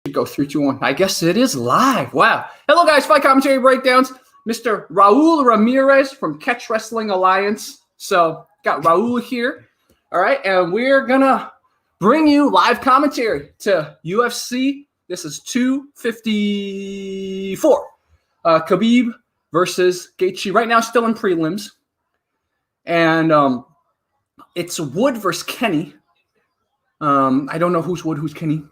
Go 3, 2, 1. I guess it is live. Wow. Hello, guys. Fight commentary breakdowns. Mr. Raul Ramirez from Catch Wrestling Alliance. So, got Raul here. All right. And we're going to bring you live commentary to UFC. This is 254. Khabib versus Gaethje. Right now, still in prelims. And it's Wood versus Kenny. I don't know who's Wood, who's Kenny.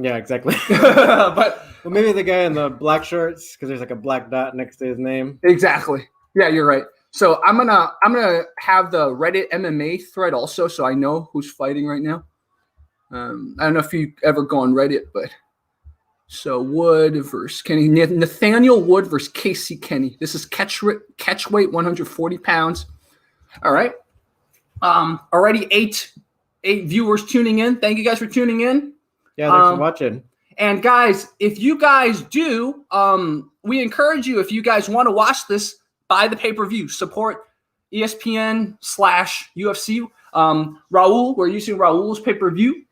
Yeah, exactly. But well, maybe the guy in the black shorts because there's like a black dot next to his name. Exactly. Yeah, you're right. So I'm gonna have the Reddit MMA thread also, so I know who's fighting right now. I don't know if you ever go on Reddit, but so Wood versus Kenny, Nathaniel Wood versus Casey Kenny. This is catch weight, 140 pounds. All right. Already eight viewers tuning in. Thank you guys for tuning in. Yeah, thanks for watching. And guys, if you guys do, we encourage you, if you guys want to watch this, buy the pay-per-view. Support ESPN/UFC. Raul, we're using Raul's pay-per-view.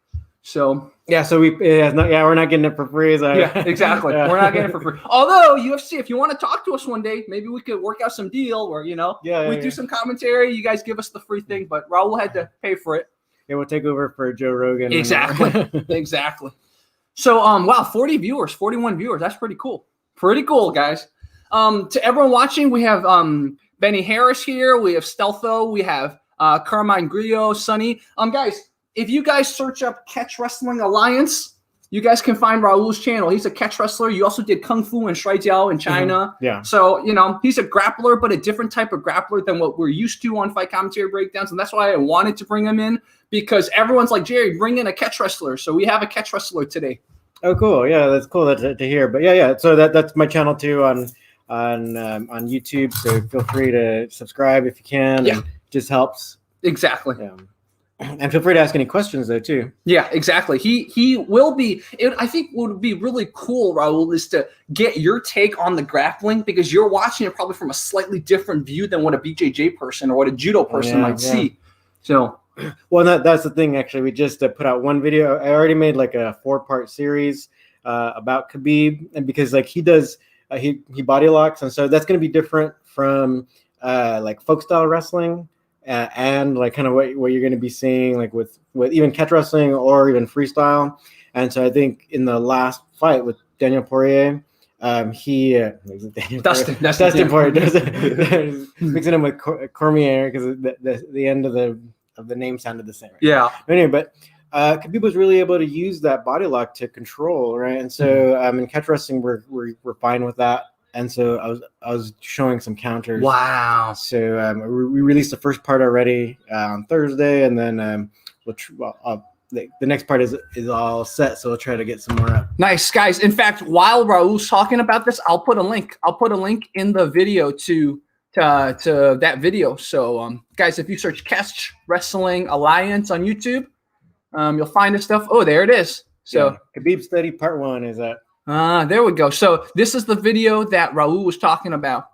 So yeah, so we're not getting it for free. Yeah, exactly. Yeah. We're not getting it for free. Although UFC, if you want to talk to us one day, maybe we could work out some deal where we do some commentary. You guys give us the free thing, but Raul had to pay for it. Yeah, we'll take over for Joe Rogan. Exactly. Exactly. So, wow, 40 viewers, 41 viewers. That's pretty cool. Pretty cool, guys. To everyone watching, we have Benny Harris here. We have Stealtho. We have Carmine Grillo, Sonny. Guys, if you guys search up Catch Wrestling Alliance, you guys can find Raul's channel. He's a catch wrestler. You also did Kung Fu and Shui Jiao in China. Mm-hmm. Yeah. So, he's a grappler, but a different type of grappler than what we're used to on Fight Commentary Breakdowns. And that's why I wanted to bring him in, because everyone's like, Jerry, bring in a catch wrestler. So we have a catch wrestler today. Oh, cool. Yeah, that's cool to hear. But yeah. So that's my channel too on YouTube. So feel free to subscribe if you can. Yeah. And it just helps. Exactly. Yeah. And feel free to ask any questions though too. Yeah, exactly. He will be. I think what would be really cool, Raul, is to get your take on the grappling, because you're watching it probably from a slightly different view than what a BJJ person or what a judo person might see. So, well, that's the thing. Actually, we just put out one video. I already made like a 4-part series about Khabib, and because like he does, he body locks, and so that's going to be different from like folk style wrestling. And like kind of what you're going to be seeing like with even catch wrestling or even freestyle. And so I think in the last fight with Daniel Poirier, Dustin Poirier mixing him with Cormier because the end of the name sounded the same. Right? Yeah. But anyway, but Khabib was really able to use that body lock to control, right? And so in catch wrestling, we're fine with that. And so I was showing some counters. Wow! So we released the first part already on Thursday, and then the next part is all set. So we'll try to get some more up. Nice, guys. In fact, while Raul's talking about this, I'll put a link. I'll put a link in the video to that video. So guys, if you search Catch Wrestling Alliance on YouTube, you'll find this stuff. Oh, there it is. So yeah. Khabib Study Part 1 is that. There we go. So this is the video that Raul was talking about.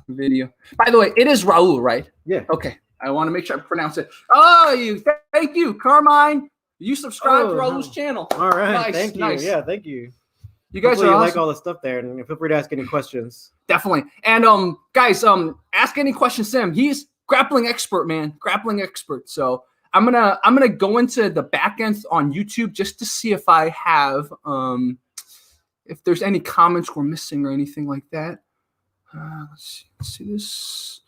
Video. By the way, it is Raul, right? Yeah. Okay. I want to make sure I pronounce it. Oh, thank you, Carmine. You subscribe to Raul's channel. All right. Nice, thank you. Nice. Yeah, thank you. You guys Hopefully are you awesome. like all the stuff there, and feel free to ask any questions. Definitely. And guys, ask any questions to him. He's grappling expert, man. Grappling expert. So I'm gonna go into the back end on YouTube just to see if I have if there's any comments we're missing or anything like that. Let's see this.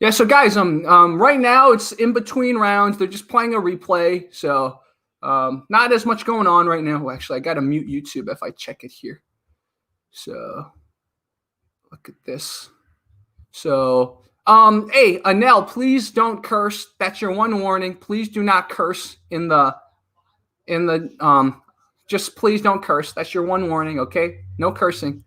Yeah, so guys, right now it's in between rounds. They're just playing a replay, so not as much going on right now. Well, actually, I gotta mute YouTube if I check it here. So look at this. So hey, Anel, please don't curse. That's your one warning. Please do not curse in the just please don't curse. That's your one warning, okay? No cursing.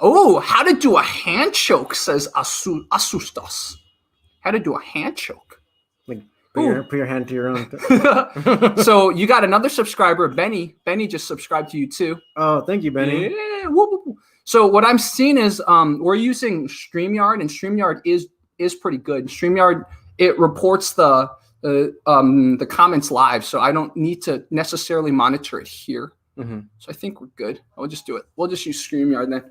Oh, how to do a hand choke, says Asustas. How to do a hand choke. Like put your hand to your own. So you got another subscriber, Benny. Benny just subscribed to you too. Oh, thank you, Benny. Yeah. Woo, woo, woo. So what I'm seeing is we're using StreamYard, and StreamYard is is pretty good. StreamYard, it reports the comments live, so I don't need to necessarily monitor it here. So I think we're good. I'll just do it. We'll just use StreamYard then.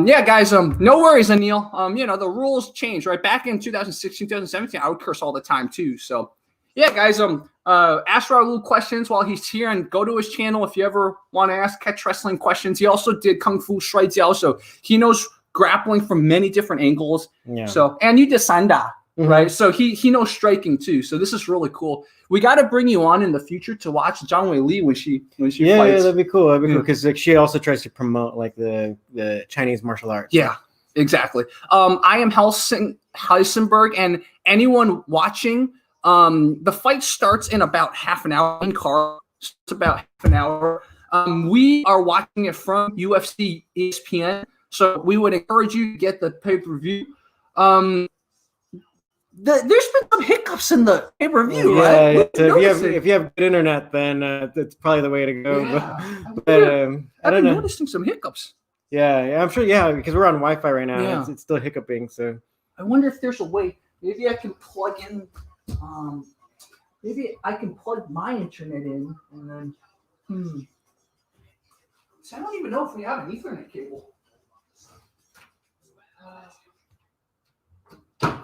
Yeah, guys, no worries, Anil. You know, the rules change, right? Back in 2016, 2017, I would curse all the time too. So yeah, guys, ask Raul questions while he's here, and go to his channel if you ever want to ask catch wrestling questions. He also did Kung Fu Shuaijiao, so he knows grappling from many different angles. Yeah. So, and you did Sanda, right? So he knows striking too. So this is really cool. We got to bring you on in the future to watch Zhang Wei Li when she fights. Yeah, that'd be cool. That'd be cool because like she also tries to promote like the Chinese martial arts. Yeah, exactly. I am Heisenberg, and anyone watching. The fight starts in about half an hour. In car, it's about half an hour. We are watching it from UFC ESPN, so we would encourage you to get the pay-per-view. There's been some hiccups in the pay-per-view, right? Yeah. So if you have good internet, then that's probably the way to go. Yeah. But I've been noticing some hiccups. Yeah, I'm sure. Yeah, because we're on Wi-Fi right now. Yeah. It's still hiccuping. So I wonder if there's a way. Maybe I can plug in. Maybe I can plug my internet in, and then. So I don't even know if we have an Ethernet cable.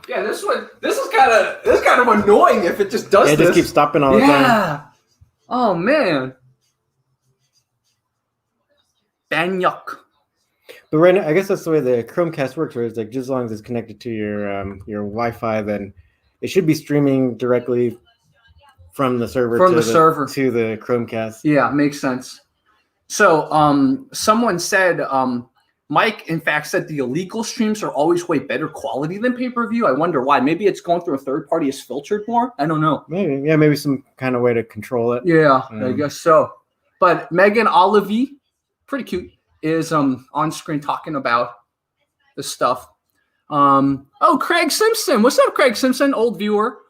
Yeah, this is kind of annoying if it just does this. It just keeps stopping all the time. Yeah. Oh man. Banyuk. But right now, I guess that's the way the Chromecast works, where it's like just as long as it's connected to your Wi-Fi, then it should be streaming directly from the server to the Chromecast. Yeah, makes sense. So someone said Mike, in fact, said the illegal streams are always way better quality than pay-per-view. I wonder why. Maybe it's going through a third party is filtered more. I don't know. Maybe some kind of way to control it. Yeah, I guess so. But Megan Olive, pretty cute, is on screen talking about the stuff. Craig Simpson. What's up, Craig Simpson? Old viewer.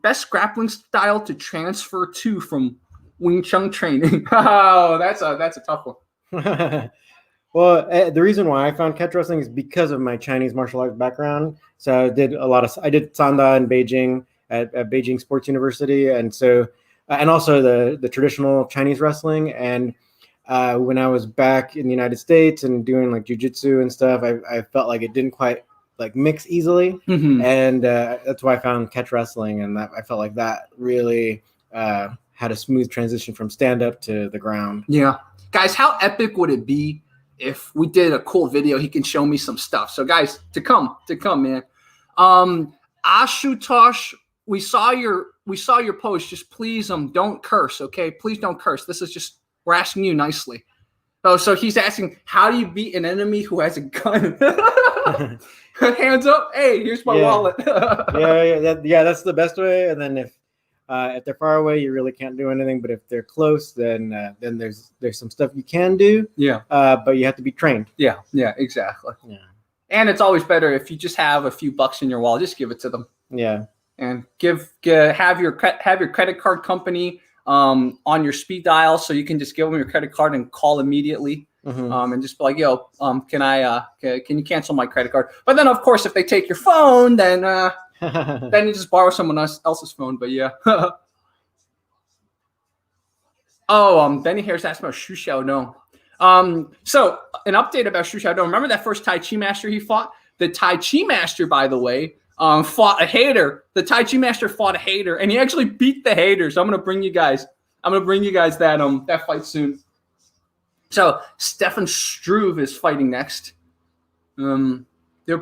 Best grappling style to transfer to from Wing Chun training. Oh, that's a tough one. Well, the reason why I found catch wrestling is because of my Chinese martial arts background. So I did Sanda in Beijing at Beijing Sports University, and so and also the traditional Chinese wrestling. And when I was back in the United States and doing like jiu-jitsu and stuff, I felt like it didn't quite like mix easily, and that's why I found catch wrestling, and that I felt like that really had a smooth transition from stand-up to the ground. Yeah, guys, how epic would it be if we did a cool video? He can show me some stuff. So guys, to come, man. Ashutosh, we saw your post. Just please don't curse, okay? Please don't curse. This is just, we're asking you nicely. Oh, so he's asking, how do you beat an enemy who has a gun? Hands up. Hey, here's my wallet. yeah, that's the best way. And then if they're far away, you really can't do anything. But if they're close, then there's some stuff you can do. Yeah. But you have to be trained. Yeah, exactly. Yeah. And it's always better if you just have a few bucks in your wallet, just give it to them. Yeah. And have your credit card company on your speed dial, so you can just give them your credit card and call immediately. And just be like, yo, can you cancel my credit card? But then, of course, if they take your phone, then then you just borrow someone else's phone. But yeah. Benny Harris asked about Xu Xiaodong. So an update about Xu Xiaodong. Remember that first Tai Chi master he fought? The Tai Chi master, by the way, fought a hater. The Tai Chi master fought a hater, and he actually beat the hater. So I'm gonna bring you guys that fight soon. So Stefan Struve is fighting next.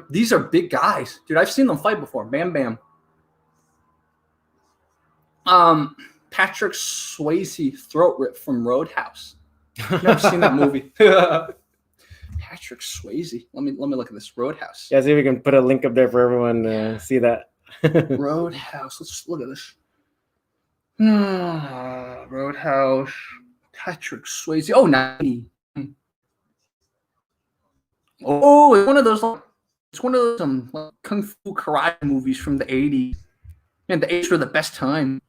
These are big guys, dude. I've seen them fight before. Bam Bam. Patrick Swayze throat rip from Roadhouse. Never seen that movie. Patrick Swayze. Let me look at this Roadhouse. Yeah, see if we can put a link up there for everyone to see that. Roadhouse. Let's just look at this. Roadhouse. Patrick Swayze. Oh, 90. Oh, it's one of those like kung fu karate movies from the 80s. Man, the 80s were the best time.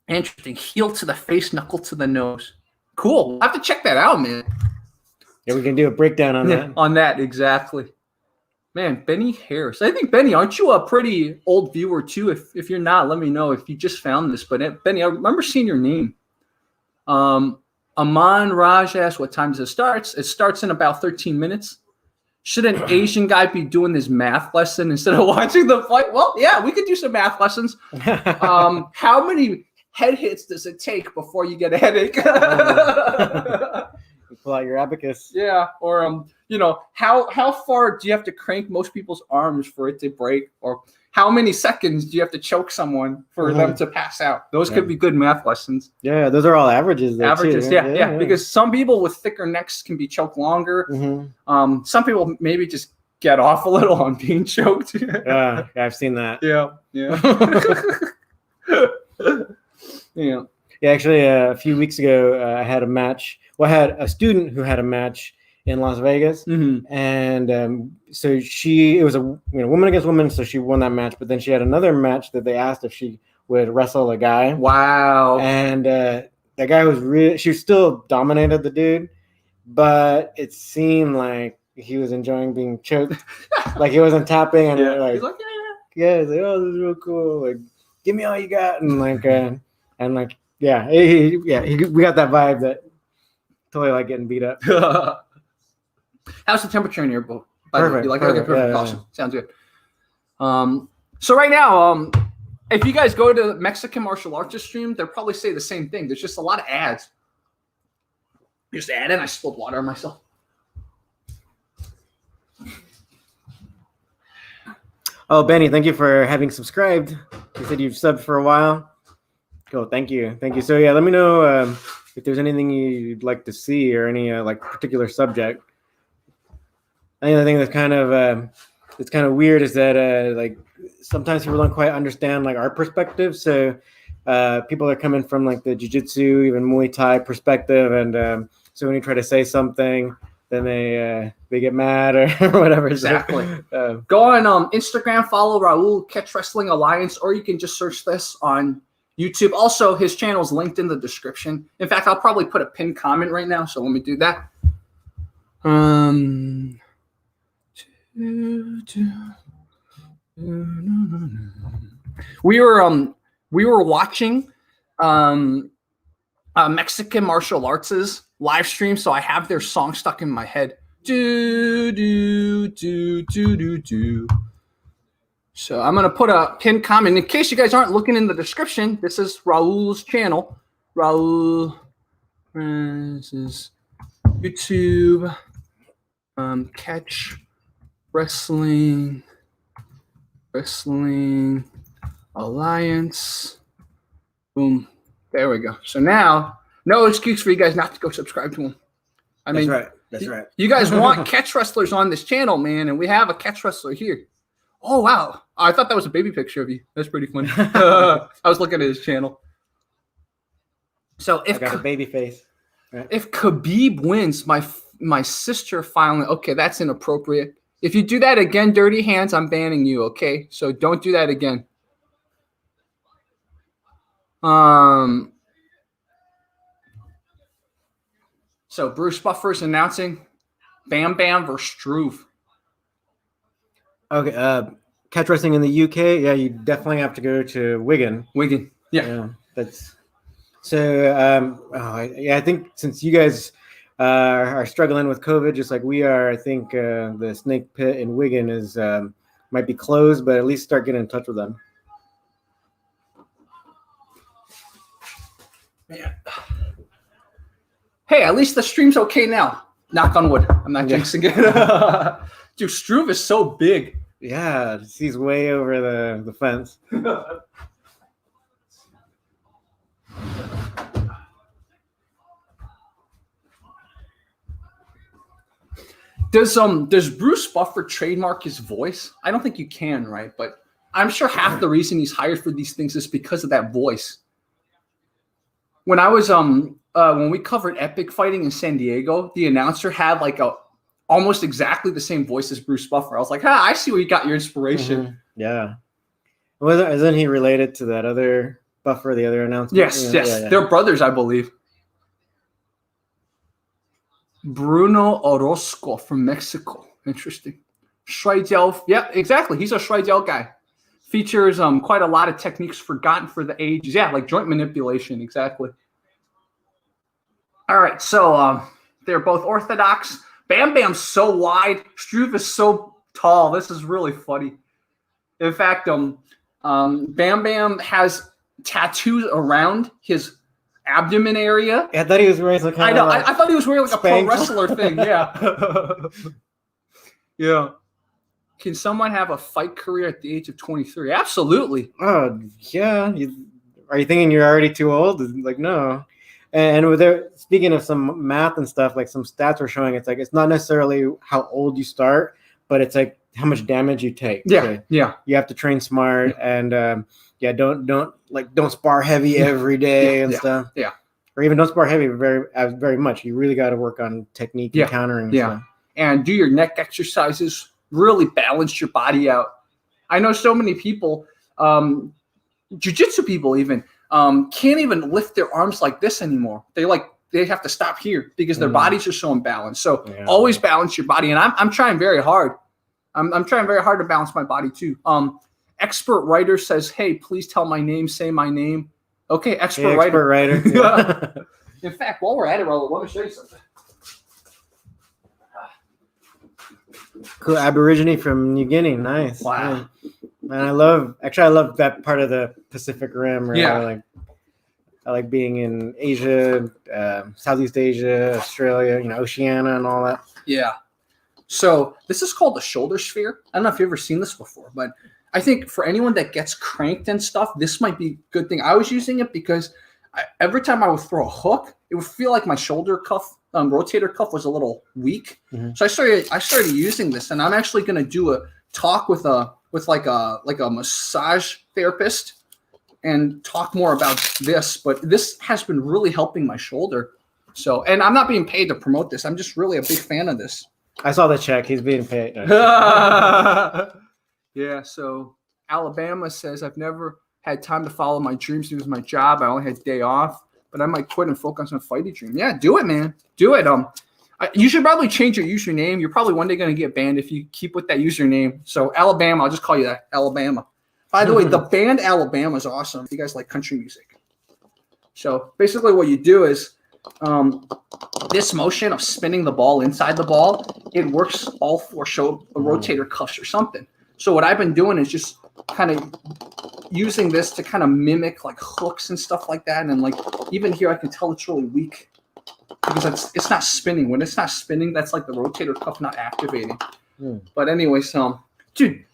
Interesting. Heel to the face, knuckle to the nose. Cool. We'll have to check that out, man. Yeah, we can do a breakdown on that. On that, exactly. Man, Benny Harris. I think, Benny, aren't you a pretty old viewer too? If you're not, let me know if you just found this. But Benny, I remember seeing your name. Aman Raj asked, what time does it start? It starts in about 13 minutes. Should an Asian guy be doing his math lesson instead of watching the fight? Well, yeah, we could do some math lessons. How many head hits does it take before you get a headache? Pull out your abacus. Yeah, or how far do you have to crank most people's arms for it to break, or how many seconds do you have to choke someone for them to pass out? Those could be good math lessons. Yeah, those are all averages. Averages, too. Yeah. Because some people with thicker necks can be choked longer. Some people maybe just get off a little on being choked. Yeah, I've seen that. Yeah. Yeah. Yeah, actually, a few weeks ago, I had a match. Well, I had a student who had a match in Las Vegas, and so it was a woman against woman, so she won that match. But then she had another match that they asked if she would wrestle a guy. Wow! And that guy was she still dominated the dude, but it seemed like he was enjoying being choked, like he wasn't tapping, and he's like, he's like, oh, this is real cool, like give me all you got, and we got that vibe that totally like getting beat up. How's the temperature in your boat? Perfect. You like perfect. Awesome. Yeah. Sounds good. So right now, if you guys go to Mexican martial arts stream, they'll probably say the same thing. There's just a lot of ads. Just add in. I spilled water on myself. Oh, Benny, thank you for having subscribed. You said you've subbed for a while. Cool. Thank you. So yeah, let me know if there's anything you'd like to see or any particular subject. I think the thing that's kind of weird is that sometimes people don't quite understand our perspective. So people are coming from the jiu-jitsu, even Muay Thai perspective, and so when you try to say something, then they get mad or whatever. Exactly. Go on Instagram, follow Raul Catch Wrestling Alliance, or you can just search this on YouTube. Also, his channel is linked in the description. In fact, I'll probably put a pinned comment right now, so let me do that. We were watching Mexican martial arts' live stream, so I have their song stuck in my head. Do do do do do do. So I'm gonna put a pinned comment in case you guys aren't looking in the description. This is Raul's channel. Raul, this is YouTube. Catch Wrestling Alliance. Boom. There we go. So now, no excuse for you guys not to go subscribe to him. That's right. You guys want catch wrestlers on this channel, man, and we have a catch wrestler here. Oh, wow. I thought that was a baby picture of you. That's pretty funny. I was looking at his channel. So if I got a baby face. Right. If Khabib wins, my sister finally, okay, that's inappropriate. If you do that again, dirty hands, I'm banning you, okay? So don't do that again. So Bruce Buffer's announcing Bam Bam versus Struve. Okay, catch wrestling in the UK, yeah, you definitely have to go to Wigan. Yeah. That's so. I think since you guys are struggling with COVID, just like we are, I think the Snake Pit in Wigan is might be closed, but at least start getting in touch with them. Yeah. Hey, at least the stream's okay now. Knock on wood. I'm not jinxing it. Dude, Struve is so big. Yeah, he's way over the fence. Does Bruce Buffer trademark his voice? I don't think you can, right? But I'm sure half the reason he's hired for these things is because of that voice. When I was when we covered epic fighting in San Diego, the announcer had almost exactly the same voice as Bruce Buffer. I was like, I see where you got your inspiration. Mm-hmm. Yeah. Isn't he related to that other Buffer, the other announcer? Yes. Yeah. They're brothers, I believe. Bruno Orozco from Mexico. Interesting. Schweidel. Yeah, exactly. He's a Schweidel guy. Features quite a lot of techniques forgotten for the ages. Yeah, like joint manipulation. Exactly. All right, so they're both orthodox. Bam Bam's so wide. Struve is so tall. This is really funny. In fact, Bam Bam has tattoos around his abdomen area. I thought he was wearing some kind of I thought he was wearing like a pro wrestler thing. Yeah. Yeah. Can someone have a fight career at the age of 23? Absolutely. Oh, yeah. Are you thinking you're already too old? Like, no. And with their, speaking of some math and stuff, like some stats were showing, it's like it's not necessarily how old you start, but it's like how much damage you take. Yeah, so yeah. You have to train smart, and don't spar heavy every day and stuff. Yeah. Or even don't spar heavy very much. You really got to work on technique and countering. And stuff. And do your neck exercises. Really balance your body out. I know so many people, jiu-jitsu people even, can't even lift their arms like this anymore. They have to stop here because their bodies are so imbalanced. So always balance your body. And I'm trying very hard. I'm trying very hard to balance my body too. Expert writer says, hey, please tell my name, say my name. Okay, expert writer. Yeah. In fact, while we're at it, Raul, let me show you something. Cool. Aborigine from New Guinea. Nice. Wow. And I love that part of the Pacific Rim. Right? I like being in Asia, Southeast Asia, Australia, Oceania and all that. Yeah. So this is called the shoulder sphere. I don't know if you've ever seen this before, but I think for anyone that gets cranked and stuff, this might be a good thing. I was using it because every time I would throw a hook, it would feel like my shoulder cuff, rotator cuff was a little weak. Mm-hmm. So I started using this, and I'm actually going to do a talk with a massage therapist and talk more about this. But this has been really helping my shoulder. So, and I'm not being paid to promote this. I'm just really a big fan of this. I saw the check. He's being paid. Yeah. So Alabama says, I've never had time to follow my dreams. It was my job. I only had a day off, but I might quit and focus on fighting dream. Yeah, do it, man. Do it. You should probably change your username. You're probably one day going to get banned if you keep with that username. So Alabama, I'll just call you that, Alabama. By the way, the band Alabama is awesome. If you guys like country music. So basically what you do is this motion of spinning the ball inside the ball, it works all for rotator cuffs or something. So what I've been doing is just kind of using this to kind of mimic like hooks and stuff like that. And like even here, I can tell it's really weak because it's not spinning. When it's not spinning, that's like the rotator cuff not activating. But anyway, so dude,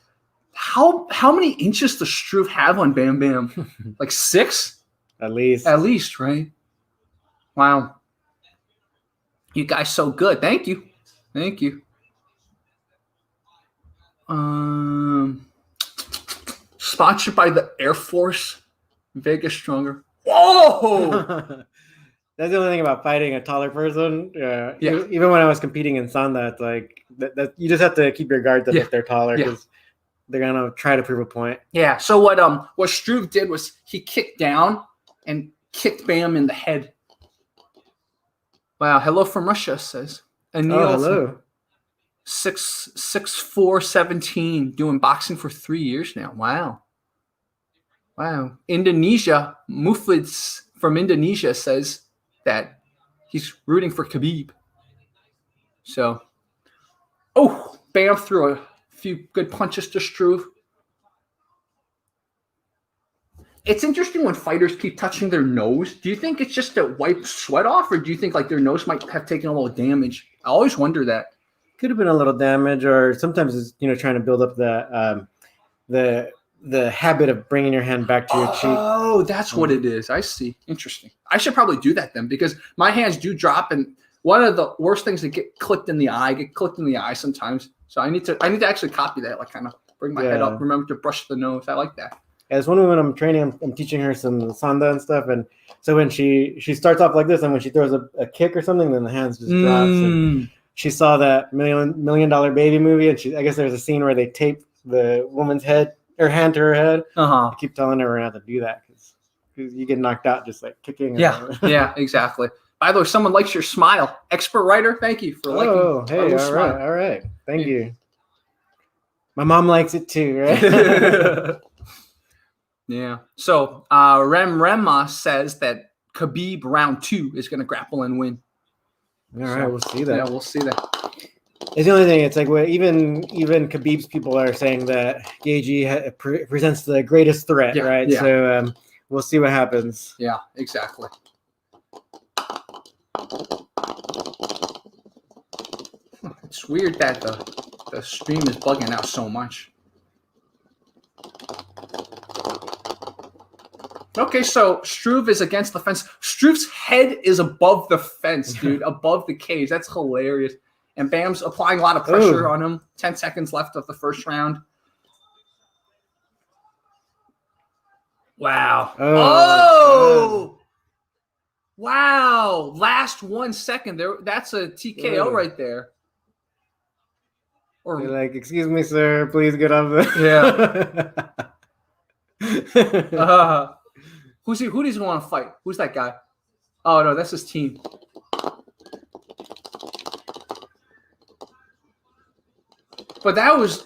how many inches does Struve have on Bam Bam? Like 6? At least. At least, right? Wow. You guys so good. Thank you. Thank you. Sponsored by the Air Force. Vegas Stronger. Whoa! That's the only thing about fighting a taller person. Yeah. Even when I was competing in Sanda, it's like that you just have to keep your guard up if they're taller because they're gonna try to prove a point. Yeah. So what Struve did was he kicked down and kicked Bam in the head. Wow. Hello from Russia, says Anil. Oh, hello. 6'4", 17, doing boxing for 3 years now. Wow. Indonesia, Muflids from Indonesia says that he's rooting for Khabib. So, Bam threw a few good punches to Struve. It's interesting when fighters keep touching their nose. Do you think it's just to wipe sweat off, or do you think like their nose might have taken a little damage? I always wonder that. Could have been a little damage, or sometimes it's trying to build up the habit of bringing your hand back to your cheek. Oh, that's what it is. I see. Interesting. I should probably do that then because my hands do drop, and one of the worst things is get clicked in the eye sometimes. So I need to actually copy that, like kind of bring my head up. Remember to brush the nose. I like that. As one woman I'm training, I'm teaching her some Sanda and stuff, and so when she starts off like this, and when she throws a kick or something, then the hands just drops. And she saw that $1 Million Baby movie, and I guess there's a scene where they tape the woman's hand to her head. I keep telling her we're gonna have to do that because you get knocked out just like kicking. Yeah, exactly. By the way, someone likes your smile. Expert writer, thank you for liking. Oh, hey, all right, thank you. My mom likes it too, right? Yeah. So Rema says that Khabib round 2 is going to grapple and win. All right, we'll see that. Yeah, we'll see that. It's the only thing. It's like even Khabib's people are saying that Gaethje presents the greatest threat, right? Yeah. So we'll see what happens. Yeah, exactly. It's weird that the stream is bugging out so much. Okay, so Struve is against the fence. Struve's head is above the fence, dude, above the cage. That's hilarious. And Bam's applying a lot of pressure on him. 10 seconds left of the first round. Wow. Oh! Wow. Last 1 second. There. That's a TKO right there. Or like, excuse me, sir. Please get off the... Yeah. Who does he want to fight? Who's that guy? Oh, no, that's his team. But that was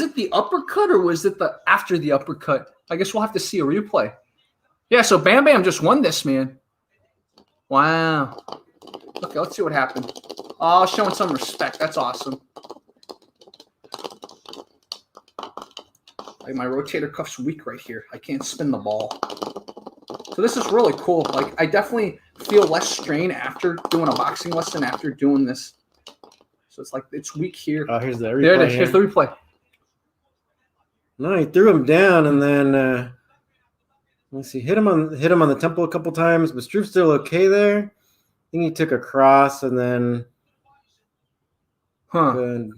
it the uppercut or was it the after the uppercut? I guess we'll have to see a replay. Yeah, so Bam Bam just won this, man. Wow. Okay, let's see what happened. Oh, showing some respect. That's awesome. Like my rotator cuff's weak right here. I can't spin the ball. So this is really cool. Like I definitely feel less strain after doing a boxing lesson after doing this. So it's like it's weak here. Oh, here's the replay. There it is. Here's the replay. No, he threw him down and then let's see, hit him on the temple a couple times, but Struve's still okay there. I think he took a cross and then Oh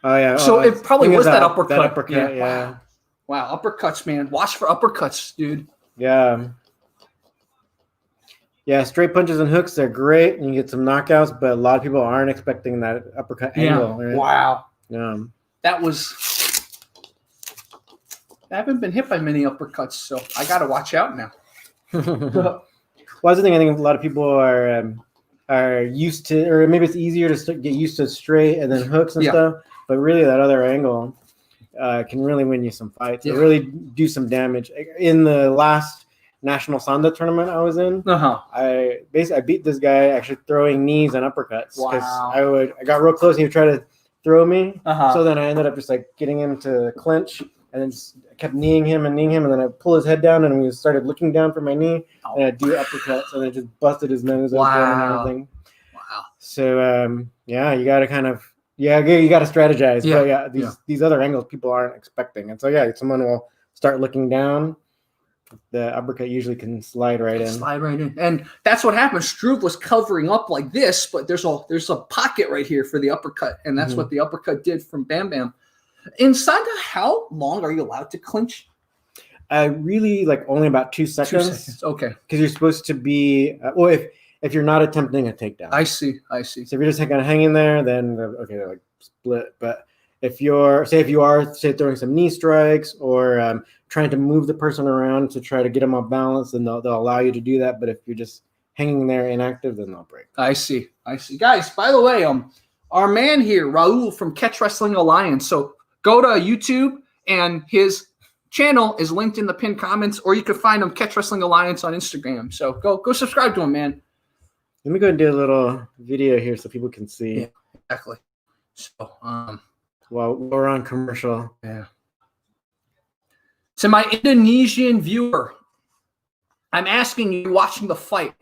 yeah. So it probably was that uppercut. That uppercut, yeah. Wow, uppercuts, man. Watch for uppercuts, dude. Yeah. Yeah, straight punches and hooks, they're great. And you get some knockouts, but a lot of people aren't expecting that uppercut angle. Right? Wow. Yeah. That was... I haven't been hit by many uppercuts, so I got to watch out now. Well, that's the thing. I think a lot of people are used to, or maybe it's easier to get used to straight and then hooks and stuff. But really, that other angle can really win you some fights. It really do some damage. In the last National Sanda tournament I was in, I beat this guy actually throwing knees and uppercuts. Because I got real close and he would try to throw me. So then I ended up just like getting him to clinch and then just kept kneeing him, and then I pull his head down and we started looking down for my knee and I do uppercuts and I just busted his nose open and everything. Wow. So yeah, you got to kind of you got to strategize. Yeah. But these other angles people aren't expecting, and so someone will start looking down. The uppercut usually can slide right in. And that's what happened. Struve was covering up like this, but there's a pocket right here for the uppercut, and that's what the uppercut did from Bam Bam. In Sanda, how long are you allowed to clinch? Really, like only about 2 seconds. 2 seconds. Okay. Because you're supposed to be if you're not attempting a takedown. I see. So if you're just kind of hanging there, then they're like split. But if you are throwing some knee strikes or trying to move the person around to try to get them off balance, then they'll allow you to do that. But if you're just hanging there inactive, then they'll break. I see. Guys, by the way, our man here, Raul from Catch Wrestling Alliance. So go to YouTube and his channel is linked in the pinned comments, or you can find him Catch Wrestling Alliance on Instagram. So go subscribe to him, man. Let me go and do a little video here so people can see. Yeah, exactly. So while we're on commercial. Yeah. To my Indonesian viewer, I'm asking you watching the fight.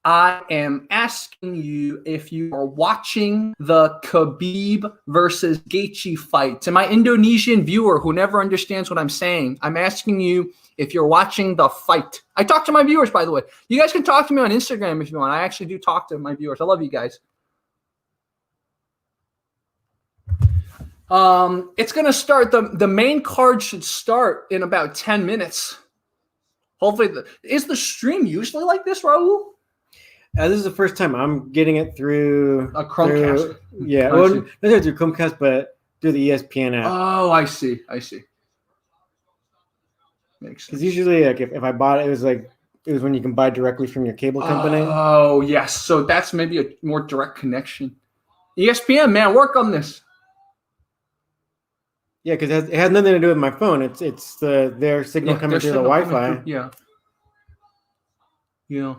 I am asking you if you are watching the Khabib versus Gaethje fight. To my Indonesian viewer who never understands what I'm saying, I'm asking you if you're watching the fight. I talk to my viewers, by the way. You guys can talk to me on Instagram if you want. I actually do talk to my viewers. I love you guys. It's going to start. The main card should start in about 10 minutes. Hopefully. Is the stream usually like this, Raul? This is the first time I'm getting it through a Chromecast. Yeah, well, not through Chromecast, but through the ESPN app. Oh, I see. Makes sense. Because usually, like if I bought it, it was when you can buy directly from your cable company. Oh, yes. So that's maybe a more direct connection. ESPN, man, work on this. Yeah, because it has nothing to do with my phone. It's their signal coming their through the signal coming Wi-Fi. through, yeah.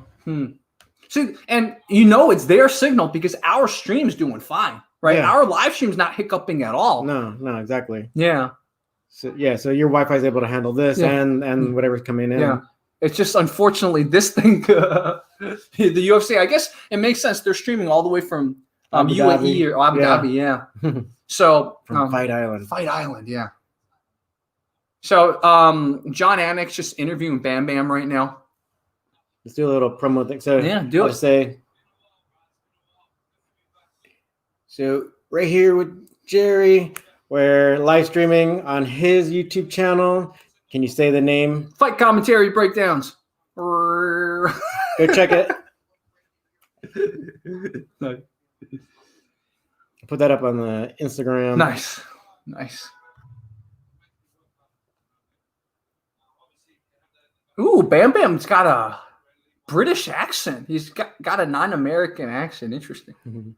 See, and it's their signal because our stream's doing fine, right? Yeah. Our live stream's not hiccuping at all. No, exactly. Yeah. So your Wi-Fi is able to handle this and whatever's coming in. Yeah. It's just unfortunately this thing, the UFC. I guess it makes sense. They're streaming all the way from UAE or Abu Dhabi. Yeah. So from Fight Island. Fight Island. Yeah. So John Anik's just interviewing Bam Bam right now. Let's do a little promo thing. So do it. So right here with Jerry, we're live streaming on his YouTube channel. Can you say the name? Fight Commentary Breakdowns. Go check it. Nice. Put that up on the Instagram. Nice. Ooh, Bam Bam's got a British accent. He's got a non-American accent. Interesting.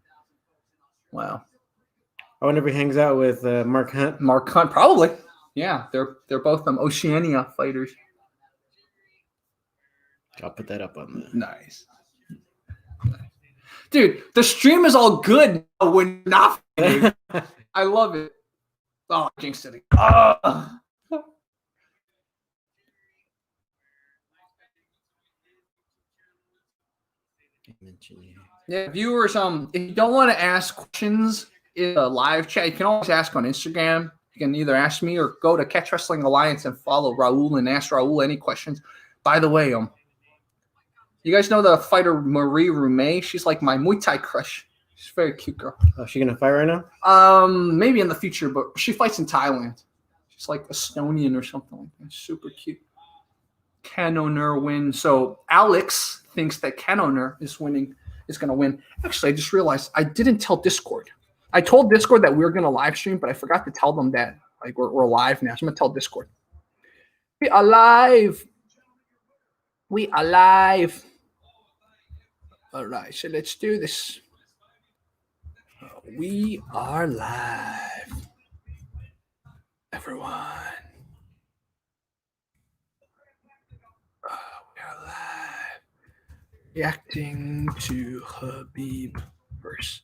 Wow. I wonder if he hangs out with Mark Hunt. Mark Hunt, probably. Yeah, they're both Oceania fighters. I'll put that up on the. Nice. Dude, the stream is all good when not fighting. I love it. Oh, jinxed it. Yeah, viewers, if you don't want to ask questions in a live chat, you can always ask on Instagram. You can either ask me or go to Catch Wrestling Alliance and follow Raul and ask Raul any questions. By the way, you guys know the fighter Marie Rumey? She's like my Muay Thai crush. She's a very cute girl. Oh, she gonna fight right now? Maybe in the future, but she fights in Thailand. She's like Estonian or something like that. Super cute. Cannonier wins. So Alex thinks that Cannonier is going to win. Actually, I just realized I didn't tell Discord. I told Discord that we were going to live stream, but I forgot to tell them that like we're live now. So I'm going to tell Discord. We are live. We are live. All right, so let's do this. We are live. Everyone. We are live. Reacting to Khabib versus.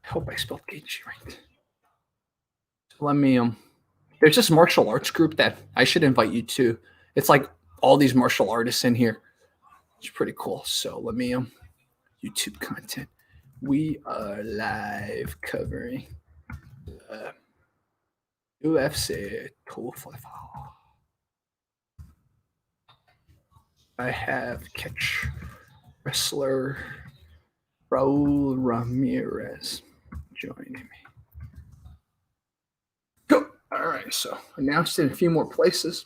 I hope I spelled Gaethje right. So let me there's this martial arts group that I should invite you to. It's like all these martial artists in here. It's pretty cool. So let me YouTube content. We are live covering UFC 245. I have catch wrestler Raul Ramirez joining me. Go. All right, so announced in a few more places.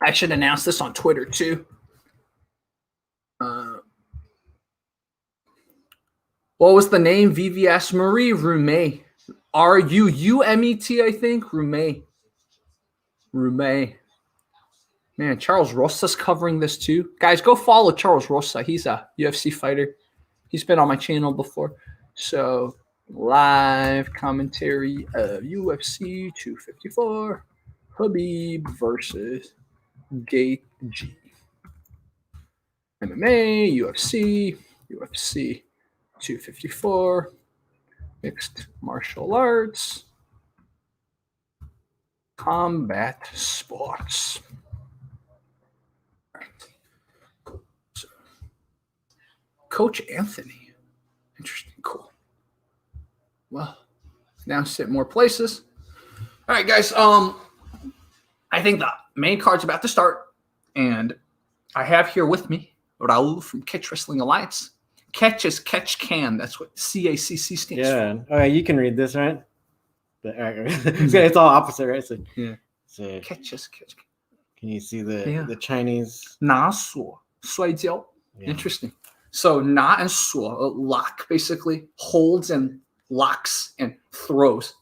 I should announce this on Twitter too. What was the name? VVS Marie Rumey. Ruumet, I think. Rumey. Man, Charles Rosa's covering this too. Guys, go follow Charles Rosa. He's a UFC fighter. He's been on my channel before. So, live commentary of UFC 254. Khabib versus Gaethje. MMA, UFC 254. Mixed martial arts. Combat sports. Coach Anthony. Interesting. Cool. Well, announced it more places. All right, guys. I think the main card's about to start. And I have here with me Raul from Catch Wrestling Alliance. Catch is catch can. That's what CACC stands for. Yeah. Okay, you can read this, right? It's all opposite, right? So, yeah. So catch is catch can. Can you see the Chinese? 拿锁摔跤. Yeah. Interesting. So 拿 and 锁, lock, basically holds and locks and throws.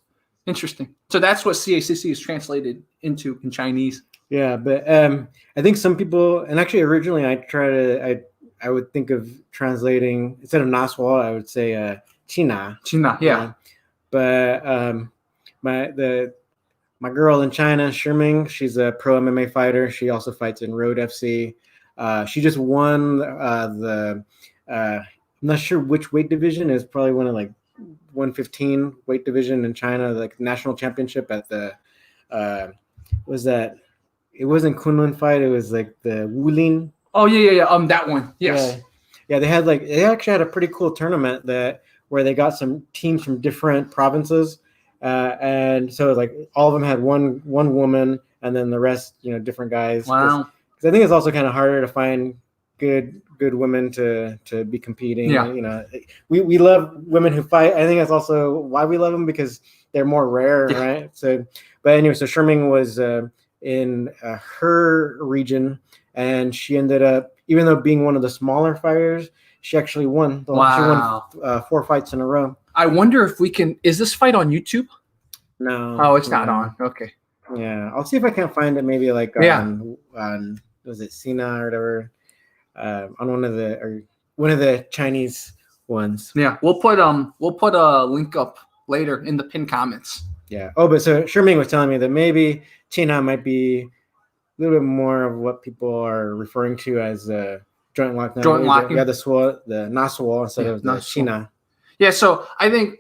Interesting. So that's what CACC is translated into in Chinese. Yeah, but I think some people, and actually originally I would think of translating instead of 拿锁, I would say China. China, yeah. But my girl in China, Shiming, she's a pro MMA fighter. She also fights in Road FC. She just won I'm not sure which weight division. It's probably one of like 115 weight division in China, like national championship at the was that? It wasn't Kunlun fight. It was like the Wulin. Oh yeah. That one. Yes. Yeah. They actually had a pretty cool tournament where they got some teams from different provinces, and so like all of them had one woman, and then the rest, different guys. Wow. Because I think it's also kind of harder to find good women to be competing. Yeah. We love women who fight. I think that's also why we love them, because they're more rare, right? So, but anyway, so Sherming was in her region, and she ended up, even though being one of the smaller fighters, she actually won. Wow. She won 4 fights in a row. I wonder if we can. Is this fight on YouTube? No. Oh, it's not on. Okay. Yeah, I'll see if I can find it. Maybe like on was it Sina or whatever, on one of the Chinese ones. Yeah, we'll put a link up later in the pinned comments. Yeah. Oh, but so Sherming was telling me that maybe China might be a little bit more of what people are referring to as joint lock. Joint locking. Yeah, the Naswal instead of the China. Yeah, so I think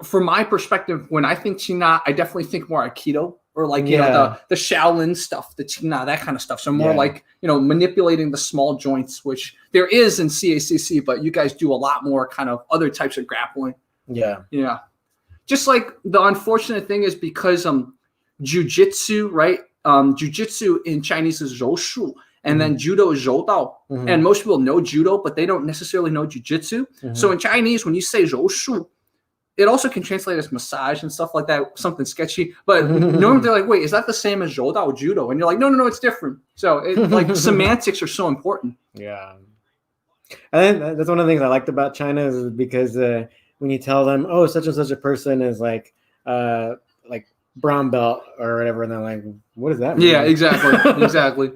from my perspective, when I think China, I definitely think more Aikido or like the Shaolin stuff, the China, that kind of stuff. So more like manipulating the small joints, which there is in CACC, but you guys do a lot more kind of other types of grappling. Yeah. Yeah. Just like the unfortunate thing is because jiu-jitsu, right? Jiu-jitsu in Chinese is Roushu, and then judo is Roudao. And most people know judo, but they don't necessarily know jiu-jitsu. So in Chinese, when you say Roushu, it also can translate as massage and stuff like that, something sketchy. But normally they're like, wait, is that the same as Roudao judo? And you're like, no, it's different. So like semantics are so important. Yeah. I think that's one of the things I liked about China is because when you tell them, oh, such and such a person is like brown belt or whatever, and they're like, what does that mean? Yeah, exactly.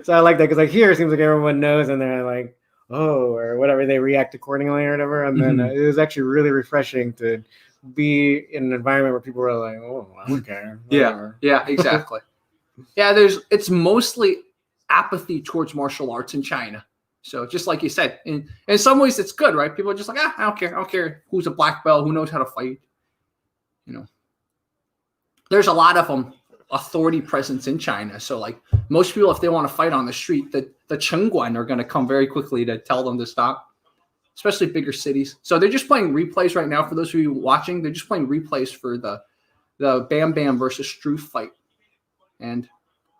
So I like that because like here it seems like everyone knows, and they're like, oh, or whatever, they react accordingly or whatever. And then it was actually really refreshing to be in an environment where people were like, oh, I don't care. Yeah, exactly. It's mostly apathy towards martial arts in China. So just like you said, in some ways it's good, right? People are just like, I don't care who's a black belt, who knows how to fight. There's a lot of authority presence in China. So like most people, if they want to fight on the street, the Chengguan are going to come very quickly to tell them to stop, especially bigger cities. So they're just playing replays right now. For those of you watching, they're just playing replays for the Bam Bam versus Struve fight. And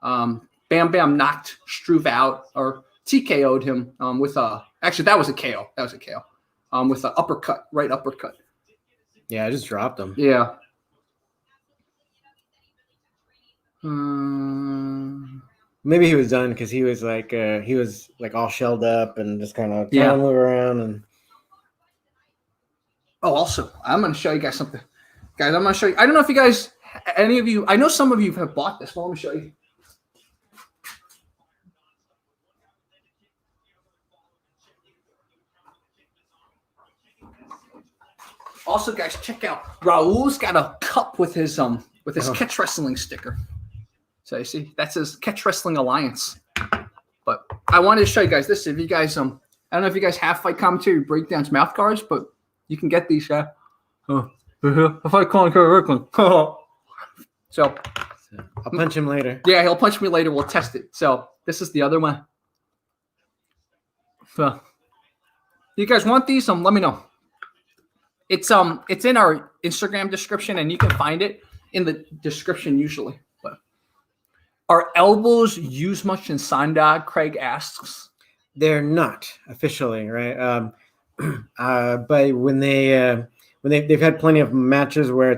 Bam Bam knocked Struve out, or TKO'd him with actually that was a KO. With an uppercut, right uppercut. Yeah, I just dropped him. Yeah. Maybe he was done because he was like all shelled up and just kind of move around and. Oh, also, I'm going to show you guys something, guys. I'm going to show you. I don't know if you guys, any of you. I know some of you have bought this. Well, let me show you. Also, guys, check out Raul's got a cup with his catch wrestling sticker. So you see, that's his Catch Wrestling Alliance. But I wanted to show you guys this. If you guys, I don't know if you guys have fight commentary breakdowns mouth guards, but you can get these. Fight commentary wrestling. So I'll punch him later. Yeah, he'll punch me later. We'll test it. So this is the other one. So you guys want these? Let me know. It's in our Instagram description, and you can find it in the description usually. But are elbows used much in Sandog? Craig asks. They're not officially, right? But when they've had plenty of matches where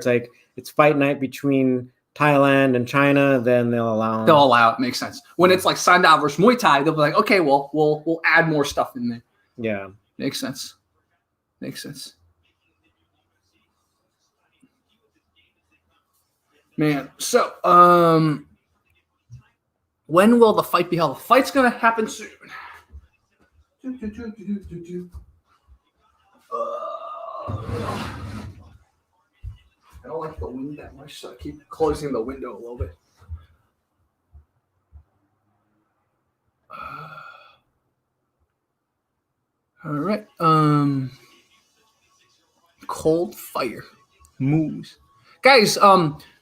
it's fight night between Thailand and China, then they'll allow them. They'll allow it. Makes sense. When it's like Sandog versus Muay Thai, they'll be like, okay, well, we'll add more stuff in there. Yeah, makes sense. Man, so when will the fight be held? The fight's gonna happen soon. I don't like the wind that much, so I keep closing the window a little bit. All right. Cold fire moves. Guys,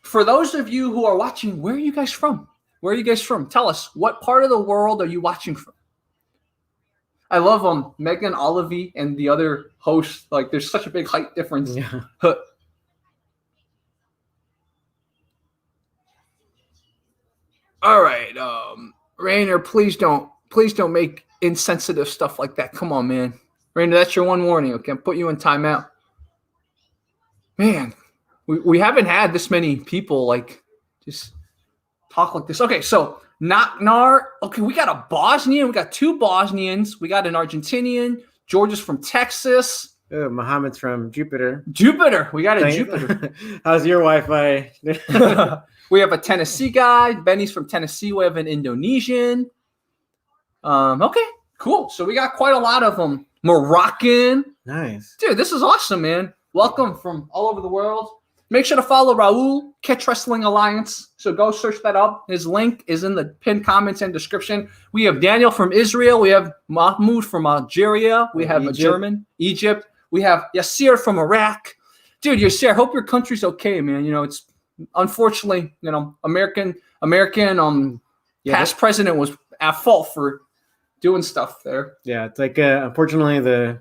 for those of you who are watching, where are you guys from? Where are you guys from? Tell us, what part of the world are you watching from? I love Megan Olivey and the other host. Like, there's such a big height difference. Yeah. All right, Rainer, please don't make insensitive stuff like that. Come on, man. Rainer, that's your one warning. Okay, I'll put you in timeout. Man, we haven't had this many people like just talk like this. Okay, so Naknar. Okay, we got a Bosnian. We got two Bosnians. We got an Argentinian. George is from Texas. Oh, Mohammed's from Jupiter. Jupiter. We got a Jupiter. How's your Wi-Fi? We have a Tennessee guy. Benny's from Tennessee. We have an Indonesian. Okay, cool. So we got quite a lot of them. Moroccan. Nice. Dude, this is awesome, man. Welcome from all over the world. Make sure to follow Raul, Catch Wrestling Alliance. So go search that up. His link is in the pinned comments and description. We have Daniel from Israel. We have Mahmoud from Algeria. We have Egypt. A German, Egypt. We have Yasir from Iraq. Dude, Yasir, I hope your country's okay, man. You know, it's unfortunately, you know, American past president was at fault for doing stuff there. Yeah, it's like unfortunately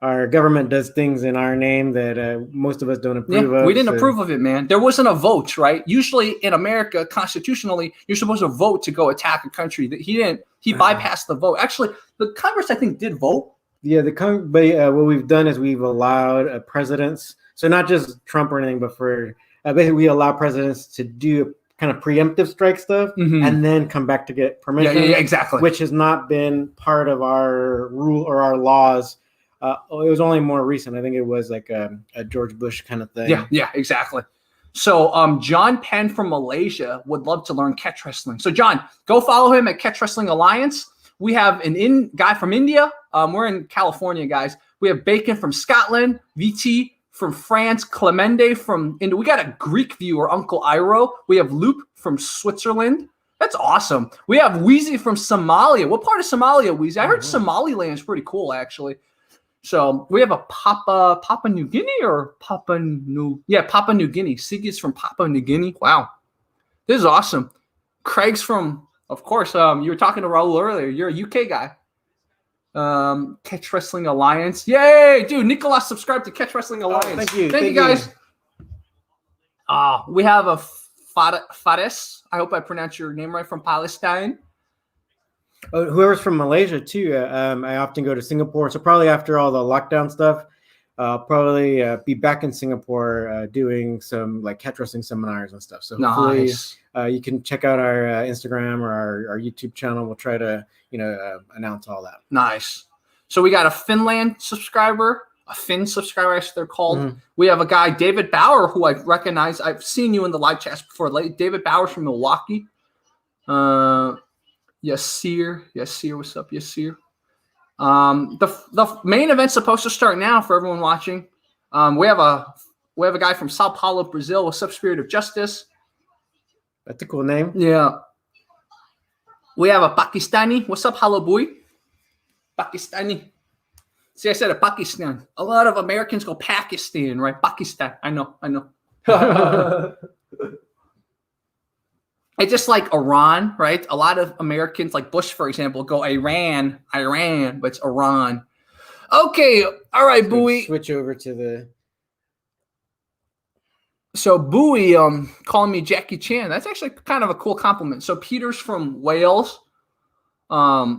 our government does things in our name that most of us don't approve of. We didn't approve of it, man. There wasn't a vote, right? Usually in America, constitutionally, you're supposed to vote to go attack a country. He didn't. He bypassed the vote. Actually, the Congress, I think, did vote. Yeah, but what we've done is we've allowed presidents, so not just Trump or anything, but for basically we allow presidents to do kind of preemptive strike stuff and then come back to get permission. Yeah, exactly. Which has not been part of our rule or our laws. It was only more recent. I think it was like a George Bush kind of thing. Yeah, exactly. So John Penn from Malaysia would love to learn catch wrestling. So John, go follow him at Catch Wrestling Alliance. We have an guy from India. We're in California, guys. We have Bacon from Scotland, VT from France, Clemente from India. We got a Greek viewer, Uncle Iro. We have Loop from Switzerland. That's awesome. We have Wheezy from Somalia. What part of Somalia, Wheezy? I heard Somaliland is pretty cool, actually. So we have a Papua New Guinea or Papua New Guinea. Siggy's from Papua New Guinea. Wow. This is awesome. Craig's from, of course, you were talking to Raul earlier. You're a UK guy. Catch Wrestling Alliance. Yay, dude. Nicolas subscribed to Catch Wrestling Alliance. Oh, thank you. Thank you, guys. We have a Fares. I hope I pronounced your name right, from Palestine. Oh, whoever's from Malaysia too. I often go to Singapore, so probably after all the lockdown stuff, I'll probably be back in Singapore doing some like catch wrestling seminars and stuff. So hopefully you can check out our Instagram or our YouTube channel. We'll try to announce all that. Nice. So we got a Finland subscriber, a Finn subscriber, as they're called. We have a guy, David Bauer, who I recognize. I've seen you in the live chats before. David Bauer from Milwaukee. Yasir, what's up, Yasir? The main event's supposed to start now for everyone watching. We have a guy from Sao Paulo, Brazil. What's up, Spirit of Justice? That's a cool name. Yeah. We have a Pakistani. What's up, Halabui? Pakistani. See, I said a Pakistan. A lot of Americans go Pakistan, right? Pakistan. I know. It's just like Iran, right? A lot of Americans, like Bush, for example, go Iran, but it's Iran. Okay, all right, so Bowie. Switch over to the. So Bowie, calling me Jackie Chan. That's actually kind of a cool compliment. So Peter's from Wales. I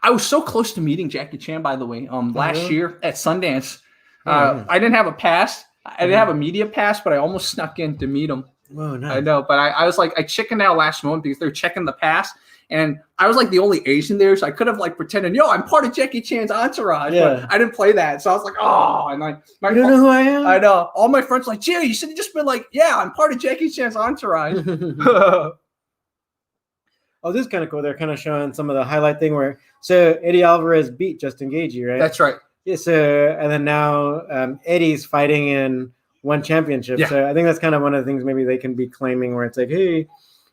was so close to meeting Jackie Chan, by the way. Last year at Sundance, I didn't have a pass. I didn't have a media pass, but I almost snuck in to meet him. Oh, nice. I know, but I was like, I chickened out last moment because they're checking the pass, and I was like the only Asian there, so I could have like pretended, yo, I'm part of Jackie Chan's entourage, but I didn't play that, so I was like, oh, and like, you don't know who I am? I know. All my friends were like, Jay, you should have just been like, yeah, I'm part of Jackie Chan's entourage. Oh, this is kind of cool. They're kind of showing some of the highlight thing so Eddie Alvarez beat Justin Gaethje, right? That's right. Yeah, so and then now Eddie's fighting in one championship. Yeah. So I think that's kind of one of the things maybe they can be claiming where it's like, hey,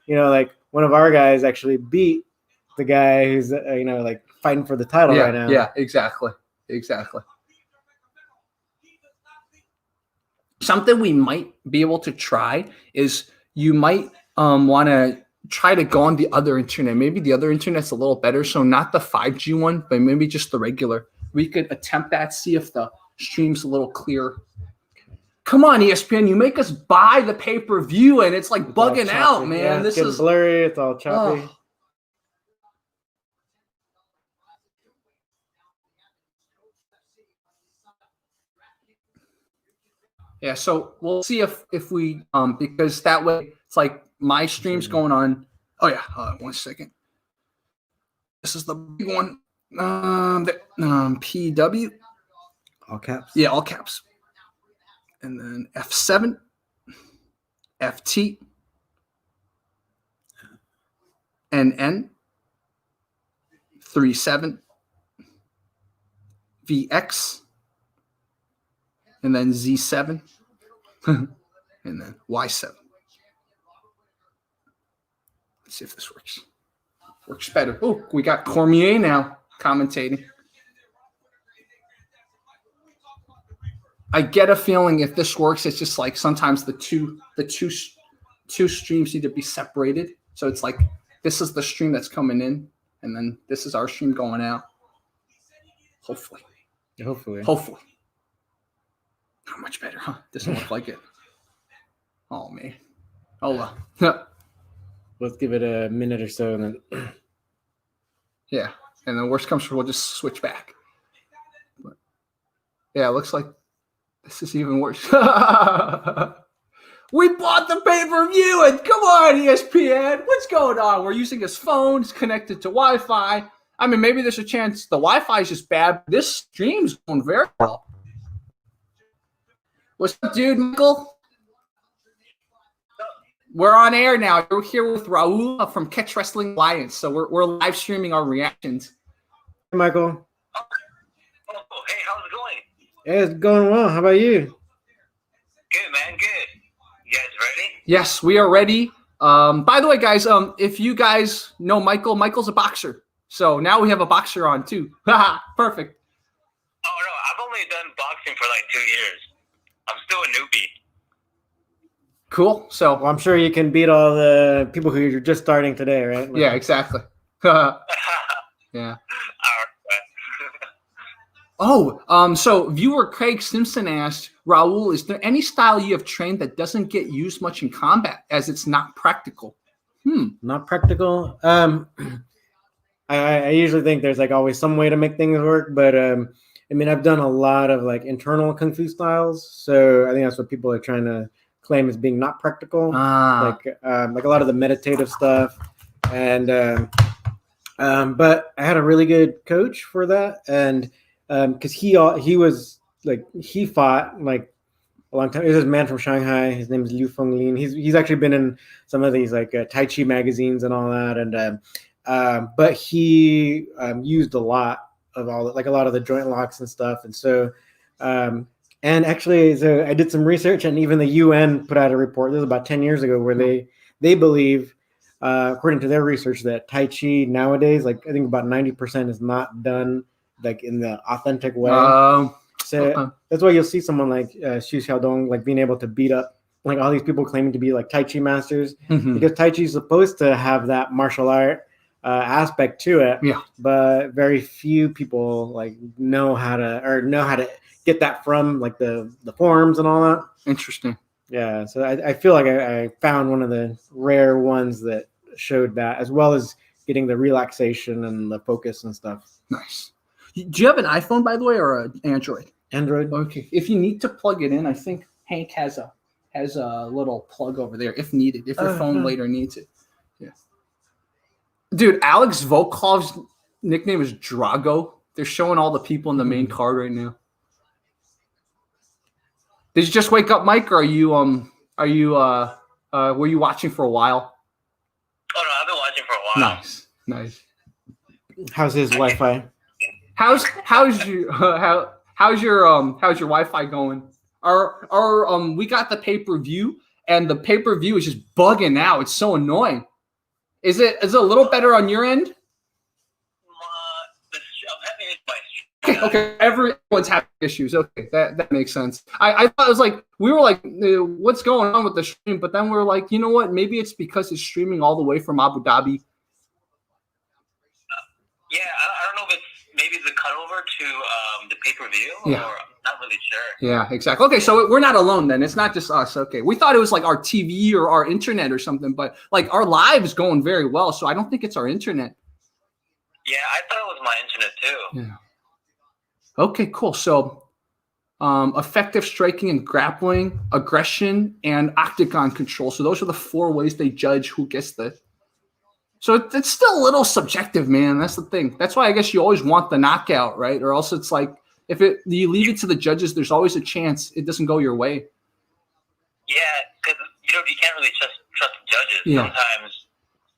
like one of our guys actually beat the guy who's like fighting for the title right now. Yeah, exactly. Something we might be able to try is you might want to try to go on the other internet. Maybe the other internet's a little better. So not the 5G one, but maybe just the regular. We could attempt that, see if the stream's a little clearer. Come on, ESPN, you make us buy the pay-per-view and it's like bugging out, man. Yeah, this is blurry, it's all choppy. Oh. Yeah, so we'll see if we because that way it's like my stream's going on. Oh yeah, 1 second. This is the big one. PW. All caps. Yeah, all caps. And then F7, FT, NN, 37, VX, and then Z7, and then Y7. Let's see if this works. Works better. Oh, we got Cormier now commentating. I get a feeling if this works, it's just like sometimes the two streams need to be separated. So it's like this is the stream that's coming in, and then this is our stream going out. Hopefully. How much better, huh? Doesn't look like it. Oh man. Oh well. Let's give it a minute or so, and then yeah. And then worst comes to we'll just switch back. But yeah, it looks like this is even worse. We bought the pay-per-view, and come on, ESPN. What's going on? We're using his phone. It's connected to Wi-Fi. I mean, maybe there's a chance the Wi-Fi is just bad. This stream's going very well. What's up, dude, Michael? We're on air now. We're here with Raul from Catch Wrestling Alliance. So we're live streaming our reactions. Hey, Michael. Oh, hey, how's it going? Hey, it's going well. How about you? Good, man. Good. You guys ready? Yes, we are ready. By the way, guys, if you guys know Michael, Michael's a boxer. So now we have a boxer on too. Perfect. Oh, no, I've only done boxing for like 2 years. I'm still a newbie. Cool. So Well, I'm sure you can beat all the people who are just starting today, right? yeah, exactly. Yeah. So viewer Craig Simpson asked, Raul, is there any style you have trained that doesn't get used much in combat as it's not practical? Not practical. I usually think there's like always some way to make things work, but I mean, I've done a lot of like internal kung fu styles, so I think that's what people are trying to claim as being not practical. Like a lot of the meditative stuff, and but I had a really good coach for that, and because he was like he fought like a long time. It was this man from Shanghai. His name is Liu Fenglin. He's actually been in some of these like Tai Chi magazines and all that, and but he used a lot of a lot of the joint locks and stuff, and so. And actually, so I did some research, and even the UN put out a report. This was about 10 years ago, where they believe, according to their research, that Tai Chi nowadays, like I think about 90% is not done like in the authentic way. That's why you'll see someone like Xu Xiaodong like being able to beat up like all these people claiming to be like Tai Chi masters, because Tai Chi is supposed to have that martial art aspect to it. Yeah. But very few people like know how to get that from like the forums and all that. Interesting. Yeah, so I feel like I found one of the rare ones that showed that, as well as getting the relaxation and the focus and stuff. Nice. Do you have an iPhone, by the way, or an Android? Android. Okay. If you need to plug it in, I think Hank has a little plug over there if needed. If your phone later needs it. Yeah. Dude, Alex Volkov's nickname is Drago. They're showing all the people in the main card right now. Did you just wake up, Mike, or were you watching for a while? Oh no, I've been watching for a while. Nice. How's his Wi-Fi? How's How's your Wi-Fi going? We got the pay-per-view, and the pay-per-view is just bugging now. It's so annoying. Is it a little better on your end? Okay. Everyone's having issues. Okay, that makes sense. I thought it was like we were like, what's going on with the stream? But then we were like, you know what? Maybe it's because it's streaming all the way from Abu Dhabi. Yeah, I don't know if it's maybe the cutover to the pay-per-view, or I'm not really sure. Yeah, exactly. Okay, so we're not alone then. It's not just us. Okay, we thought it was like our TV or our internet or something, but like our live is going very well, so I don't think it's our internet. Yeah, I thought it was my internet too. Yeah. Okay, cool. So effective striking and grappling, aggression, and octagon control. So those are the 4 ways they judge who gets the. So it's still a little subjective, man. That's the thing. That's why I guess you always want the knockout, right? Or else it's like if you leave it to the judges, there's always a chance it doesn't go your way. Yeah, because you can't really trust the judges. Yeah. Sometimes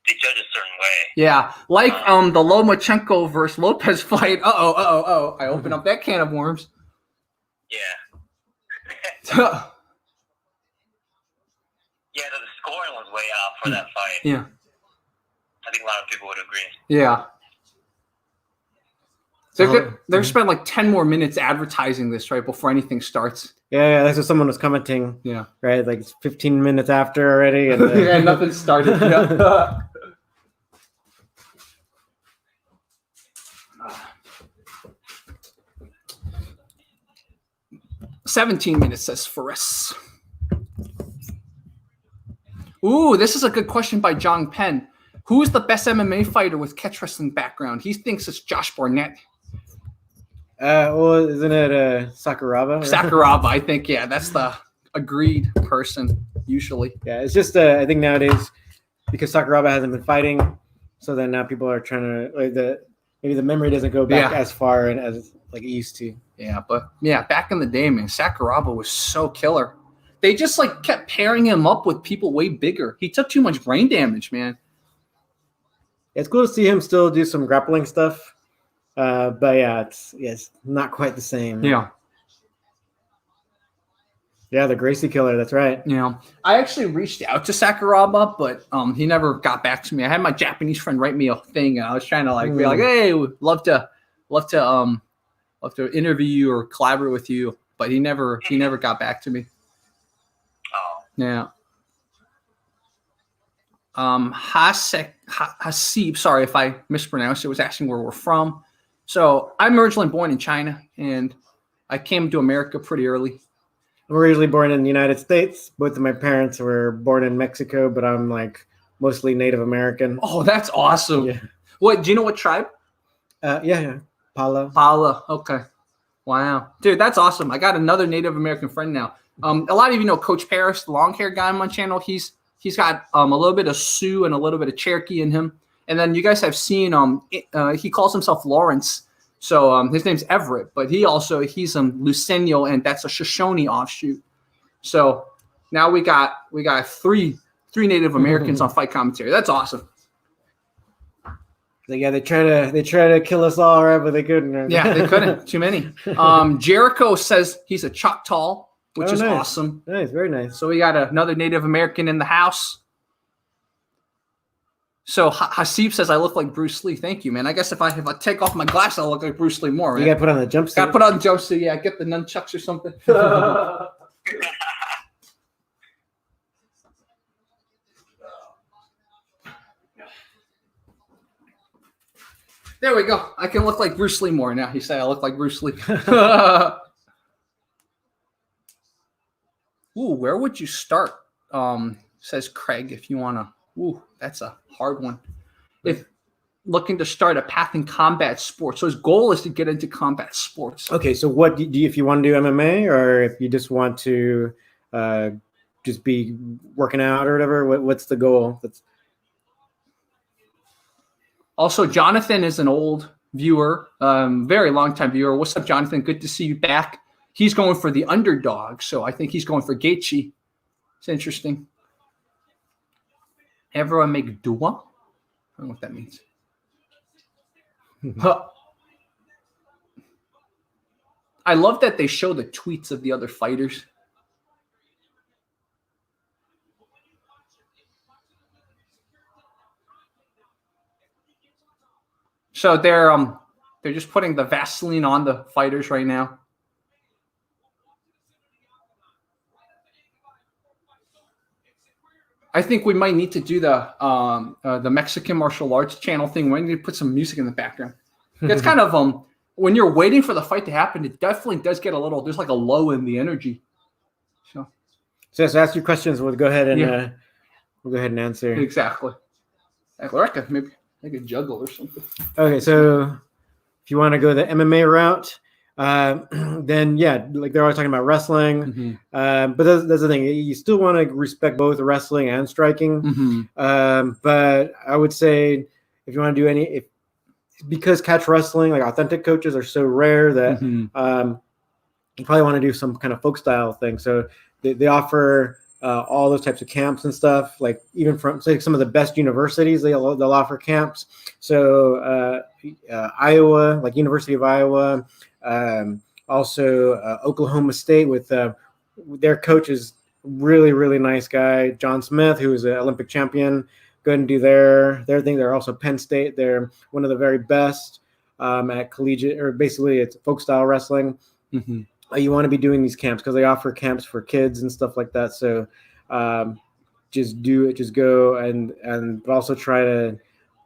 they judge a certain way. Yeah, like the Lomachenko versus Lopez fight. I opened up that can of worms. Yeah. Yeah, the scoring was way off for that fight. Yeah. I think a lot of people would agree. Yeah. They're spent like 10 more minutes advertising this right before anything starts. Yeah, that's what someone was commenting. Yeah. Right, like it's 15 minutes after already. And yeah, nothing started. Yeah. 17 minutes, says Ferris. Ooh, this is a good question by John Penn. Who is the best MMA fighter with catch wrestling background? He thinks it's Josh Barnett. Well, isn't it Sakuraba? Sakuraba, I think. Yeah, that's the agreed person usually. Yeah, it's just I think nowadays because Sakuraba hasn't been fighting, so then now people are trying to maybe the memory doesn't go back as far and as like it used to. Yeah, but back in the day, man, Sakuraba was so killer. They just like kept pairing him up with people way bigger. He took too much brain damage, man. It's cool to see him still do some grappling stuff, but it's not quite the same. Yeah. Yeah, the Gracie killer. That's right. Yeah, I actually reached out to Sakuraba, but he never got back to me. I had my Japanese friend write me a thing, and I was trying to be like, "Hey, love to interview you or collaborate with you," but he never got back to me. Oh. Yeah. Hasib, sorry if I mispronounced it, was asking where we're from. So I'm originally born in China, and I came to America pretty early. I'm originally born in the United States. Both of my parents were born in Mexico, but I'm like mostly Native American. Oh, that's awesome. Yeah. What, do you know what tribe? Yeah. Pala. Okay. Wow. Dude, that's awesome. I got another Native American friend now. A lot of you know Coach Paris, the long hair guy on my channel. He's got a little bit of Sioux and a little bit of Cherokee in him. And then you guys have seen he calls himself Lawrence. So his name's Everett, but he's Lucenio, and that's a Shoshone offshoot. So now we got three Native Americans on fight commentary. That's awesome. Yeah, they try to kill us all, right? But they couldn't. Yeah, they couldn't. Too many. Jericho says he's a Choctaw, which is nice. awesome. Nice, very nice. So we got another Native American in the house. So Hasib says I look like Bruce Lee. Thank you, man. I guess if I take off my glasses, I'll look like Bruce Lee more. Right? You got to put on the jumpsuit. Got to put on the jumpsuit. Yeah, get the nunchucks or something. There we go. I can look like Bruce Lee more now. He said I look like Bruce Lee. Ooh, where would you start? Says Craig, if you want to. Ooh, that's a hard one. If looking to start a path in combat sports. So his goal is to get into combat sports. Okay, so what do you, if you want to do MMA or if you just want to just be working out or whatever, what's the goal? Also, Jonathan is an old viewer, very long time viewer. What's up, Jonathan? Good to see you back. He's going for the underdog, so I think he's going for Gaethje. It's interesting. Everyone make dua? I don't know what that means. I love that they show the tweets of the other fighters. So they're just putting the Vaseline on the fighters right now. I think we might need to do the Mexican martial arts channel thing. We need to put some music in the background. It's kind of when you're waiting for the fight to happen, it definitely does get a little. There's like a low in the energy. So ask your questions. We'll go ahead and answer. Exactly. Maybe make a juggle or something. Okay, so if you want to go the MMA route, then yeah, like they're always talking about wrestling. But that's the thing. You still want to respect both wrestling and striking. But I would say if you want to do because catch wrestling, like authentic coaches are so rare that you probably want to do some kind of folk style thing. So they offer all those types of camps and stuff, like even from say some of the best universities, they'll offer camps. So Iowa, like University of Iowa, also Oklahoma State with their coach is really, really nice guy, John Smith, who is an Olympic champion. Go ahead and do their thing. They're also Penn State. They're one of the very best at collegiate, or basically it's folk style wrestling. You want to be doing these camps because they offer camps for kids and stuff like that. So just do it, just go but also try to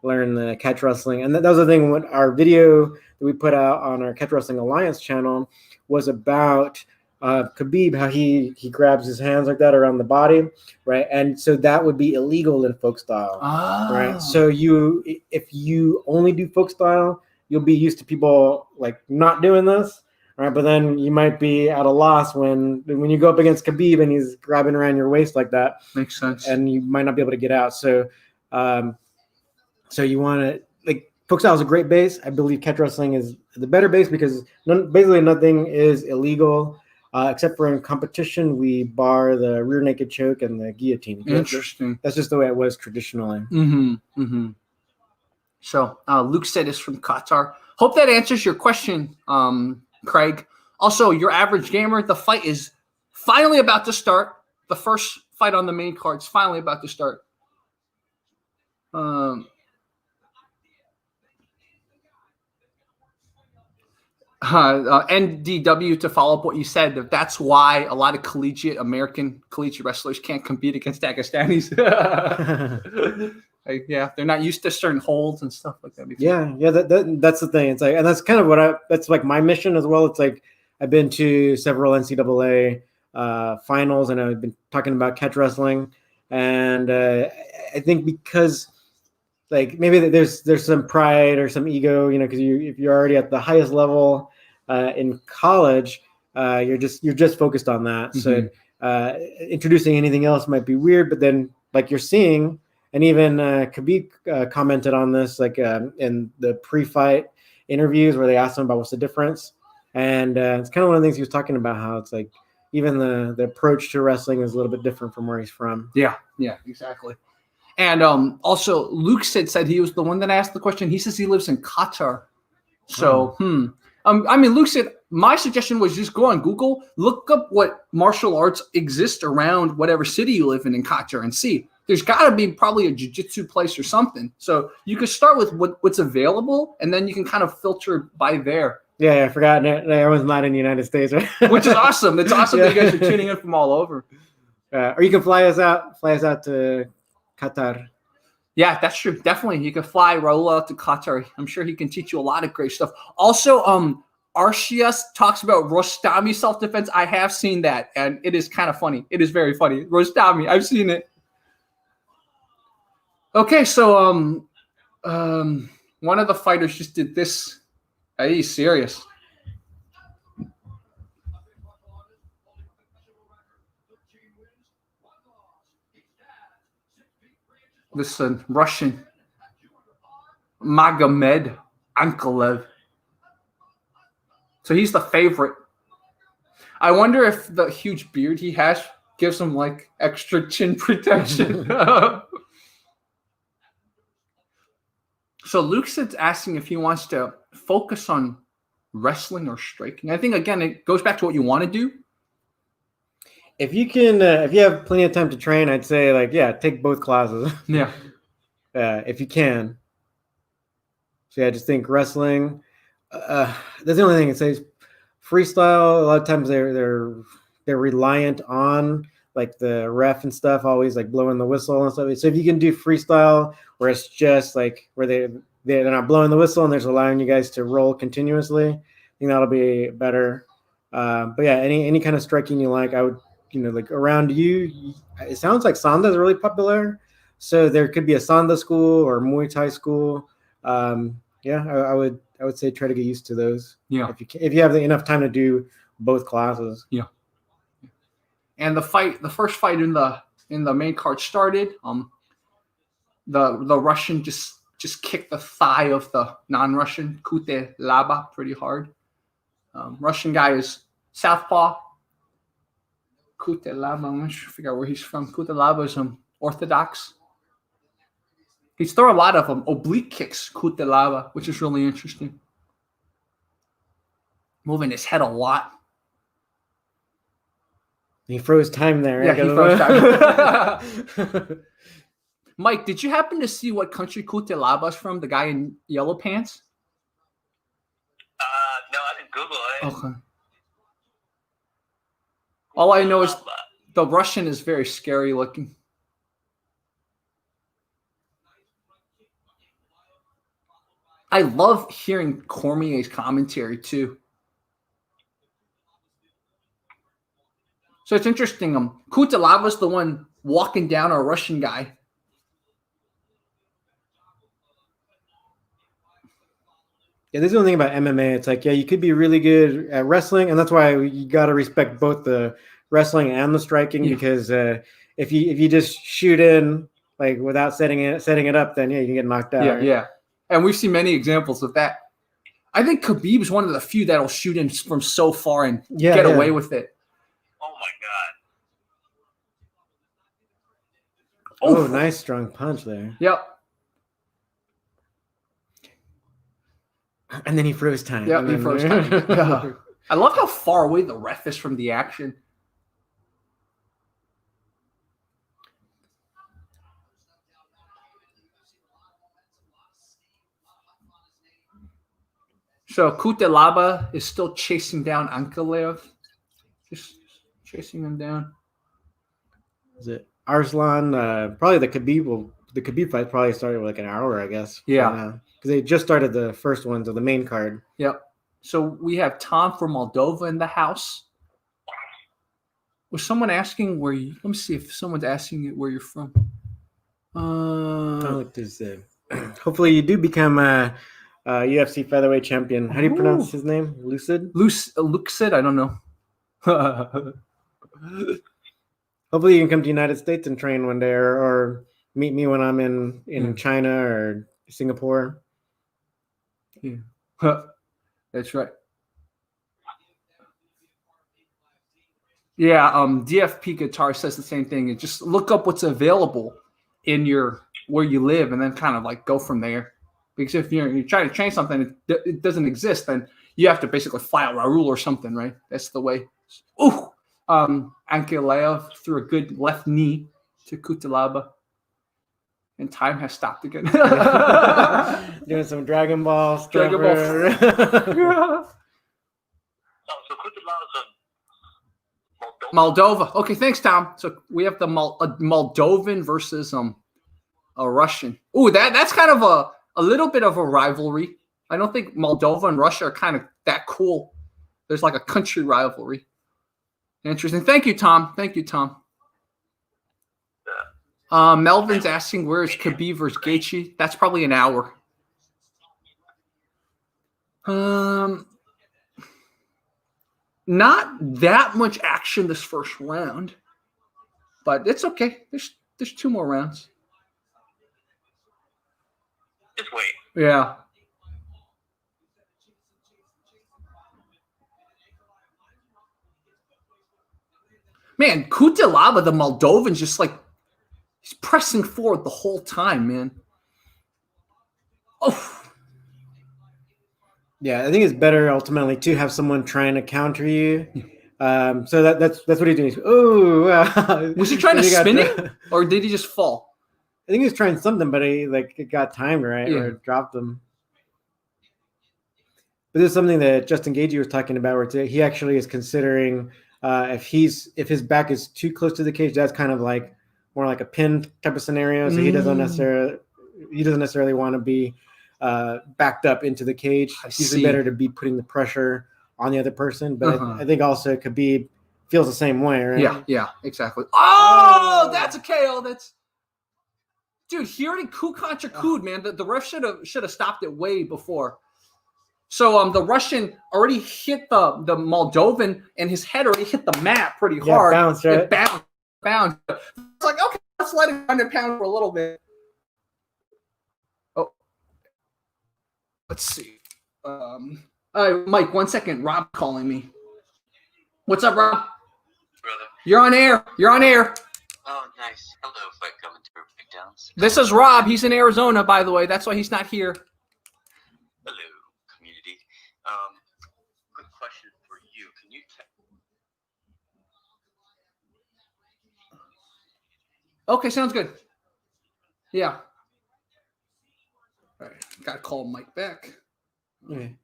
learn the catch wrestling. And that was the thing. What our video that we put out on our Catch Wrestling Alliance channel was about Khabib, how he grabs his hands like that around the body, right? And so that would be illegal in folk style, right? So if you only do folk style, you'll be used to people like not doing this, right? But then you might be at a loss when you go up against Khabib and he's grabbing around your waist like that. Makes sense. And you might not be able to get out. So you want to like folk style is a great base. I believe catch wrestling is the better base because basically nothing is illegal. Except for in competition, we bar the rear naked choke and the guillotine. Interesting. That's just the way it was traditionally. So Luke said is from Qatar. Hope that answers your question, Craig. Also, your average gamer, the fight is finally about to start. The first fight on the main card is finally about to start. NDW, to follow up what you said, that's why a lot of American collegiate wrestlers can't compete against Dagestanis. Yeah, they're not used to certain holds and stuff like that. Yeah, that's the thing. It's like, and that's kind of that's like my mission as well. It's like I've been to several NCAA finals, and I've been talking about catch wrestling, and I think because like maybe there's some pride or some ego, because if you're already at the highest level in college, you're just focused on that. So introducing anything else might be weird, but then like you're seeing, and even Khabib commented on this, like in the pre-fight interviews where they asked him about what's the difference, and it's kind of one of the things he was talking about, how it's like even the approach to wrestling is a little bit different from where he's from. Yeah, exactly. And also, Luke said he was the one that asked the question. He says he lives in Qatar. So, I mean, Luke said, my suggestion was just go on Google, look up what martial arts exist around whatever city you live in Qatar and see. There's got to be probably a jiu-jitsu place or something. So you could start with what's available, and then you can kind of filter by there. Yeah, I forgot. Everyone's not in the United States, right? Which is awesome. It's awesome that you guys are tuning in from all over. Or you can fly us out to Qatar. Yeah, that's true. Definitely. You can fly Raul out to Qatar. I'm sure he can teach you a lot of great stuff. Also, Arcius talks about Rostami self-defense. I have seen that, and it is kind of funny. It is very funny. Rostami, I've seen it. Okay, so one of the fighters just did this. He's serious. This Russian Magomed Ankalaev. So he's the favorite. I wonder if the huge beard he has gives him like extra chin protection. So Luke's asking if he wants to focus on wrestling or striking? I think, again, it goes back to what you want to do. If you can, if you have plenty of time to train, I'd say take both classes. Yeah. If you can. So I just think wrestling. That's the only thing it says. Freestyle. A lot of times they're reliant on like the ref and stuff, always like blowing the whistle and stuff. So if you can do freestyle, where it's just like where they're not blowing the whistle and they're just allowing you guys to roll continuously, I think that'll be better. But yeah, any kind of striking you like, I would. Like around you, it sounds like Sanda is really popular. So there could be a Sanda school or Muay Thai school. I would say try to get used to those. Yeah. If you have enough time to do both classes. Yeah. And the first fight in the main card started. The Russian just kicked the thigh of the non-Russian Cutelaba pretty hard. Russian guy is southpaw. Cutelaba, I'm not sure, figure out where he's from. Cutelaba is orthodox. He's throwing a lot of oblique kicks, Cutelaba, which is really interesting. Moving his head a lot. He froze time there. Yeah, he froze time. Mike, did you happen to see what country Cutelaba is from? The guy in yellow pants? No, I didn't Google it. Okay. All I know is the Russian is very scary looking. I love hearing Cormier's commentary too. So it's interesting. Cutelava's the one walking down a Russian guy. Yeah, this is the thing about MMA. It's like, you could be really good at wrestling, and that's why you got to respect both the wrestling and the striking. Because if you just shoot in like without setting it up, then you can get knocked out. Yeah, right? yeah. And we've seen many examples of that. I think Khabib is one of the few that'll shoot in from so far and get away with it. Oh my God! Oh, nice strong punch there. Yep. And then he froze time. Yeah, he froze time. Yeah. I love how far away the ref is from the action. So Cutelaba is still chasing down Ankalaev. Just chasing him down. Is it Arslan? Probably the Khabib fight probably started with like an hour, I guess. Yeah. Because they just started the first ones of the main card. Yep. So we have Tom from Moldova in the house. Was someone asking where you? Let me see if someone's asking you where you're from. Hopefully you do become a UFC featherweight champion. How do you pronounce his name? Lucid? Lucid? I don't know. Hopefully you can come to the United States and train one day, or meet me when I'm in China or Singapore. Yeah. That's right. Yeah, DFP Guitar says the same thing. Just look up what's available in where you live, and then kind of like go from there. Because if you're trying to train something, it doesn't exist, then you have to basically file Raul or something, right? That's the way. Ooh, Ankalaev threw a good left knee to Cutelaba, and time has stopped again. Doing some Dragon Ball stuff. Dragon Ball. Yeah. So Cutelaba's Moldova. Okay, thanks, Tom. So we have the Moldovan versus a Russian. Ooh, that's kind of a little bit of a rivalry. I don't think Moldova and Russia are kind of that cool. There's like a country rivalry. Interesting. Thank you, Tom. Melvin's asking where is Khabib versus Gaethje. That's probably an hour. Not that much action this first round, but it's okay. There's 2 more rounds. Just wait. Yeah. Man, Cutelaba, the Moldovan's just like he's pressing forward the whole time, man. Oh. Yeah, I think it's better ultimately to have someone trying to counter you. So that's what he's doing. Oh, wow. Was he trying to spin it, or did he just fall? I think he was trying something, but he got timed right or Yeah. dropped him. But this is something that Justin Gaethje was talking about, where he actually is considering if his back is too close to the cage, that's kind of like more like a pin type of scenario. So he doesn't necessarily want to be backed up into the cage. It's usually better to be putting the pressure on the other person. But I think also Khabib feels the same way, right? Yeah, exactly. Oh, that's a KO. Dude, he already cooed, man. The ref should have stopped it way before. So the Russian already hit the Moldovan, and his head already hit the mat pretty hard. Bounced, right? It bounced. It's like, okay, let's let it run and pound for a little bit. Oh, let's see. Mike, 1 second. Rob calling me. What's up, Rob? Brother. You're on air. Oh, nice. Hello, fight commentary breakdowns. This is Rob. He's in Arizona, by the way. That's why he's not here. Hello, community. Quick question for you. Can you Okay, sounds good. Yeah. All right. Got to call Mike back. Okay.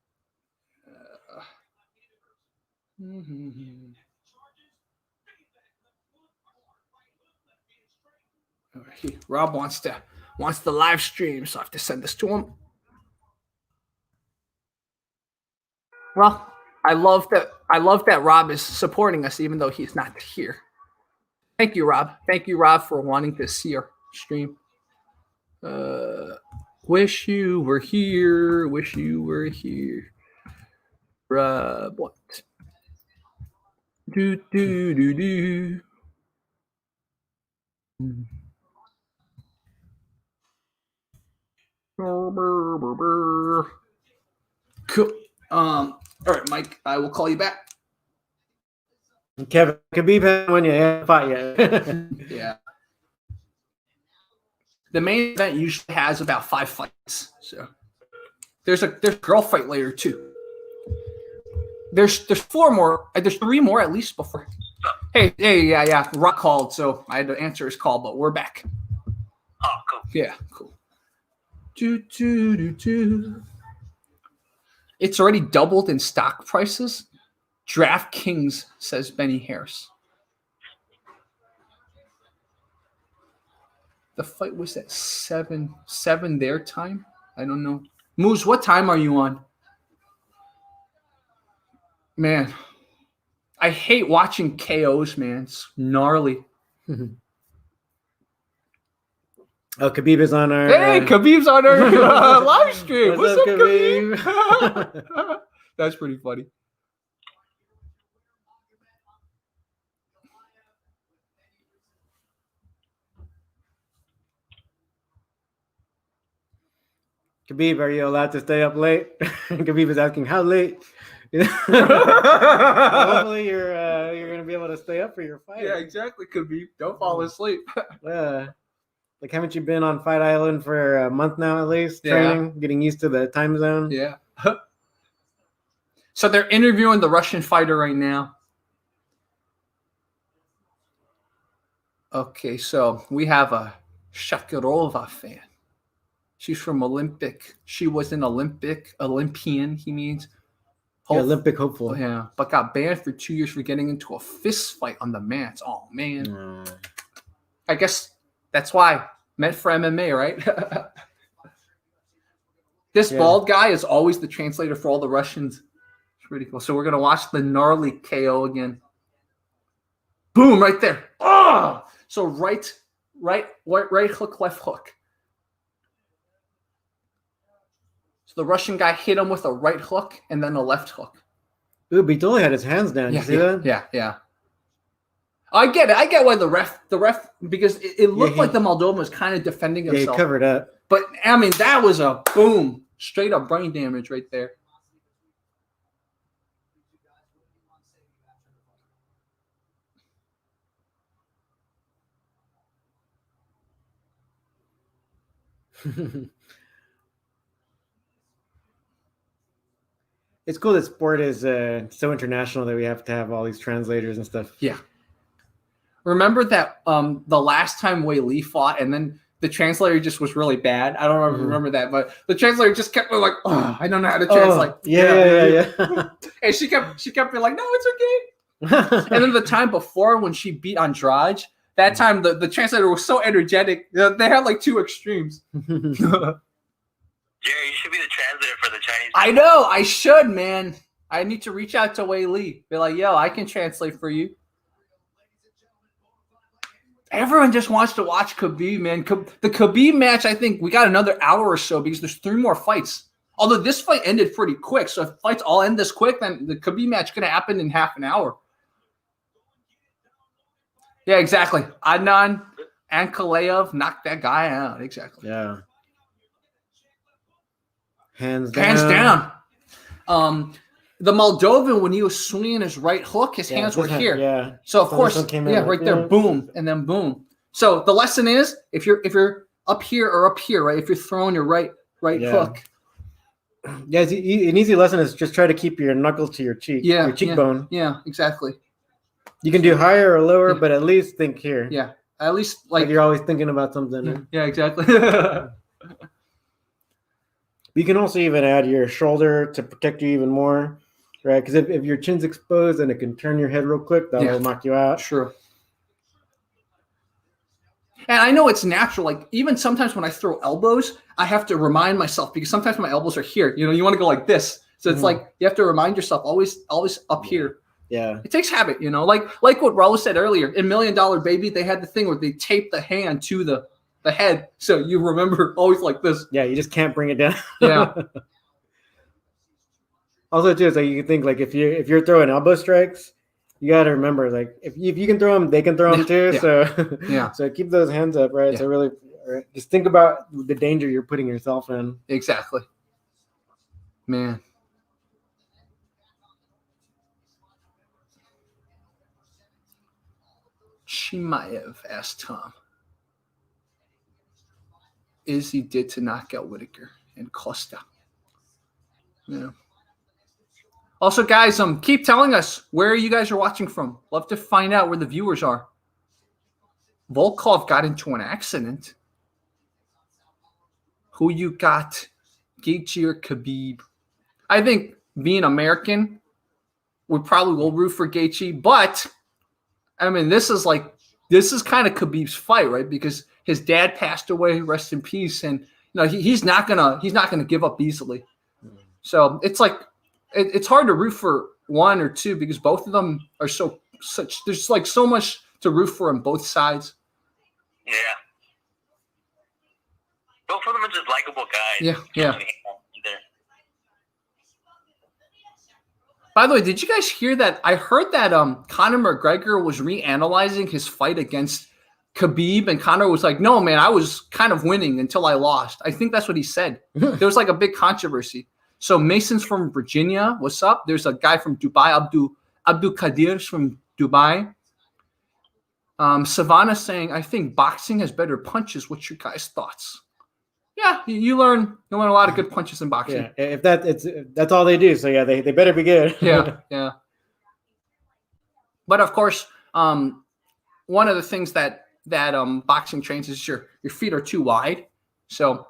All right. Rob wants the live stream, so I have to send this to him. Well, I love that Rob is supporting us, even though he's not here. Thank you, Rob. Thank you, Rob, for wanting to see our stream. Wish you were here. Wish you were here. Rob, what? Do. Cool. All right, Mike, I will call you back. Kevin Khabib hasn't won yet. Fought yet. Yeah. The main event usually has about 5 fights. So there's a girl fight later too. There's 4 more. There's 3 more at least before. Hey, yeah. Rock called, so I had to answer his call, but we're back. Oh, cool. Yeah, cool. It's already doubled in stock prices. DraftKings, says Benny Harris. The fight was at 7 their time. I don't know. Moose, what time are you on? Man, I hate watching KOs, man. It's gnarly. Oh, Khabib is on our... Hey, Khabib's on our live stream. What's up, Khabib? Khabib? That's pretty funny. Khabib, are you allowed to stay up late? Khabib is asking, how late? Hopefully you're going to be able to stay up for your fight. Yeah, exactly, Khabib. Don't fall asleep. Yeah. Like, haven't you been on Fight Island for a month now at least? Training, getting used to the time zone? Yeah. So they're interviewing the Russian fighter right now. Okay, so we have a Shakirova fan. She's from Olympic. She was an Olympian, he means. Yeah, Olympic hopeful. Yeah, but got banned for 2 years for getting into a fist fight on the mats. Oh, man. I guess that's why. Meant for MMA, right? This bald guy is always the translator for all the Russians. It's pretty cool. So we're going to watch the gnarly KO again. Boom, right there. Oh! So right hook, left hook. So the Russian guy hit him with a right hook and then a left hook. Ooh, but he totally had his hands down. You see that? Yeah. I get it. I get why the ref, because it looked like the Moldovan was kind of defending himself. Yeah, he covered up. But, I mean, that was a boom. Straight up brain damage right there. It's cool that sport is so international that we have to have all these translators and stuff. Yeah. Remember that the last time Weili fought, and then the translator just was really bad. I don't remember that, but the translator just kept like, "Oh, I don't know how to translate." Yeah. And she kept being like, "No, it's okay." And then the time before when she beat Andrade, that time the translator was so energetic. They had like two extremes. Jerry, you should be the translator for the Chinese. I know. I should, man. I need to reach out to Weili. Be like, yo, I can translate for you. Everyone just wants to watch Khabib, man. The Khabib match, I think we got another hour or so because there's 3 more fights. Although this fight ended pretty quick. So if fights all end this quick, then the Khabib match is going to happen in half an hour. Yeah, exactly. Adnan Ankalaev knocked that guy out. Exactly. Yeah. Hands down. The Moldovan, when he was swinging his right hook, his hands were here. Yeah. So of course, right there, boom, and then boom. So the lesson is, if you're up here or up here, right? If you're throwing your right hook. Yeah, an easy lesson is just try to keep your knuckle to your cheek, your cheekbone. Yeah, exactly. You can do higher or lower, but at least think here. Yeah, at least like you're always thinking about something. Yeah, exactly. You can also even add your shoulder to protect you even more, right? Because if your chin's exposed and it can turn your head real quick, that will knock you out. Sure. And I know it's natural. Like even sometimes when I throw elbows, I have to remind myself because sometimes my elbows are here. You know, you want to go like this. So it's like you have to remind yourself always up here. Yeah. It takes habit, you know. Like what Raul said earlier, in $1 Million Baby, they had the thing where they taped the hand to the head, so you remember always like this. Yeah, you just can't bring it down. Yeah. Also, too, it's like you can think like if you're throwing elbow strikes, you got to remember like if you can throw them, they can throw them too. Yeah. So yeah, so keep those hands up, right? Yeah. So really, just think about the danger you're putting yourself in. Exactly, man. Chimaev asked Tom. Izzy did to knock out Whittaker and Costa. Yeah. Also, guys, keep telling us where you guys are watching from. Love to find out where the viewers are. Volkov got into an accident. Who you got? Gaethje or Khabib? I think being American, we probably will root for Gaethje, but I mean, this is kind of Khabib's fight, right? Because his dad passed away, rest in peace, and you know he's not gonna give up easily. So it's like it's hard to root for one or two because both of them are such. There's like so much to root for on both sides. Yeah, both of them are just likable guys. Yeah. By the way, did you guys hear that? I heard that Conor McGregor was reanalyzing his fight against Khabib, and Conor was like, no, man, I was kind of winning until I lost. I think that's what he said. There was like a big controversy. So Mason's from Virginia. What's up? There's a guy from Dubai, Abdul Qadir's from Dubai. Savannah saying, I think boxing has better punches. What's your guys' thoughts? Yeah, you learn a lot of good punches in boxing. Yeah, if that's all they do. So yeah, they better be good. yeah. But of course, one of the things that boxing trains is your feet are too wide. So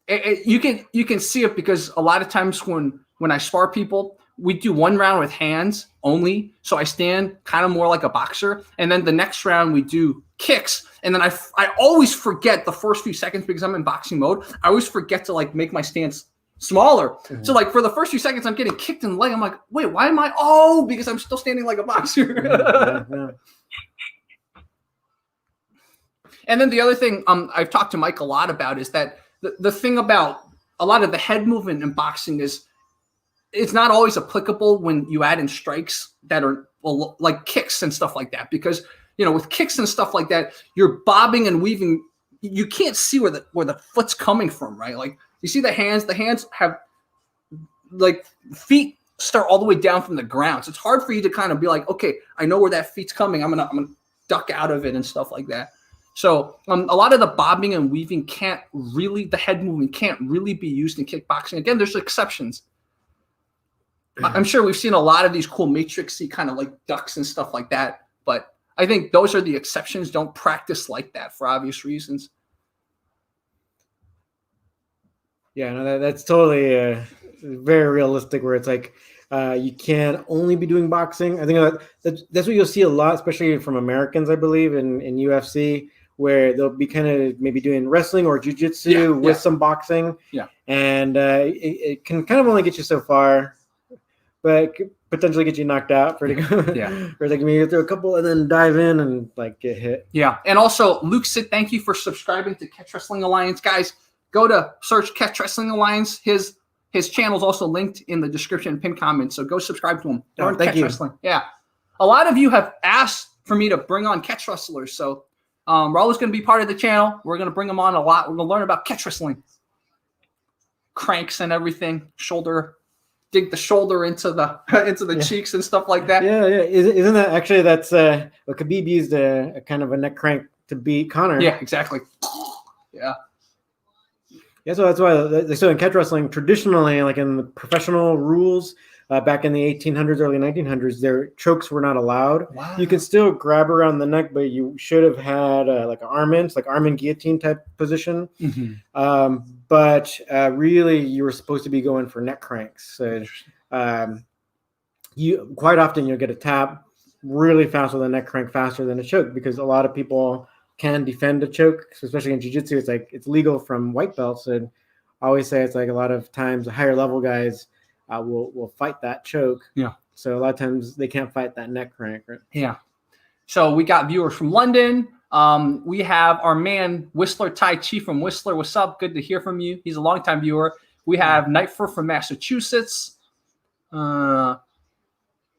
you can see it because a lot of times when I spar people, we do one round with hands only. So I stand kind of more like a boxer, and then the next round we do kicks. And then I always forget the first few seconds because I'm in boxing mode. I always forget to like make my stance smaller. Mm-hmm. So like for the first few seconds, I'm getting kicked in the leg. I'm like, wait, why am I? Oh, because I'm still standing like a boxer. Yeah. And then the other thing I've talked to Mike a lot about is that the thing about a lot of the head movement in boxing is it's not always applicable when you add in strikes that are like kicks and stuff like that, because you know, with kicks and stuff like that, you're bobbing and weaving. You can't see where the foot's coming from, right? Like you see the hands have like feet start all the way down from the ground. So it's hard for you to kind of be like, okay, I know where that feet's coming. I'm gonna duck out of it and stuff like that. So a lot of the bobbing and weaving the head movement can't really be used in kickboxing. Again, there's exceptions. I'm sure we've seen a lot of these cool matrixy kind of like ducks and stuff like that. But I think those are the exceptions. Don't practice like that for obvious reasons. Yeah, no, that's totally very realistic. Where it's like you can only be doing boxing. I think that's what you'll see a lot, especially from Americans, I believe, in UFC, where they'll be kind of maybe doing wrestling or jiu-jitsu with some boxing. Yeah, and it can kind of only get you so far, but it could potentially get you knocked out pretty good. Yeah. Or like maybe throw a couple and then dive in and like get hit. Yeah, and also Luke said thank you for subscribing to Catch Wrestling Alliance, guys. Go to search Catch Wrestling Alliance. His channel is also linked in the description and pinned comment, so go subscribe to him. Thank you. Wrestling. Yeah, a lot of you have asked for me to bring on catch wrestlers, so Raul is going to be part of the channel. We're going to bring him on a lot. We're going to learn about catch wrestling, cranks and everything, dig the shoulder into the cheeks and stuff like that. Yeah. Isn't that actually that's what Khabib used a kind of a neck crank to beat Conor? Yeah, exactly. Yeah. Yeah, so that's why so in catch wrestling traditionally, like in the professional rules, back in the 1800s, early 1900s, their chokes were not allowed. Wow. You can still grab around the neck, but you should have had like an arm in, like arm in guillotine type position. Mm-hmm. But really, you were supposed to be going for neck cranks. So, you quite often you'll get a tap really fast with a neck crank faster than a choke, because a lot of people can defend a choke, especially in jiu-jitsu. It's like it's legal from white belts, and I always say it's like a lot of times the higher level guys will fight that choke. Yeah. So a lot of times they can't fight that neck crank. Right? Yeah. So we got viewers from London. We have our man Whistler Tai Chi from Whistler. What's up? Good to hear from you. He's a longtime viewer. We have Nightfur from Massachusetts.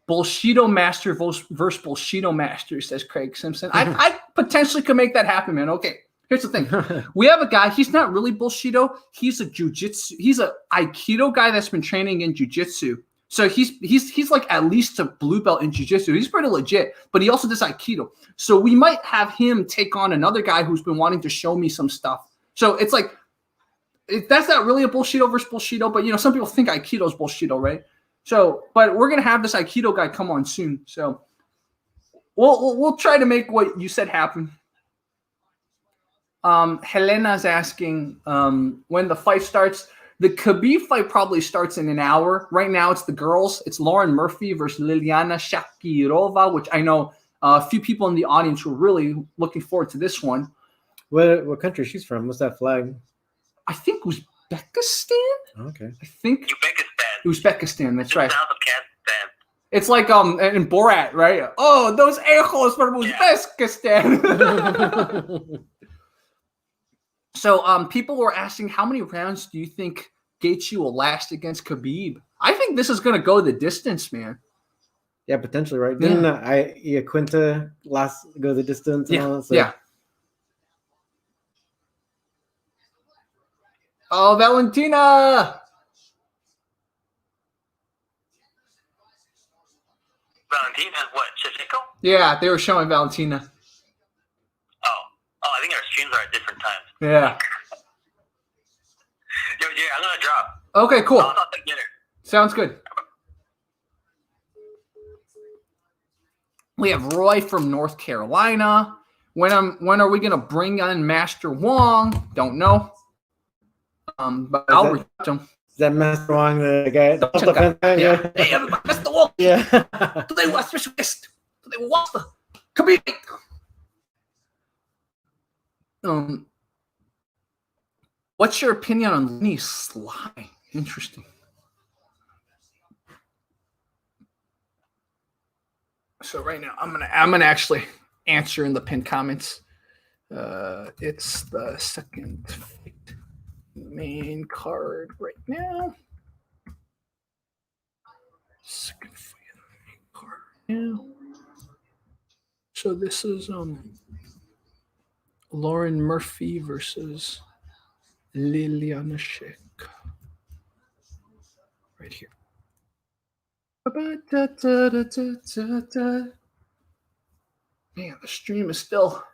Bullshido Master versus Bullshido Master, says Craig Simpson. I potentially could make that happen, man. Okay, here's the thing. We have a guy, he's not really Bullshido. He's a jiu-jitsu. He's a Aikido guy that's been training in jiu-jitsu. So he's like at least a blue belt in jiu-jitsu. He's pretty legit, but he also does Aikido. So we might have him take on another guy who's been wanting to show me some stuff. So it's like, that's not really a Bullshido versus Bullshido, but some people think Aikido's Bullshido, right? So, but we're gonna have this Aikido guy come on soon. So we'll try to make what you said happen. Helena's asking when the fight starts. The Khabib fight probably starts in an hour. Right now, it's the girls. It's Lauren Murphy versus Liliya Shakirova, which I know a few people in the audience were really looking forward to this one. What country she's from? What's that flag? I think Uzbekistan. Okay. I think Uzbekistan. That's right. South of Kazakhstan. It's like in Borat, right? Oh, those a-holes from Uzbekistan. So people were asking, how many rounds do you think Gaethje will last against Khabib? I think this is going to go the distance, man. Yeah, potentially, right? Didn't Quinta go the distance? And all that, so. Yeah. Oh, Valentina! Valentina, what, Shashiko? Yeah, they were showing Valentina. Oh, I think our streams are at different times. Yeah. Yo, I'm gonna drop. Okay, cool. I'll talk later. Sounds good. We have Roy from North Carolina. When are we gonna bring on Master Wong? Don't know. But I'll reach him. Is that Master Wong, the guy? Yeah. Hey, everybody, Mr. Wong. Yeah. Today we watch special guest. Today we watch the Khabib. What's your opinion on Lenny Sly? Interesting. So right now, I'm gonna actually answer in the pinned comments. It's the second fight, main card right now. Second fight, main card right now. So this is Lauren Murphy versus Liliya right here. Man, the stream is still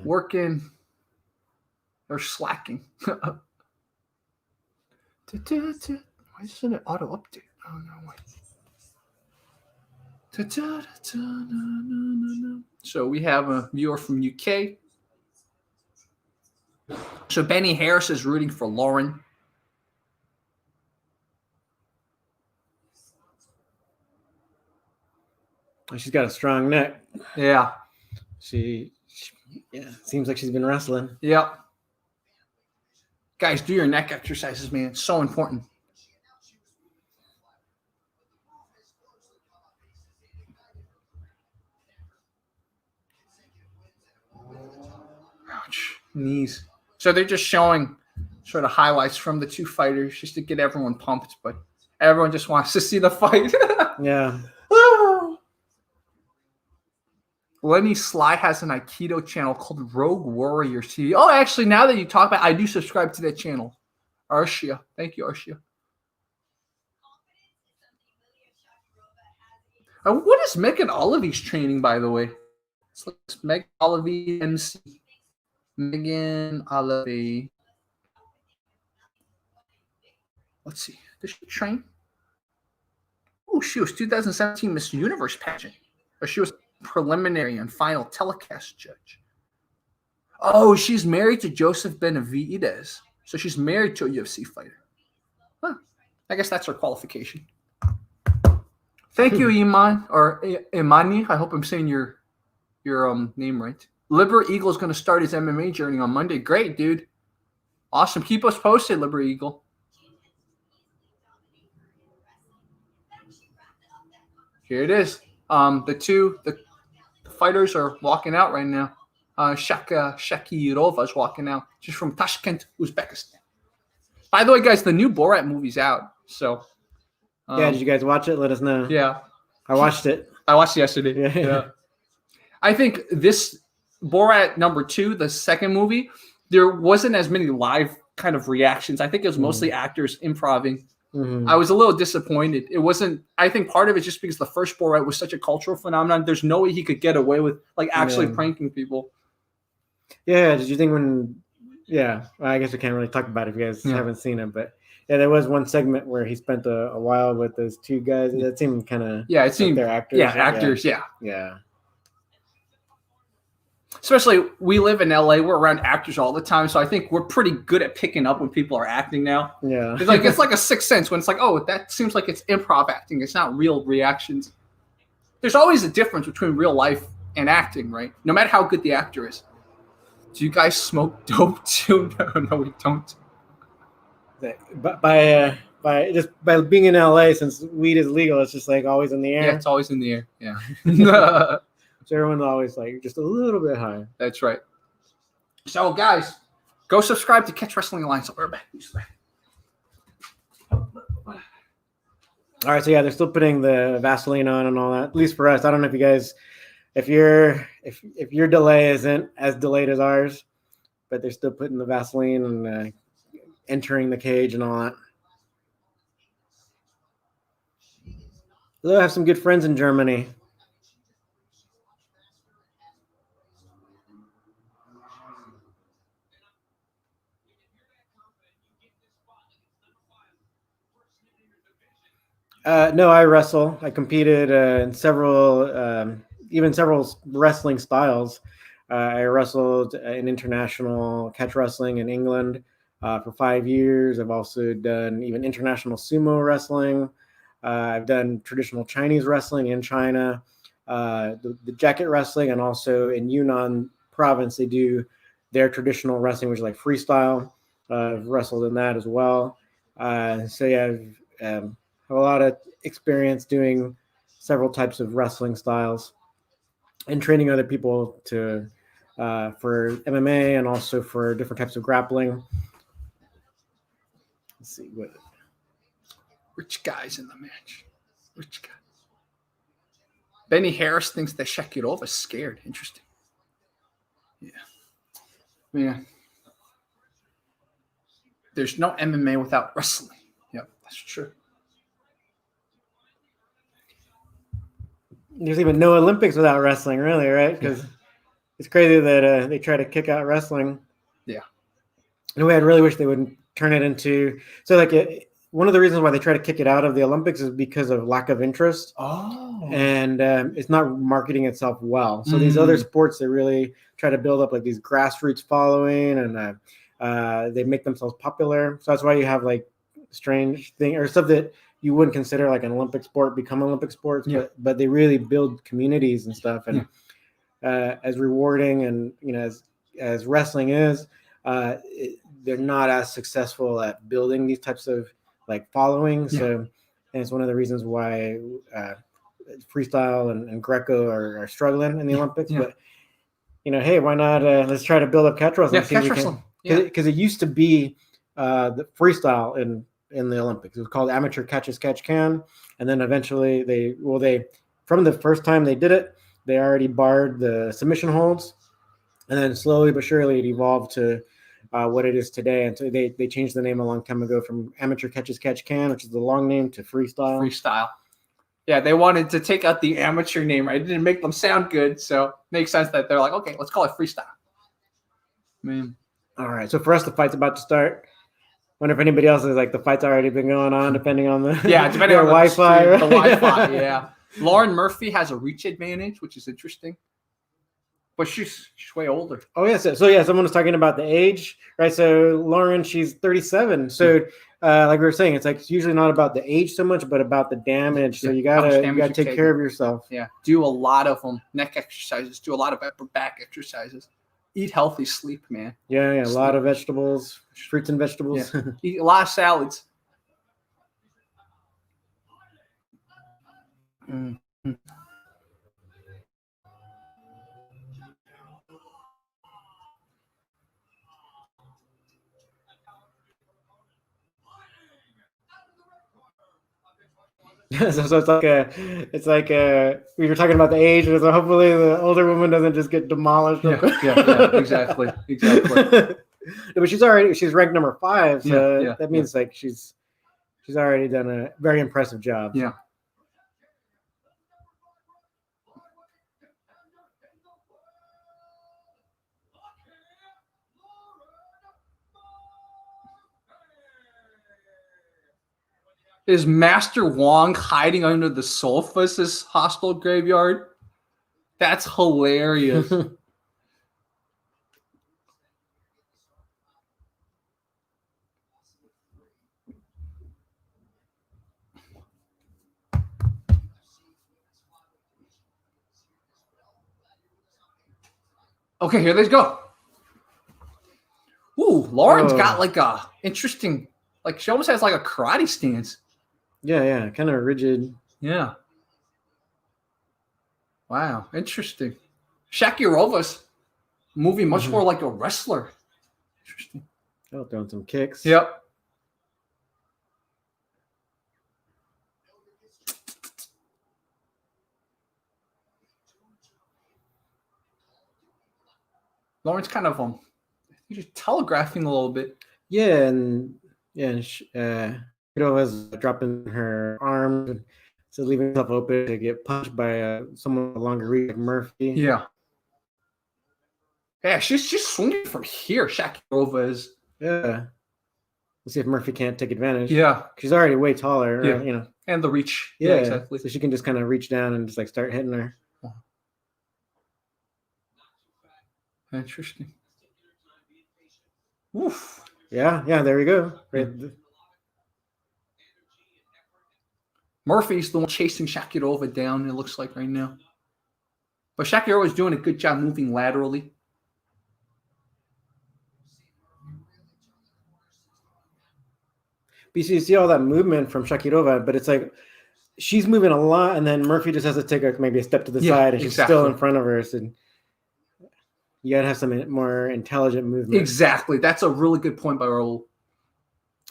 working or slacking. Why isn't it auto update? Oh no! Wait. So we have a viewer from UK. So Benny Harris is rooting for Lauren. She's got a strong neck. Yeah. She seems like she's been wrestling. Yep. Guys, do your neck exercises, man. It's so important. Ouch. Knees. So they're just showing sort of highlights from the two fighters just to get everyone pumped, but everyone just wants to see the fight. Yeah. Lenny Sly has an Aikido channel called Rogue Warrior TV. Oh, actually, now that you talk about it, I do subscribe to that channel. Arshia. Thank you, Arshia. What is Megan Olive's training, by the way? It's like Megan Olive MC. Megan Olive. Let's see. Does she train? Oh, she was 2017 Miss Universe pageant. Or she was preliminary and final telecast judge. Oh, she's married to Joseph Benavidez. So she's married to a UFC fighter. Huh. I guess that's her qualification. Thank you, Iman or Imani. I hope I'm saying your name right. Liber Eagle is going to start his MMA journey on Monday. Great, dude. Awesome. Keep us posted, Liber Eagle. Here it is. The fighters are walking out right now. Shakirova is walking out. She's from Tashkent, Uzbekistan. By the way, guys, the new Borat movie's out. So, yeah, did you guys watch it? Let us know. Yeah, I watched it. I watched it yesterday. Yeah. I think this Borat #2, the second movie, there wasn't as many live kind of reactions. I think it was mostly actors improvising. Mm-hmm. I was a little disappointed. It wasn't. I think part of it just because the first Borat was such a cultural phenomenon. There's no way he could get away with like actually pranking people. Yeah. Did you think when? Yeah. Well, I guess we can't really talk about it if you guys haven't seen it, but yeah, there was one segment where he spent a while with those two guys. That seemed kind of it seemed they're actors. Yeah, actors. Yeah. Especially we live in LA, we're around actors all the time, so I think we're pretty good at picking up when people are acting now. Yeah, it's like a sixth sense when it's like, oh, that seems like it's improv acting. It's not real reactions. There's always a difference between real life and acting, right? No matter how good the actor is. Do you guys smoke dope too? No, we don't. But by being in LA, since weed is legal, it's just like always in the air. Yeah, it's always in the air. Yeah. So everyone's always like just a little bit higher. That's right. So guys, go subscribe to Catch Wrestling Alliance. We're back. All right, so yeah, they're still putting the Vaseline on and all that. At least for us, I don't know if you guys, if your delay isn't as delayed as ours, but they're still putting the Vaseline and entering the cage and all that. They'll have some good friends in Germany. No, I wrestle. I competed in several wrestling styles. I wrestled in international catch wrestling in England for 5 years. I've also done even international sumo wrestling. I've done traditional Chinese wrestling in China, the jacket wrestling, and also in Yunnan province, they do their traditional wrestling, which is like freestyle. I've wrestled in that as well. So yeah, I've have a lot of experience doing several types of wrestling styles and training other people to for MMA and also for different types of grappling. Let's see what rich guys in the match. Rich guy. Benny Harris thinks that Shakirova is scared. Interesting. Yeah. There's no MMA without wrestling. Yep, that's true. There's even no Olympics without wrestling, really, right? Because it's crazy that they try to kick out wrestling. Yeah. In a way, I really wish they would turn it into – so like one of the reasons why they try to kick it out of the Olympics is because of lack of interest. Oh. And it's not marketing itself well. So these other sports, they really try to build up like these grassroots following, and they make themselves popular. So that's why you have like strange thing or stuff that you wouldn't consider like an Olympic sport become Olympic sports, but they really build communities and stuff. And as rewarding and as wrestling is, they're not as successful at building these types of like following. So, and it's one of the reasons why freestyle and Greco are struggling in the Olympics. But hey, why not? Let's try to build up catch wrestling. Catch wrestling. Because it used to be the freestyle in the Olympics. It was called amateur catch as catch can, and then eventually they from the first time they did it, they already barred the submission holds, and then slowly but surely it evolved to what it is today. And so they changed the name a long time ago from amateur catch as catch can, which is the long name, to freestyle. Freestyle. Yeah, they wanted to take out the amateur name, right? It didn't make them sound good, so it makes sense that they're like, okay, let's call it freestyle. Man. All right, so for us, the fight's about to start. Wonder if anybody else is like the fight's already been going on, depending on the depending on Wi-Fi. The Wi-Fi, yeah. Lauren Murphy has a reach advantage, which is interesting, but she's way older. Oh yeah, so someone was talking about the age, right? So Lauren, she's 37. So like we were saying, it's usually not about the age so much, but about the damage. So you gotta take care of yourself. Yeah, do a lot of neck exercises. Do a lot of upper back exercises. Eat healthy, sleep, man. Yeah, a lot of vegetables, fruits and vegetables. Yeah. Eat a lot of salads. Mm-hmm. So it's like we were talking about the age, so hopefully the older woman doesn't just get demolished. Yeah, exactly. But she's ranked number 5, so that means like she's already done a very impressive job. Yeah. Is Master Wong hiding under the sofas, this hostile graveyard? That's hilarious. Okay, here they go. Ooh, Lauren's got like a interesting, like she almost has like a karate stance. Yeah, kind of rigid. Yeah. Wow, interesting. Shakirova's moving much more like a wrestler. Interesting. Oh, throwing some kicks. Yep. Lauren's kind of he's just telegraphing a little bit. Yeah, and Shakirova's dropping her arms, so leaving herself open to get punched by someone with a longer reach like Murphy. Yeah. Yeah, she's swinging from here. Shakirova is. Yeah. Let's see if Murphy can't take advantage. Yeah. She's already way taller. Yeah. And the reach. Yeah, exactly. So she can just kind of reach down and just like start hitting her. Interesting. Oof. Yeah, there we go. Right. Murphy's the one chasing Shakirova down, it looks like right now. But Shakirova's doing a good job moving laterally. But you see all that movement from Shakirova, but it's like she's moving a lot, and then Murphy just has to take maybe a step to the side, and she's still in front of her. So you gotta have some more intelligent movement. Exactly. That's a really good point by Raul.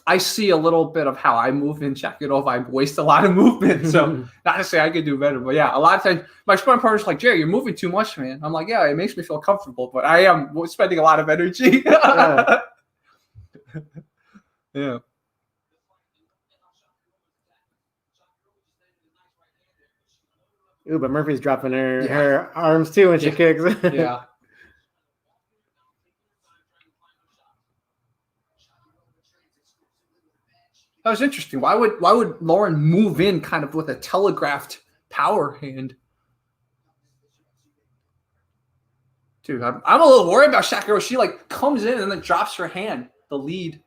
I see a little bit of how I move in Shakirova. I waste a lot of movement. So not to say I could do better, but yeah, a lot of times my sparring partner's like, Jerry, you're moving too much, man. I'm like, yeah, it makes me feel comfortable, but I am spending a lot of energy. Yeah. Ooh, but Murphy's dropping her arms too when she kicks. Yeah. That was interesting. Why would Lauren move in kind of with a telegraphed power hand? Dude, I'm a little worried about Shakirova. She like comes in and then drops her hand, the lead.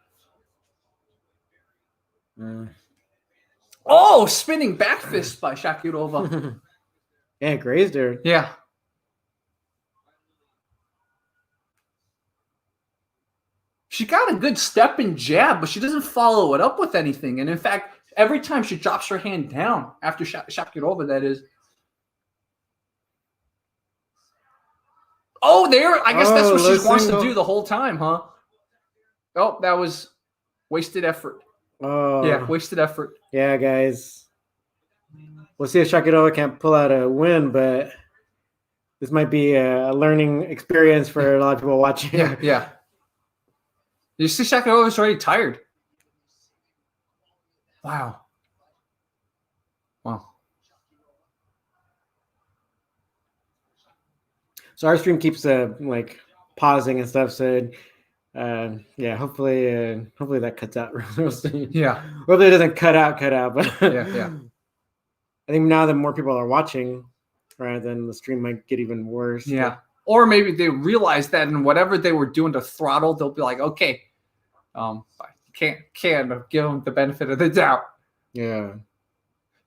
Oh, spinning back fist by Shakirova. Yeah, grazed her. Yeah. She got a good step and jab, but she doesn't follow it up with anything. And in fact, every time she drops her hand down after Shakirova, that is. Oh, there. I guess that's what she wants to do the whole time, huh? Oh, that was wasted effort. Oh. Yeah, wasted effort. Yeah, guys. We'll see if Shakirova can't pull out a win, but this might be a learning experience for a lot of people watching. Yeah. You see Shakirova's already tired. Wow. So our stream keeps like pausing and stuff. So yeah, hopefully that cuts out real soon. Yeah. Hopefully it doesn't cut out. But yeah. I think now that more people are watching, right, then the stream might get even worse. Yeah. But, or maybe they realize that in whatever they were doing to throttle, they'll be like, okay, can't give them the benefit of the doubt. Yeah.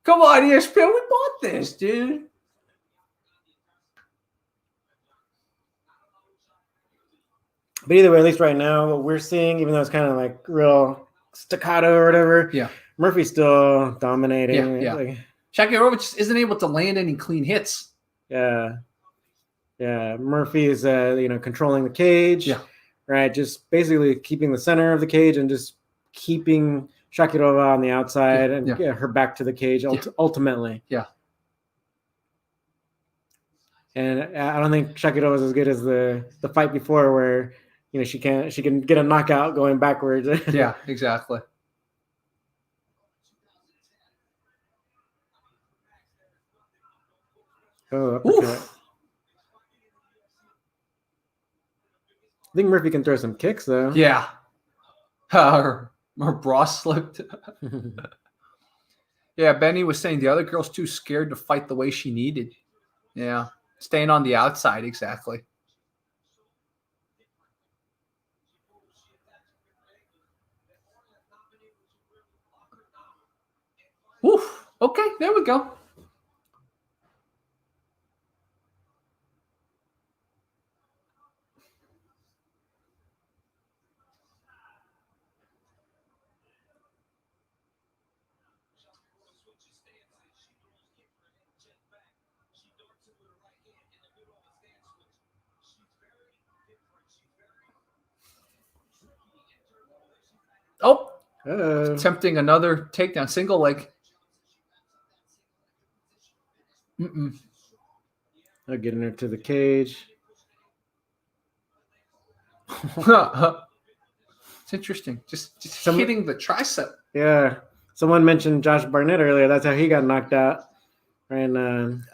Come on, ESPN, we bought this, dude. But either way, at least right now, what we're seeing, even though it's kind of like real staccato or whatever, yeah, Murphy's still dominating. Yeah. Like, Shakirova just isn't able to land any clean hits. Yeah. Murphy is, controlling the cage. Yeah. Right. Just basically keeping the center of the cage and just keeping Shakirova on the outside and get her back to the cage ultimately. Yeah. And I don't think Shakirova is as good as the fight before, where she can get a knockout going backwards. Yeah, exactly. Oh, uppercut. I think Murphy can throw some kicks though. Yeah. Her bra slipped. Yeah, Benny was saying the other girl's too scared to fight the way she needed. Yeah. Staying on the outside, exactly. Woof. Okay, there we go. Oh, attempting another takedown, single leg. Getting her to the cage. It's interesting. Just hitting the tricep. Yeah. Someone mentioned Josh Barnett earlier. That's how he got knocked out. And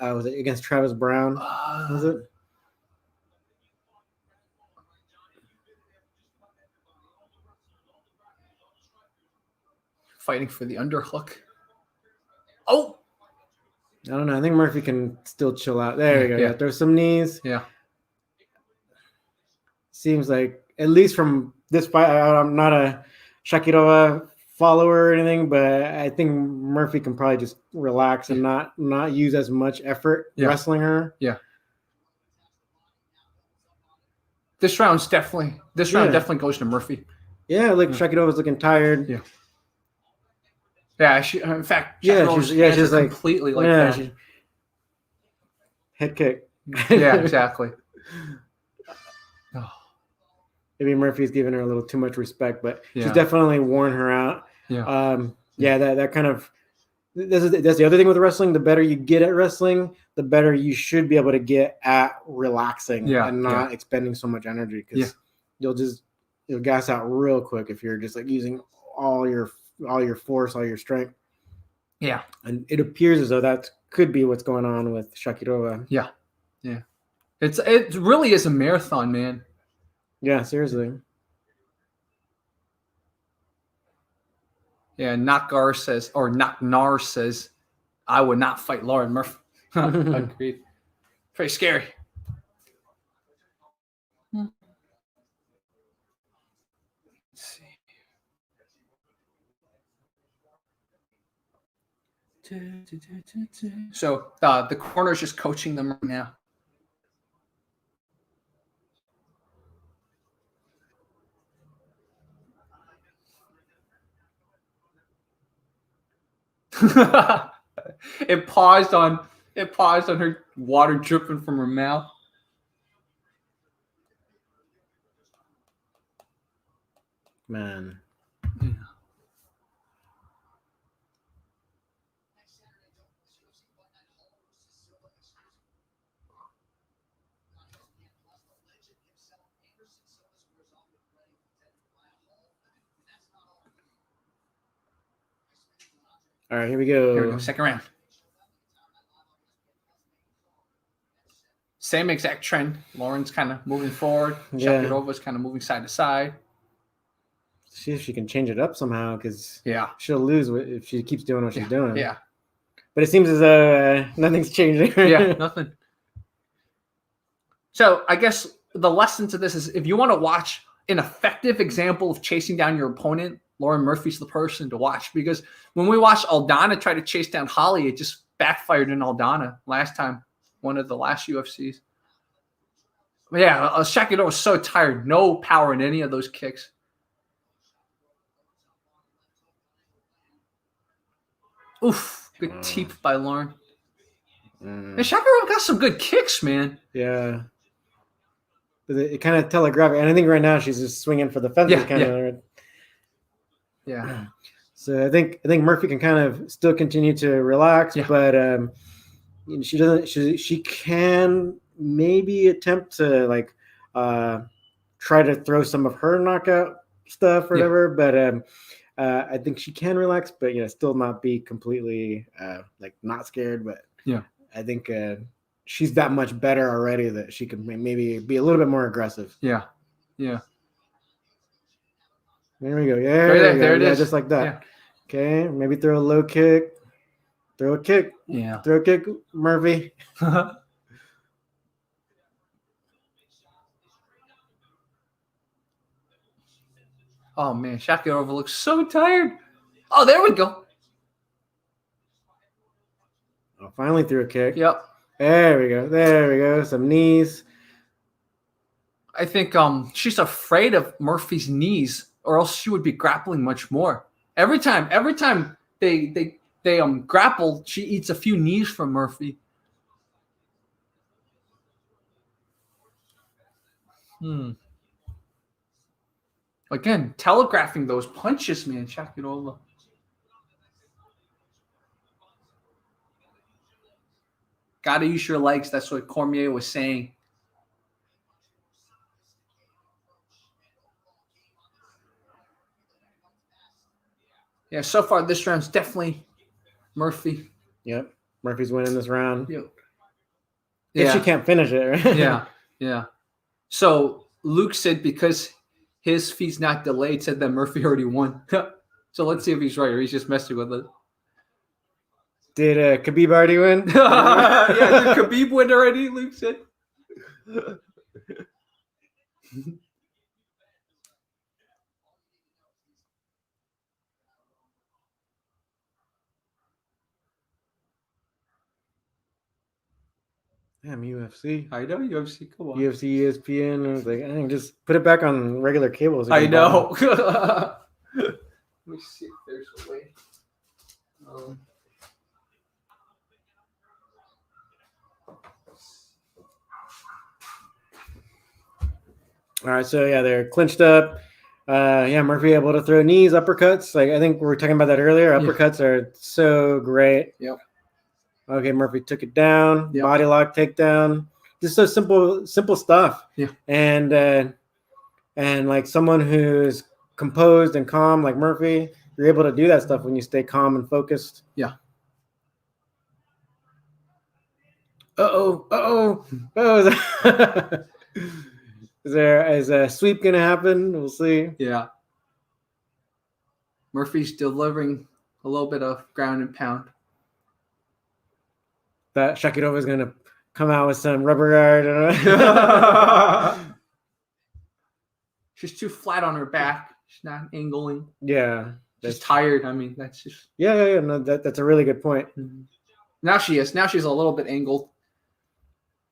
was it against Travis Brown? Was it? Fighting for the underhook. Oh! I don't know. I think Murphy can still chill out. There we go. Yeah. Throw some knees. Yeah. Seems like, at least from this fight, I'm not a Shakirova follower or anything, but I think Murphy can probably just relax and not use as much effort wrestling her. Yeah. This round definitely goes to Murphy. Yeah, Shakirova's looking tired. Yeah. Yeah, in fact, she's like completely like that. Head kick. Yeah, exactly. Maybe Murphy's giving her a little too much respect, but she's definitely worn her out. Yeah. That kind of that's the other thing with wrestling. The better you get at wrestling, the better you should be able to get at relaxing and not expending so much energy, because you'll gas out real quick if you're just like using all your force, all your strength. Yeah. And it appears as though that could be what's going on with Shakirova. Yeah. It really is a marathon, man. Yeah, seriously. Yeah, Knockgar says, or Knocknar says, I would not fight Lauren Murphy. Agreed. Pretty scary. Let's see. So the corner's just coaching them right now. It paused on her water dripping from her mouth. Man. Yeah. All right, here we go. Here we go. Second round. Same exact trend. Lauren's kind of moving forward. Yeah. Shakirova's kind of moving side to side. See if she can change it up somehow, because Yeah. she'll lose if she keeps doing what she's doing. Yeah. But it seems as though nothing's changing. Yeah, nothing. So I guess the lesson to this is, if you want to watch an effective example of chasing down your opponent, Lauren Murphy's the person to watch, because when we watched Aldana try to chase down Holly, it just backfired in Aldana last time, one of the last UFCs. But yeah, Shakirova was so tired, no power in any of those kicks. Oof, good teep by Lauren. And Shakirova got some good kicks, man. Yeah. But it kind of telegraphed, and I think right now she's just swinging for the fences, Yeah. So I think Murphy can kind of still continue to relax, but you know, she doesn't. She can maybe attempt to try to throw some of her knockout stuff or whatever. But I think she can relax, but still not be completely not scared. But I think she's that much better already that she can maybe be a little bit more aggressive. Yeah. There we go. Yeah, there it is. Just like that. Yeah. Okay, maybe throw a low kick. Throw a kick. Yeah. Throw a kick, Murphy. Oh, man, Shakirova looks so tired. Oh, there we go. Oh, finally threw a kick. Yep. There we go. Some knees. I think she's afraid of Murphy's knees, or else she would be grappling much more. Every time they grapple, she eats a few knees from Murphy. Again, telegraphing those punches, man, Shakirova. Gotta use your legs. That's what Cormier was saying. Yeah, so far this round's definitely Murphy. Yep. Murphy's winning this round. Yep. If she can't finish it, right? Yeah. So Luke said because his feet's not delayed, said that Murphy already won. So let's see if he's right or he's just messing with it. Did Khabib already win? Did Khabib win already, Luke said. Damn, UFC. I know, UFC. Come on. UFC, ESPN. I was like, I think just put it back on regular cables. I know. Let me see if there's a way. All right, so they're clinched up. Murphy able to throw knees, uppercuts. I think we were talking about that earlier. Uppercuts are so great. Yep. Okay, Murphy took it down. Yep. Body lock, takedown. Just so simple stuff. Yeah. And like someone who's composed and calm like Murphy, you're able to do that stuff when you stay calm and focused. Yeah. Is Is a sweep gonna happen? We'll see. Yeah. Murphy's delivering a little bit of ground and pound. That Shakirova is going to come out with some rubber guard. She's too flat on her back. She's not angling. Yeah. She's tired. I mean, that's just... Yeah. No, that's a really good point. Now she is. Now she's a little bit angled.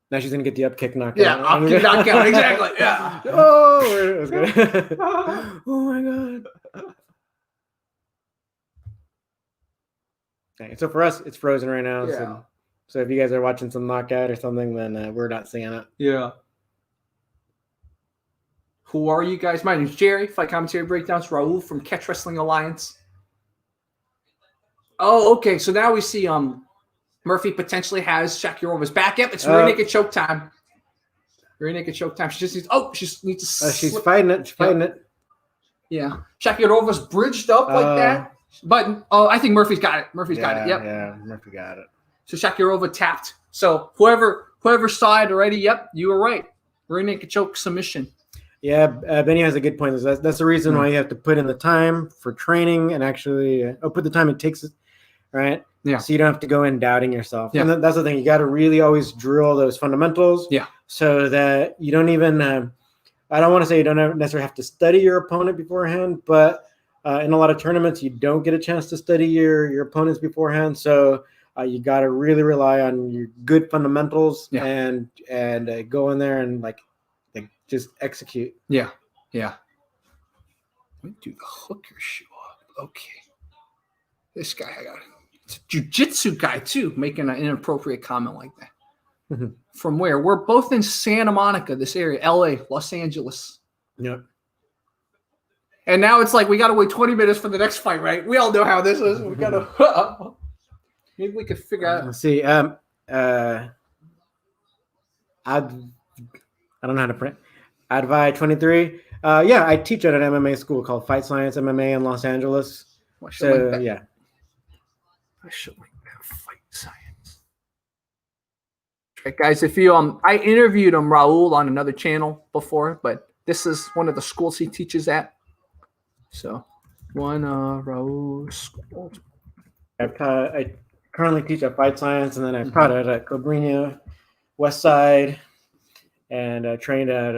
Now she's going to get the up kick knockout. Yeah, up kick knockout. Exactly. Yeah. Oh, it was good. Oh, my God. Okay, so for us, it's frozen right now. Yeah. So if you guys are watching some knockout or something, then we're not seeing it. Yeah. Who are you guys? My name's Jerry. Fight Commentary Breakdowns. Raul from Catch Wrestling Alliance. Oh, okay. So now we see Murphy potentially has Shakirova's back. Yep, it's rear naked choke time. Rear naked choke time. She just needs. Oh, she just needs to. She's fighting it. She's fighting it. Yeah, Shakirova's bridged up like that. But I think Murphy's got it. Murphy's got it. Yep. Yeah, Murphy got it. So Shakirova tapped. So whoever saw it already. Yep, you were right. Rear naked choke submission. Yeah, Benny has a good point. That's the reason why you have to put in the time for training and actually put the time it takes, right? Yeah. So you don't have to go in doubting yourself. Yeah. And that's the thing. You got to really always drill those fundamentals. Yeah. So that you don't even, I don't want to say you don't necessarily have to study your opponent beforehand, but in a lot of tournaments, you don't get a chance to study your opponents beforehand. So you got to really rely on your good fundamentals and go in there and like just execute. Yeah. Yeah. Let me do the hooker shoe up. Okay. This guy, it's a jiu-jitsu guy too, making an inappropriate comment like that. From where? We're both in Santa Monica, this area, LA, Los Angeles. Yep. And now it's like we got to wait 20 minutes for the next fight, right? We all know how this is. We got to. Maybe we could figure out. Let's see. I don't know how to print. Advi 23. Yeah, I teach at an MMA school called Fight Science MMA in Los Angeles. So yeah. I should like that. Fight Science. Right, guys, if you I interviewed Raul on another channel before, but this is one of the schools he teaches at. So Raul school. I currently teach at Fight Science, and then I taught at Cobrinha, West Side, and trained at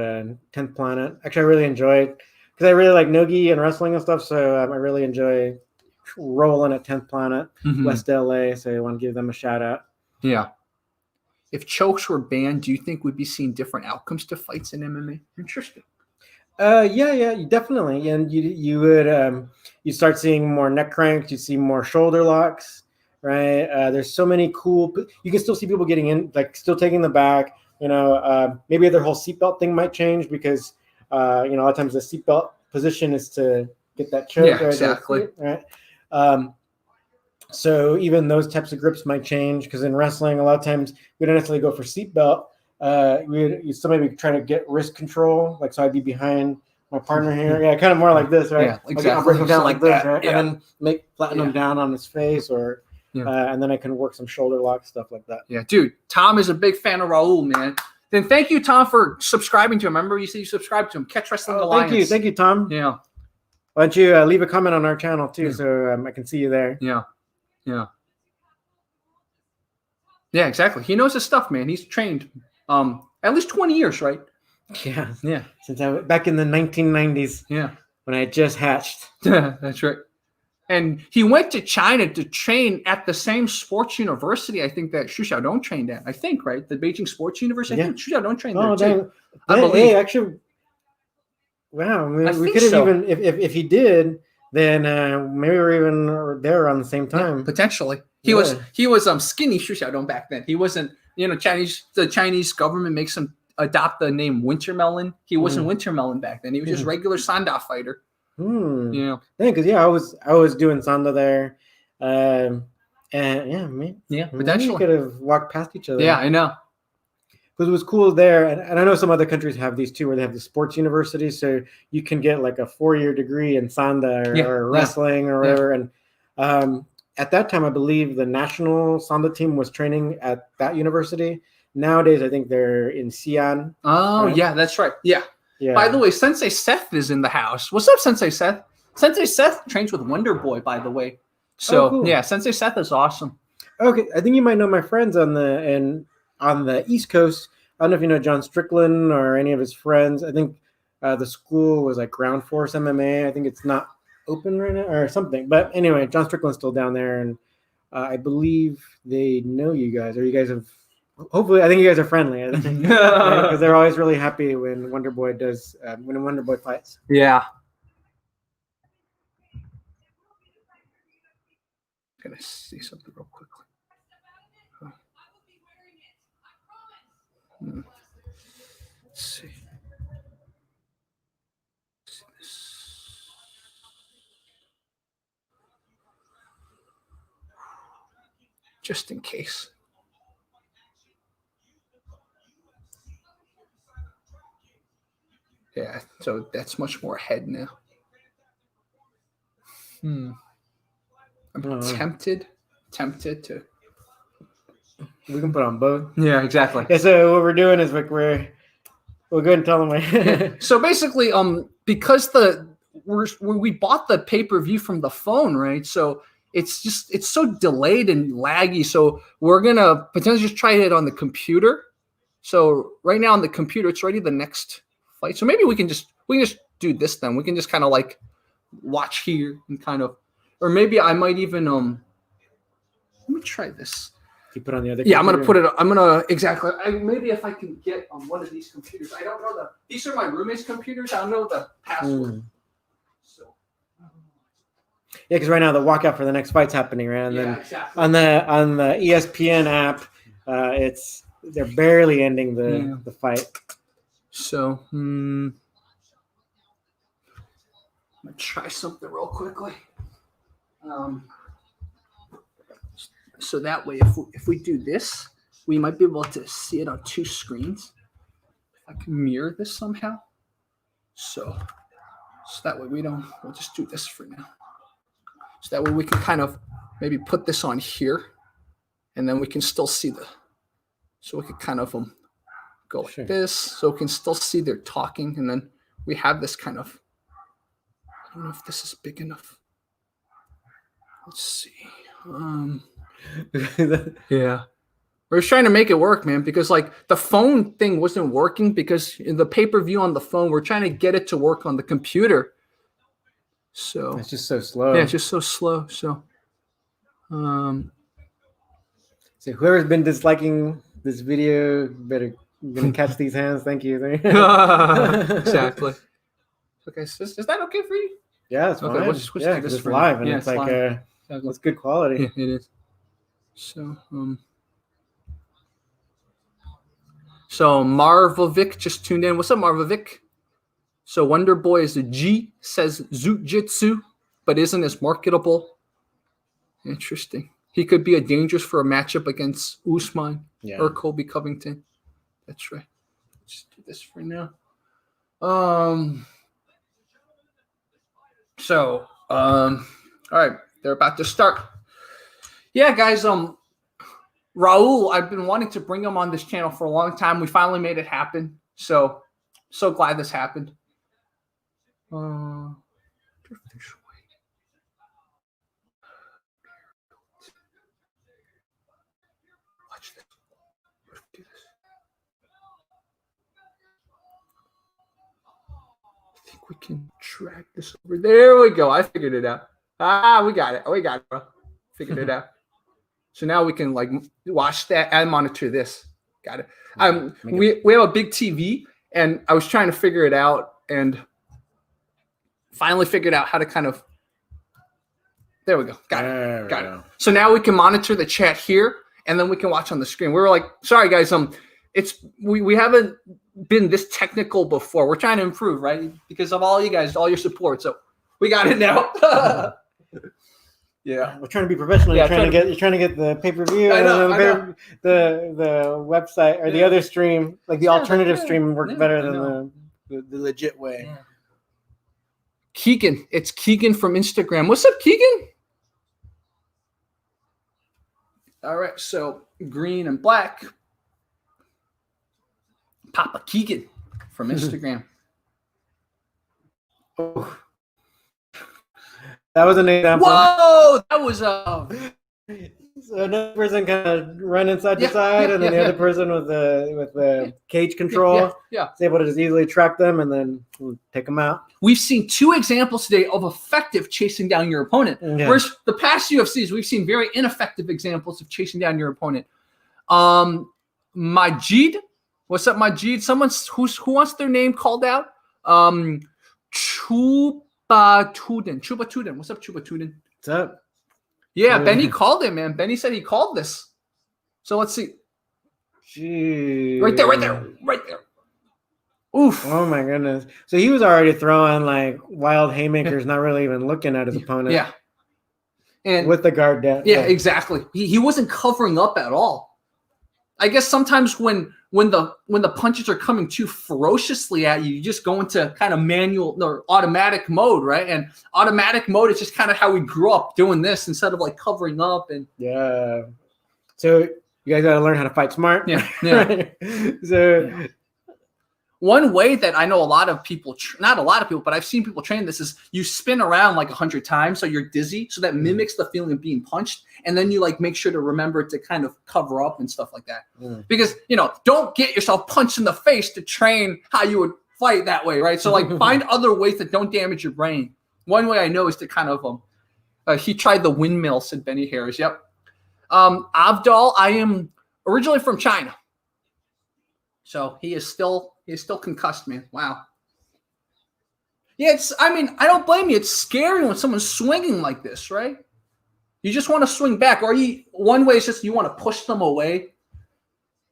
10th Planet. Actually, I really enjoyed because I really like nogi and wrestling and stuff. So I really enjoy rolling at 10th Planet, West LA. So I want to give them a shout out. Yeah. If chokes were banned, do you think we'd be seeing different outcomes to fights in MMA? Interesting. Yeah, definitely. And you would you start seeing more neck cranks. You see more shoulder locks, right? There's so many cool. You can still see people getting in, like still taking the back. You know, maybe their whole seatbelt thing might change because a lot of times the seatbelt position is to get that choke. Yeah, exactly. Right. So even those types of grips might change because in wrestling, a lot of times we don't necessarily go for seatbelt. You still maybe try to get wrist control. Like, so I'd be behind my partner here. Yeah, kind of more like this, right? Yeah, exactly. I'll break him down like this, right? Yeah. And then flatten him down on his face or, and then I can work some shoulder lock stuff like that. Yeah, dude, Tom is a big fan of Raul, man. Then thank you, Tom, for subscribing to him. Remember you said you subscribed to him. Catch Wrestling Alliance. Thank you, Tom. Yeah. Why don't you leave a comment on our channel too, so I can see you there. Yeah. Yeah, exactly. He knows his stuff, man. He's trained at least 20 years, right? Yeah. Since back in the 1990s. Yeah. When I just hatched. That's right. And he went to China to train at the same sports university, I think, that Xu Xiaodong trained at. I think, right? The Beijing Sports University. I think Xu Xiaodong trained there, too. I believe. Hey, actually, wow. We could have even, if he did, then maybe we're even there around the same time. Yeah, potentially. He was skinny Xu Xiaodong back then. He wasn't, the Chinese government makes him adopt the name Wintermelon. He wasn't Wintermelon back then. He was just regular Sanda fighter. Yeah, because I was doing Sanda there, and potentially we could have walked past each other. Yeah, I know. Because it was cool there, and I know some other countries have these too, where they have the sports universities, so you can get like a 4-year degree in Sanda or wrestling or whatever. And at that time, I believe the national Sanda team was training at that university. Nowadays, I think they're in Xi'an. Oh, right? Yeah, that's right. Yeah. By the way, Sensei Seth is in the house. What's up, Sensei Seth? Sensei Seth trains with Wonder Boy, by the way. So cool. yeah, Sensei Seth is awesome. Okay, I think you might know my friends on the East Coast. I don't know if you know John Strickland or any of his friends. I think the school was like Ground Force MMA. I think it's not open right now or something. But anyway, John Strickland's still down there, and I believe they know you guys, or you guys have. Hopefully, I think you guys are friendly because they're always really happy when Wonder Boy does when Wonder Boy fights. Yeah. I'm gonna see something real quickly. Let's see. Just in case. Yeah, so that's much more ahead now. I'm tempted to. We can put on both. Yeah, exactly. Yeah, so what we're doing is like we'll go ahead and tell them. So basically, because we bought the pay-per-view from the phone, right? So it's so delayed and laggy. So we're gonna potentially just try it on the computer. So right now on the computer, it's already the next fight. So maybe we can just do this then. We can just kind of like watch here and kind of, or maybe I might even let me try this. You put on the other. Yeah, computer. I'm gonna exactly. Maybe if I can get on one of these computers. I don't know these are my roommate's computers. I don't know the password. So. Yeah, because right now the walkout for the next fight's happening, right? And then exactly. on the ESPN app, they're barely ending the fight. So I'm gonna try something real quickly. So that way, if we do this, we might be able to see it on two screens. If I can mirror this somehow. So that way we'll just do this for now. So that way we can kind of maybe put this on here, and then we can still see so we could kind of go like this, so we can still see they're talking, and then we have this kind of, I don't know if this is big enough. Let's see. Yeah. We're just trying to make it work, man, because like the phone thing wasn't working because in the pay-per-view on the phone, we're trying to get it to work on the computer. So it's just so slow. Yeah, it's just so slow. So so whoever's been disliking this video better gonna catch these hands. Thank you. Exactly. Okay, so is that okay for you? Yeah, it's okay. fine. We'll just yeah, because it's live and it's like exactly. It's good quality. Yeah, it is. So Marvovic just tuned in. What's up, Marvovic? So Wonder Boy is a G, says Zujitsu, but isn't as marketable. Interesting. He could be a dangerous for a matchup against Usman or Colby Covington. That's right. Let's do this for now. All right, they're about to start. Yeah, guys, Raul, I've been wanting to bring him on this channel for a long time. We finally made it happen. So glad this happened. Watch this. Do this. I think we can drag this over. There we go. I figured it out. We got it. We got it, bro. Figured it out. So now we can like watch that and monitor this. Got it. We have a big TV, and I was trying to figure it out, and finally figured out how to kind of. There we go. Got it. So now we can monitor the chat here, and then we can watch on the screen. We were like, sorry guys, we haven't been this technical before. We're trying to improve, right? Because of all you guys, all your support. So we got it now. Yeah, we're trying to be professional. Yeah, you're trying to get the pay-per-view. I know. The website or the other stream, like the alternative stream, worked better than the legit way. Yeah. Keegan, it's Keegan from Instagram. What's up, Keegan? All right, so green and black. Papa Keegan from Instagram. Oh. That was an example. Whoa, that was So another person kind of running side to side, and then the other person with the cage control is able to just easily track them and then take them out. We've seen 2 examples today of effective chasing down your opponent. Yeah. Whereas the past UFCs, we've seen very ineffective examples of chasing down your opponent. Majid, what's up, Majid? Someone who wants their name called out? Chuba Tudin. What's up, Chuba Tudin? What's up? Yeah, Benny called him, man. Benny said he called this. So let's see. Jeez. Right there. Oof. Oh my goodness. So he was already throwing like wild haymakers, not really even looking at his opponent. Yeah. And with the guard down. Yeah, exactly. He wasn't covering up at all. I guess sometimes when the punches are coming too ferociously at you, you just go into kind of manual or automatic mode, right? And automatic mode is just kind of how we grew up doing this instead of like covering up and So you guys got to learn how to fight smart. Yeah. So one way that I know a lot of people, not a lot of people, but I've seen people train this is you spin around like 100 times so you're dizzy. So that mimics the feeling of being punched. And then you like make sure to remember to kind of cover up and stuff like that. Because, don't get yourself punched in the face to train how you would fight that way, right? So like find other ways that don't damage your brain. One way I know is to kind of, he tried the windmill, said Benny Harris. Yep. Avdol, I am originally from China. So he is still concussed, man. Wow. Yeah, I don't blame you. It's scary when someone's swinging like this, right? You just want to swing back. Or one way is just you want to push them away.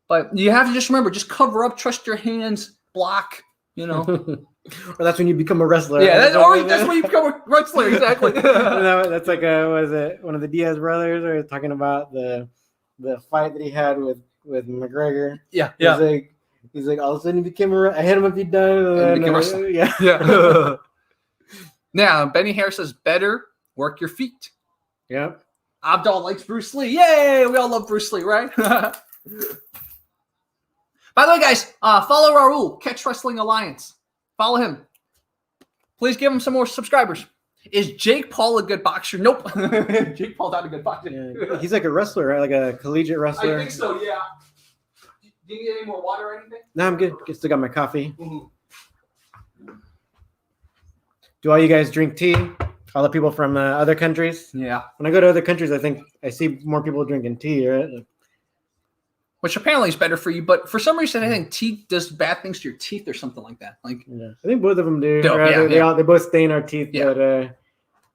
But you have to just remember, just cover up, trust your hands, block, Or that's when you become a wrestler. Yeah, that's when you become a wrestler, exactly. That's like was it one of the Diaz brothers or talking about the fight that he had with McGregor. Yeah. He's like, all of a sudden he became I hit him if he died. Yeah. Now, Benny Harris says, better work your feet. Yep. Abdul likes Bruce Lee. Yay! We all love Bruce Lee, right? By the way, guys, follow Raul, Catch Wrestling Alliance. Follow him. Please give him some more subscribers. Is Jake Paul a good boxer? Nope. Jake Paul's not a good boxer. Yeah. He's like a wrestler, right? Like a collegiate wrestler. I think so, yeah. Do you need any more water or anything? No, I'm good. Still got my coffee. Mm-hmm. Do all you guys drink tea? All the people from other countries? Yeah. When I go to other countries, I think I see more people drinking tea, right? Which apparently is better for you, but for some reason I think tea does bad things to your teeth or something like that. I think both of them do. They both stain our teeth, but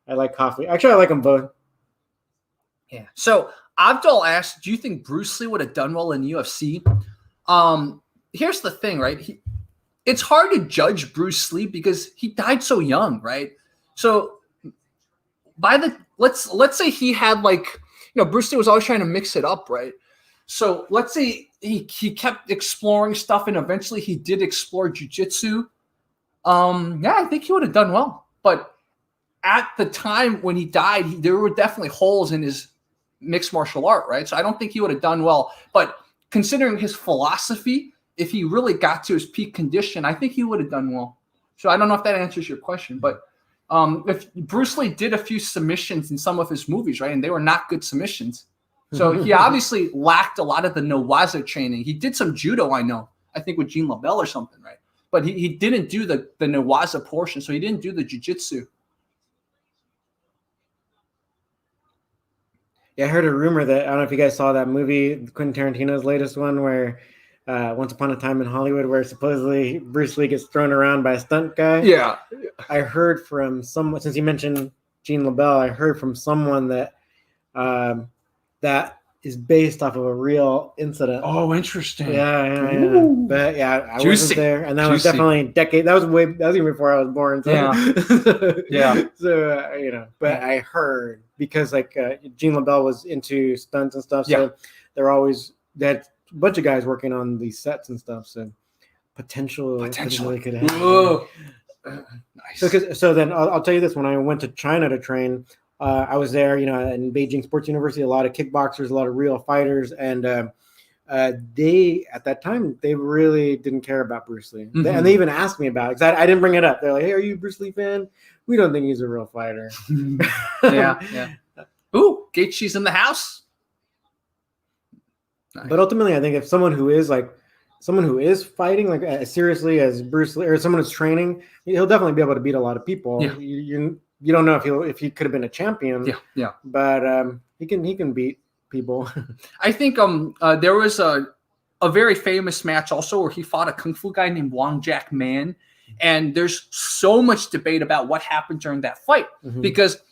I like coffee. Actually, I like them both. Yeah. So Abdul asked, do you think Bruce Lee would have done well in UFC? Here's the thing, right? It's hard to judge Bruce Lee because he died so young, right? So let's say he had Bruce Lee was always trying to mix it up, right? So let's say he kept exploring stuff and eventually he did explore jiu-jitsu. I think he would have done well. But at the time when he died, there were definitely holes in his mixed martial art, right? So I don't think he would have done well. But considering his philosophy, if he really got to his peak condition, I think he would have done well. So I don't know if that answers your question, but if Bruce Lee did a few submissions in some of his movies, right, and they were not good submissions. So he obviously lacked a lot of the Newaza training. He did some judo, I think with Jean LaBelle or something, right? But he didn't do the Newaza portion, so he didn't do the jiu-jitsu. Yeah, I heard a rumor that, I don't know if you guys saw that movie, Quentin Tarantino's latest one, where Once Upon a Time in Hollywood, where supposedly Bruce Lee gets thrown around by a stunt guy. Yeah. I heard from someone, since you mentioned Jean LaBelle, I heard from someone that that is based off of a real incident. Oh, interesting. Yeah. But I wasn't there, and that was definitely a decade. That was even before I was born. So. Yeah. So but I heard because Jean LaBelle was into stunts and stuff, so they're always that a bunch of guys working on these sets and stuff. So potentially could happen. Whoa. Nice. So then I'll tell you this: when I went to China to train. I was there, in Beijing Sports University, a lot of kickboxers, a lot of real fighters. And they at that time they really didn't care about Bruce Lee, Mm-hmm. and they even asked me about it because I didn't bring it up. They're like, "Hey, are you a Bruce Lee fan? We don't think he's a real fighter." yeah. Ooh, Gaethje's in the house. Nice. But ultimately, I think if someone who is fighting like as seriously as Bruce Lee, or someone who's training, he'll definitely be able to beat a lot of people. Yeah. You don't know if he could have been a champion. Yeah. But he can beat people. I think there was a very famous match also where he fought a kung fu guy named Wang Jack Man, and there's so much debate about what happened during that fight because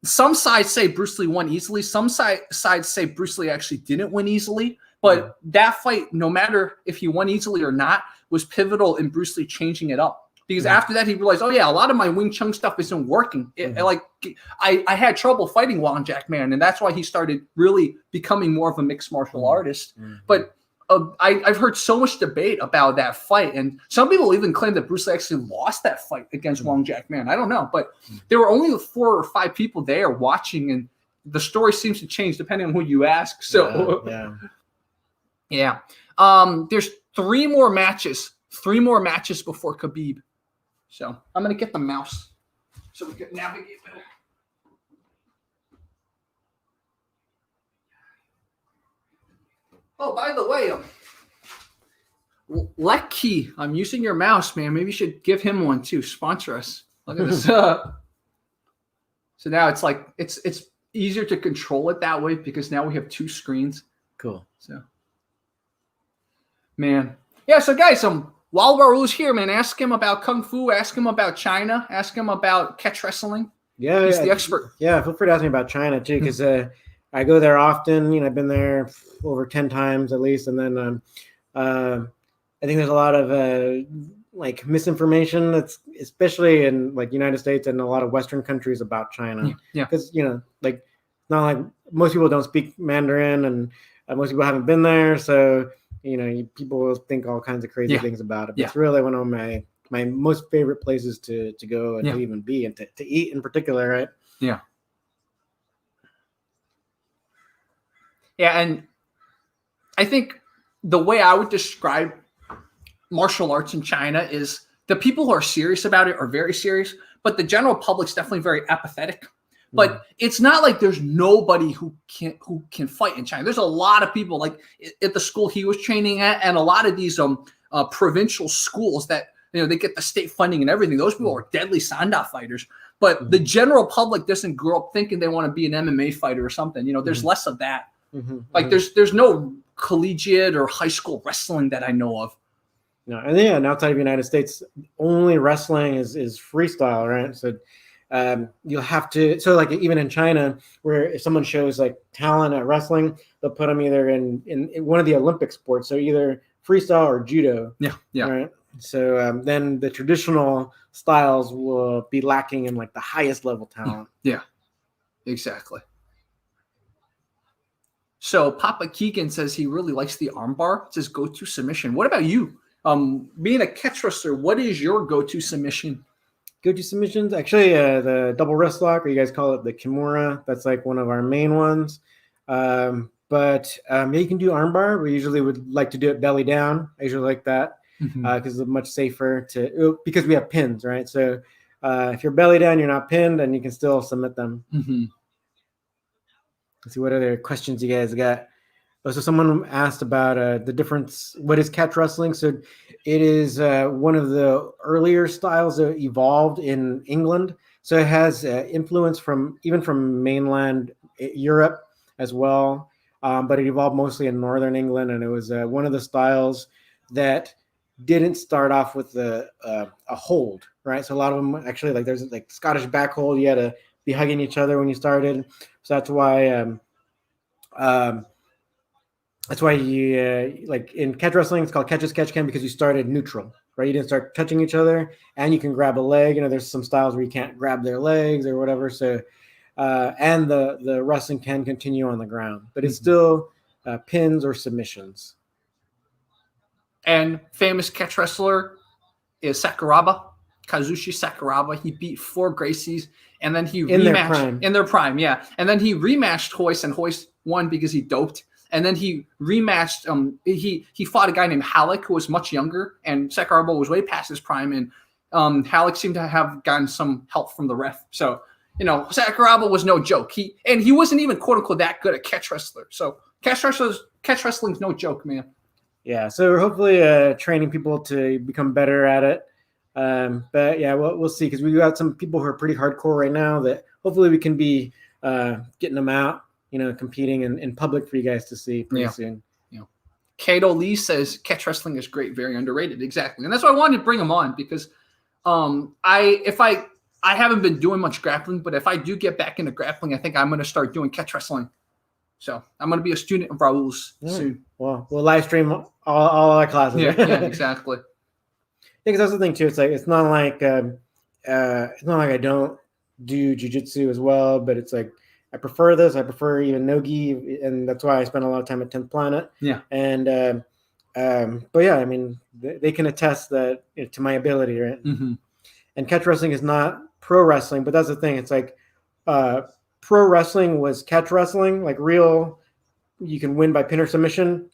some sides say Bruce Lee won easily, some sides say Bruce Lee actually didn't win easily, but that fight, no matter if he won easily or not, was pivotal in Bruce Lee changing it up. Because after that, he realized, oh, yeah, a lot of my Wing Chun stuff isn't working. I had trouble fighting Wang Jack Man, and that's why he started really becoming more of a mixed martial artist. But I've heard so much debate about that fight, and some people even claim that Bruce Lee actually lost that fight against Wang Jack Man. I don't know, but there were only 4 or 5 people there watching, and the story seems to change depending on who you ask. So, yeah. There's 3 more matches before Khabib. So I'm going to get the mouse so we can navigate better. Oh, by the way, Lecky, I'm using your mouse, man. Maybe you should give him one too. Sponsor us. Look at this. So now it's like it's easier to control it that way because now we have 2 screens. Cool. So, man, yeah. So guys, while Raul's here, man, ask him about Kung Fu, ask him about China, ask him about catch wrestling. Yeah, he's the expert. Yeah, feel free to ask me about China too, because I go there often. I've been there over 10 times at least, and then I think there's a lot of like misinformation that's especially in like United States and a lot of Western countries about China. Yeah. Because like it's not like most people don't speak Mandarin, and most people haven't been there, so. People will think all kinds of crazy things about it. But it's really one of my most favorite places to go and to even be and to eat in particular, right? Yeah. Yeah, and I think the way I would describe martial arts in China is the people who are serious about it are very serious, but the general public's definitely very apathetic. But it's not like there's nobody who can fight in China. There's a lot of people, like at the school he was training at, and a lot of these provincial schools that they get the state funding and everything. Those people are deadly Sanda fighters. But the general public doesn't grow up thinking they want to be an MMA fighter or something. There's less of that. Like there's no collegiate or high school wrestling that I know of. No, and outside of the United States, only wrestling is freestyle, right? So. You'll have to, so like even in China, where if someone shows like talent at wrestling, they'll put them either in one of the Olympic sports, so either freestyle or judo. Yeah. Right. So then the traditional styles will be lacking in like the highest level talent. Yeah, exactly. So Papa Keegan says he really likes the armbar. It's his go-to submission. What about you? Being a catch wrestler, what is your go-to submission? Go-to submissions, actually, the double wrist lock, or you guys call it the Kimura. That's like one of our main ones. But you can do armbar. We usually would like to do it belly down. I usually like that because it's much safer because we have pins, right? So if you're belly down, you're not pinned, and you can still submit them. Let's see what other questions you guys got. So someone asked about the difference. What is catch wrestling? So it is one of the earlier styles that evolved in England. So it has influence from mainland Europe as well. But it evolved mostly in northern England, and it was one of the styles that didn't start off with a hold, right? So a lot of them actually, like there's like Scottish back hold. You had to be hugging each other when you started. So that's why. That's why you like in catch wrestling, it's called catch as catch can because you started neutral, right? You didn't start touching each other, and you can grab a leg. There's some styles where you can't grab their legs or whatever. So, and the wrestling can continue on the ground, but it's still pins or submissions. And famous catch wrestler is Shakirova, Kazushi Shakirova. He beat 4 Gracies, and then he rematched in their prime, yeah. And then he rematched Hawes, and Hawes won because he doped. and then he rematched. He fought a guy named Halleck who was much younger, and Shakirova was way past his prime, and Halleck seemed to have gotten some help from the ref. So Shakirova was no joke. He wasn't even quote unquote that good at catch wrestler. So catch wrestling's no joke, man. Yeah, so we're hopefully training people to become better at it. But yeah, we'll see, because we've got some people who are pretty hardcore right now that hopefully we can be getting them out, competing in public for you guys to see pretty soon. Kato Lee says catch wrestling is great, very underrated. Exactly, and that's why I wanted to bring him on, because I haven't been doing much grappling, but if I do get back into grappling, I think I'm going to start doing catch wrestling. So I'm going to be a student of Raul's soon. Well, we'll live stream all our classes. Yeah, exactly. Because that's the thing too. It's not like I don't do jiu-jitsu as well, but it's like I prefer this. I prefer even no-gi, and that's why I spend a lot of time at 10th Planet. Yeah. And but yeah, I mean, they can attest that to my ability, right? Mm-hmm. And catch wrestling is not pro wrestling, but that's the thing. It's like pro wrestling was catch wrestling, like real. You can win by pin or submission,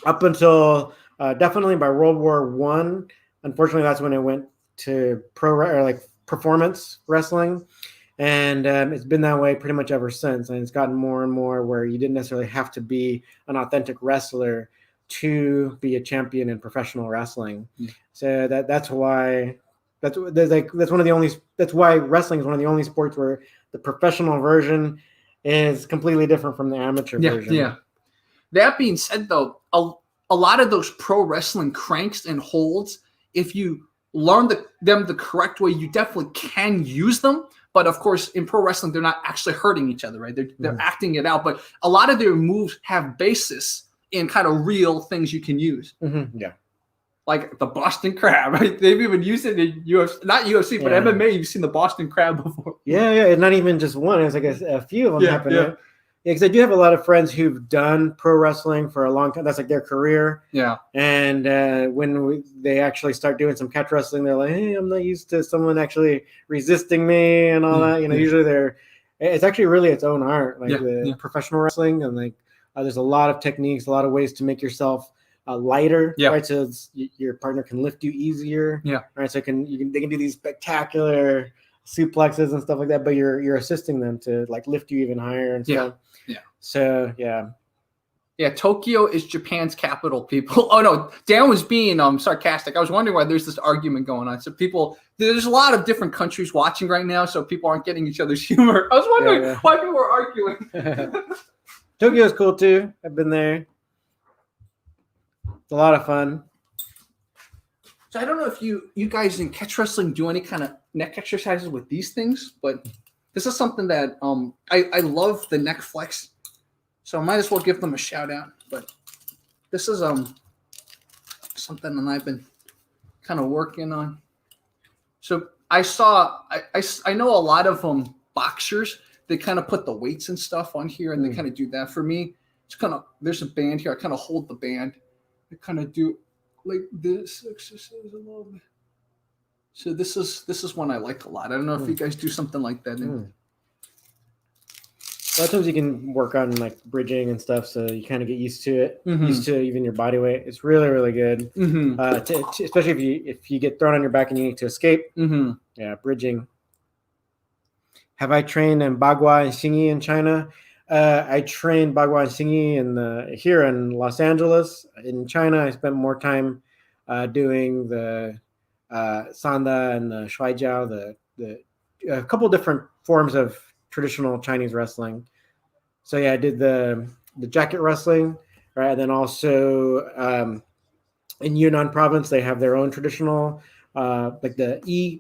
up until definitely by World War I. Unfortunately, that's when it went to performance wrestling, and it's been that way pretty much ever since. And it's gotten more and more where you didn't necessarily have to be an authentic wrestler to be a champion in professional wrestling. Yeah. So that's why that's one of the only. That's why wrestling is one of the only sports where the professional version is completely different from the amateur version. Yeah. That being said, though, a lot of those pro wrestling cranks and holds, if you learn them the correct way, you definitely can use them. But of course, in pro wrestling, they're not actually hurting each other, right? They're acting it out. But a lot of their moves have basis in kind of real things you can use. Mm-hmm. Yeah. Like the Boston Crab, right? They've even used it in UFC, not UFC, but MMA. You've seen the Boston Crab before. Yeah. Not even just one. It's like a few of them happening. Yeah. Because I do have a lot of friends who've done pro wrestling for a long time. That's like their career. Yeah. And when they actually start doing some catch wrestling, they're like, hey, I'm not used to someone actually resisting me and all that. Usually it's actually really its own art, like professional wrestling. And like there's a lot of techniques, a lot of ways to make yourself lighter, right? So your partner can lift you easier, right? So they can do these spectacular suplexes and stuff like that, but you're assisting them to like lift you even higher and stuff. Yeah. So Tokyo is Japan's capital, people. Oh no, Dan was being sarcastic. I was wondering why there's this argument going on. So there's a lot of different countries watching right now, so people aren't getting each other's humor. I was wondering why people were arguing. Tokyo's cool too. I've been there. It's a lot of fun. So I don't know if you guys in catch wrestling do any kind of neck exercises with these things, but this is something that I love the neck flex. So I might as well give them a shout out. But this is something that I've been kind of working on. So I know a lot of boxers, they kind of put the weights and stuff on here and they kind of do that. For me, it's kind of, there's a band here. I kind of hold the band. I kind of do like this exercise a little bit. So this is one I like a lot. I don't know if you guys do something like that. A lot of times you can work on like bridging and stuff, so you kind of get used to it, used to even your body weight. It's really, really good, especially if you get thrown on your back and you need to escape. Yeah, bridging. Have I trained in Bagua and Xingyi in China? I trained Bagua and Xingyi here in Los Angeles. In China, I spent more time doing the Sanda and the Shuaijiao, a couple different forms of traditional Chinese wrestling. So yeah, I did the jacket wrestling, right? And then also in Yunnan province, they have their own traditional like the E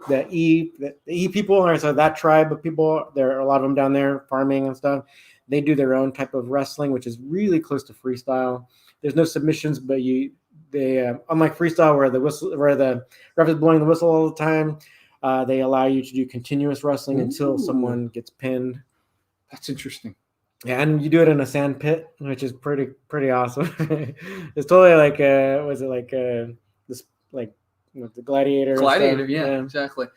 people, right? So that tribe of people, there are a lot of them down there farming and stuff. They do their own type of wrestling, which is really close to freestyle. There's no submissions, but they unlike freestyle where the ref is blowing the whistle all the time, they allow you to do continuous wrestling until someone gets pinned. That's interesting. Yeah, and you do it in a sand pit, which is pretty awesome. It's totally like was it like this like with the gladiator? Gladiator, yeah, exactly.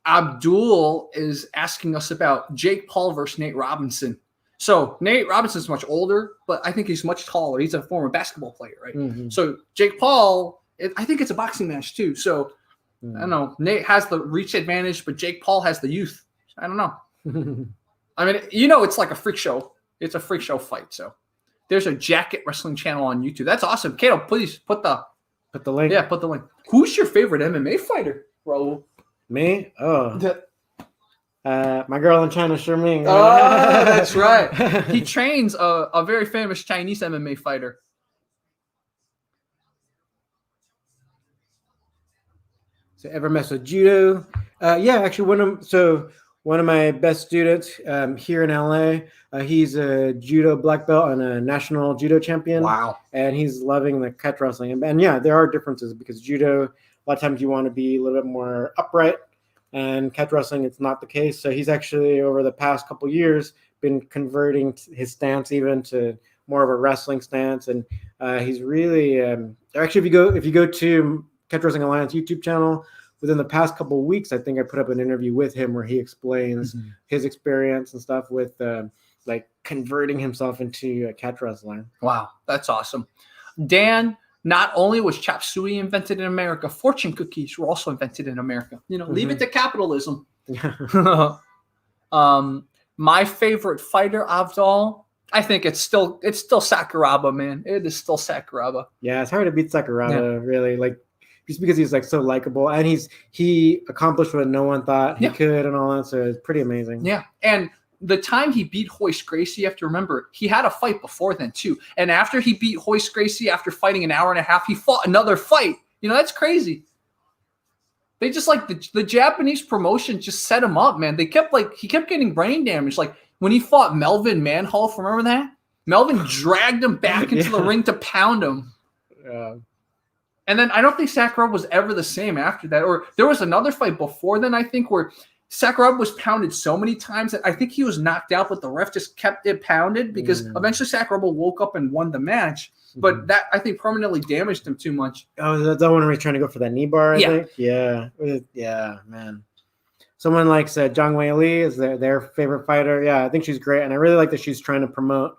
Abdul is asking us about Jake Paul versus Nate Robinson. So Nate Robinson's much older, but I think he's much taller. He's a former basketball player, right? Mm-hmm. So Jake Paul, I think it's a boxing match too. So I don't know. Nate has the reach advantage, but Jake Paul has the youth. I don't know. I mean, it's like a freak show. It's a freak show fight. So there's a Jacket Wrestling channel on YouTube. That's awesome. Kato, please put the link. Yeah, put the link. Who's your favorite MMA fighter, Raul? Me? Oh. My girl in China, Sherming. Oh, that's right. He trains a very famous Chinese MMA fighter. So ever mess with judo? Yeah, actually one of my best students here in LA. He's a judo black belt and a national judo champion. Wow. And he's loving the catch wrestling. And yeah, there are differences because judo, a lot of times you want to be a little bit more upright, and catch wrestling, it's not the case. So he's actually over the past couple of years been converting his stance even to more of a wrestling stance. And he's really actually if you go to Catch Wrestling Alliance YouTube channel, within the past couple of weeks, I think I put up an interview with him where he explains his experience and stuff with like converting himself into a catch wrestler. Wow, that's awesome. Dan, not only was chop suey invented in America, fortune cookies were also invented in America. Leave it to capitalism. My favorite fighter, Avdol, I think it's still Sakuraba, man. It is still Sakuraba. Yeah, it's hard to beat Sakuraba, really. Like, just because he's like so likable, and he accomplished what no one thought he could and all that. So it's pretty amazing. Yeah, and the time he beat Royce Gracie, you have to remember, he had a fight before then too. And after he beat Royce Gracie, after fighting an hour and a half, he fought another fight. That's crazy. They just like the Japanese promotion just set him up, man. He kept getting brain damage. Like when he fought Melvin Manhoff, remember that? Melvin dragged him back into the ring to pound him. And then I don't think Sakuraba was ever the same after that. Or there was another fight before then, I think, where Sakuraba was pounded so many times that I think he was knocked out, but the ref just kept it pounded because eventually Sakuraba woke up and won the match. But that, I think, permanently damaged him too much. Oh, that's that one where he's trying to go for that knee bar, I think? Yeah, man. Someone like Zhang Wei Li is their favorite fighter. Yeah, I think she's great. And I really like that she's trying to promote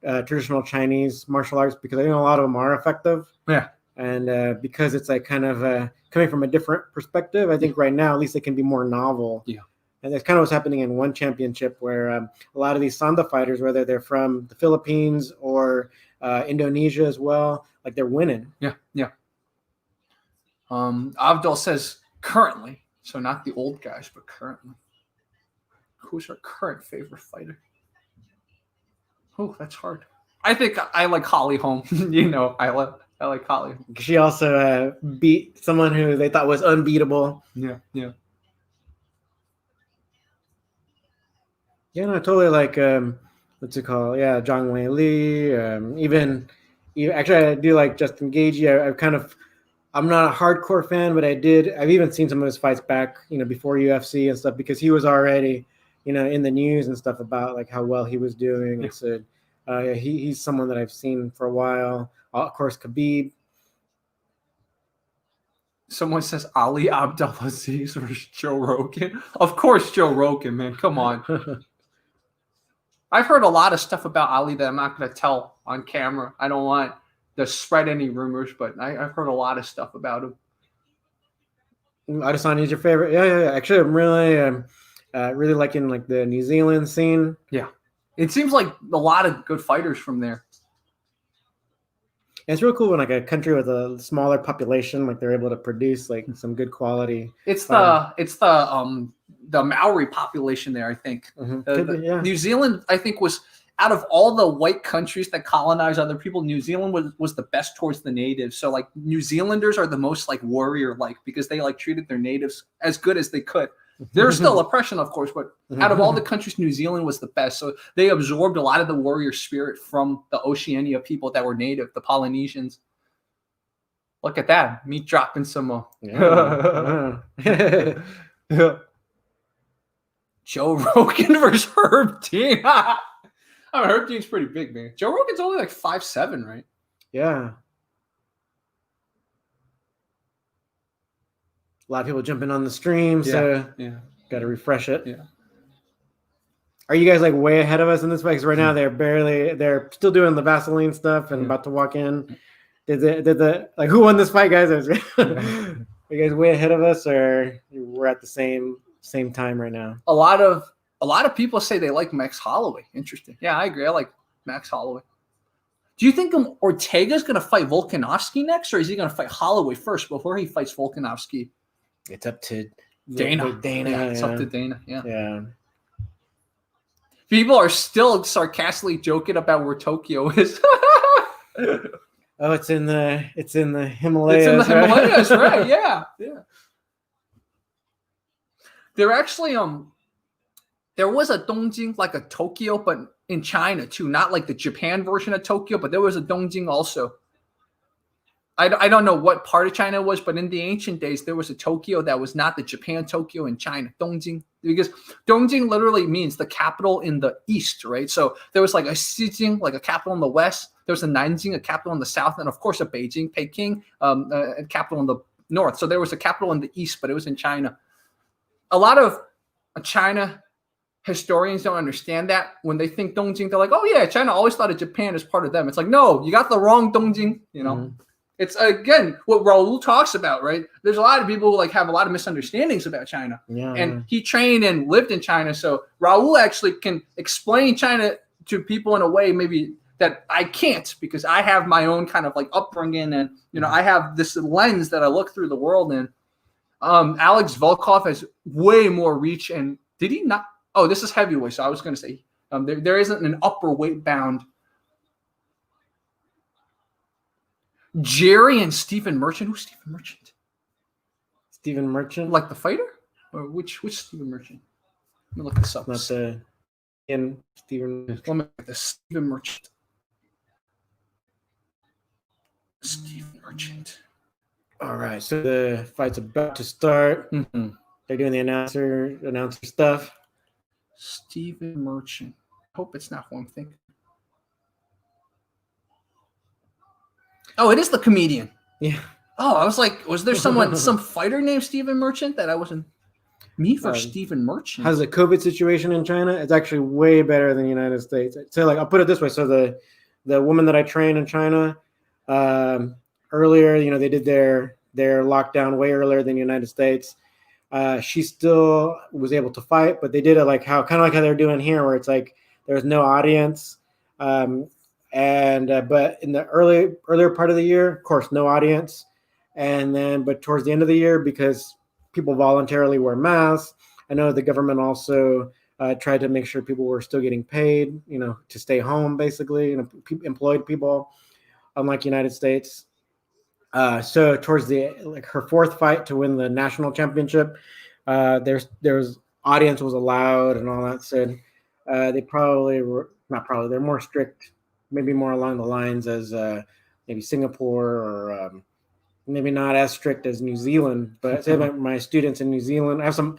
traditional Chinese martial arts because I think a lot of them are effective. Yeah. And because it's like kind of coming from a different perspective, I think right now at least it can be more novel. Yeah. And that's kind of what's happening in one championship where a lot of these Sanda fighters, whether they're from the Philippines or Indonesia as well, like they're winning. Yeah. Avdol says currently, so not the old guys, but currently. Who's our current favorite fighter? Oh, that's hard. I think I like Holly Holm. I like Holly. She also beat someone who they thought was unbeatable. Yeah. Yeah, no, I totally like what's it called? Yeah, Zhang Wei Li. Even actually, I do like Justin Gaethje. I'm not a hardcore fan, but I've even seen some of his fights back, before UFC and stuff because he was already, in the news and stuff about like how well he was doing. Yeah. So he's someone that I've seen for a while. Of course, Khabib. Someone says Ali Abdelaziz versus Joe Rogan. Of course, Joe Rogan, man. Come on. I've heard a lot of stuff about Ali that I'm not going to tell on camera. I don't want to spread any rumors, but I've heard a lot of stuff about him. Adesanya is your favorite? Yeah. Actually, I'm really liking like the New Zealand scene. Yeah. It seems like a lot of good fighters from there. And it's real cool when like a country with a smaller population, like they're able to produce like some good quality. It's the Maori population there, I think. Mm-hmm. New Zealand, I think, was out of all the white countries that colonize other people, New Zealand was the best towards the natives. So like New Zealanders are the most like warrior-like because they like treated their natives as good as they could. There's still oppression, of course, but out of all the countries, New Zealand was the best. So they absorbed a lot of the warrior spirit from the Oceania people that were native, the Polynesians. Look at that. Me dropping some yeah. Joe Rogan versus Herb Dean. I mean, Herb Dean's pretty big, man. Joe Rogan's only like 5'7", right? Yeah. A lot of people jumping on the stream, so got to refresh it. Yeah. Are you guys like way ahead of us in this fight? Because right now they're still doing the Vaseline stuff and about to walk in. Did the like who won this fight, guys? Are you guys way ahead of us, or we're at the same time right now? A lot of people say they like Max Holloway. Interesting. Yeah, I agree. I like Max Holloway. Do you think Ortega's going to fight Volkanovski next, or is he going to fight Holloway first before he fights Volkanovski? It's up to Dana. Yeah, it's up to Dana. Yeah. Yeah. People are still sarcastically joking about where Tokyo is. Oh, it's in the Himalayas. It's in the Himalayas, right? Yeah. There actually there was a Dongjing, like a Tokyo, but in China too, not like the Japan version of Tokyo, but there was a Dongjing also. I don't know what part of China it was, but in the ancient days, there was a Tokyo that was not the Japan Tokyo in China, Dongjing, because Dongjing literally means the capital in the east, right? So there was like a Xijing, like a capital in the west. There was a Nanjing, a capital in the south, and of course a Beijing, Peking, a capital in the north. So there was a capital in the east, but it was in China. A lot of China historians don't understand that. When they think Dongjing, they're like, oh yeah, China always thought of Japan as part of them. It's like, no, you got the wrong Dongjing, you know. Mm-hmm. It's, again, what Raul talks about, right? There's a lot of people who like have a lot of misunderstandings about China. Yeah. And he trained and lived in China. So Raul actually can explain China to people in a way maybe that I can't, because I have my own kind of like upbringing, and, you know, I have this lens that I look through the world in. Alex Volkov has way more reach. And did he not? Oh, this is heavyweight. So I was going to say there isn't an upper weight bound. Jerry and Stephen Merchant. Who's Stephen Merchant? Stephen Merchant? Like the fighter? Or which Stephen Merchant? Let me look this up. Not the Stephen. Let me look at this. Stephen Merchant. Stephen Merchant. All right. So the fight's about to start. Mm-hmm. They're doing the announcer stuff. Stephen Merchant. I hope it's not who I'm thinking. Oh, it is the comedian. Yeah. Oh, I was like, was there some fighter named Stephen Merchant that I wasn't? Me for Stephen Merchant. How's the COVID situation in China? It's actually way better than the United States. So, like, I'll put it this way. So the woman that I trained in China, earlier, you know, they did their lockdown way earlier than the United States. She still was able to fight, but they did it like kind of like how they're doing here, where it's like there's no audience. But in the earlier part of the year, of course, no audience. But towards the end of the year, because people voluntarily wear masks, I know the government also tried to make sure people were still getting paid, you know, to stay home, basically, you know, employed people, unlike United States. So towards her fourth fight to win the national championship, there's audience was allowed and all that. So they probably were they're more strict, maybe more along the lines as maybe Singapore, or maybe not as strict as New Zealand. But say about my students in New Zealand, I have a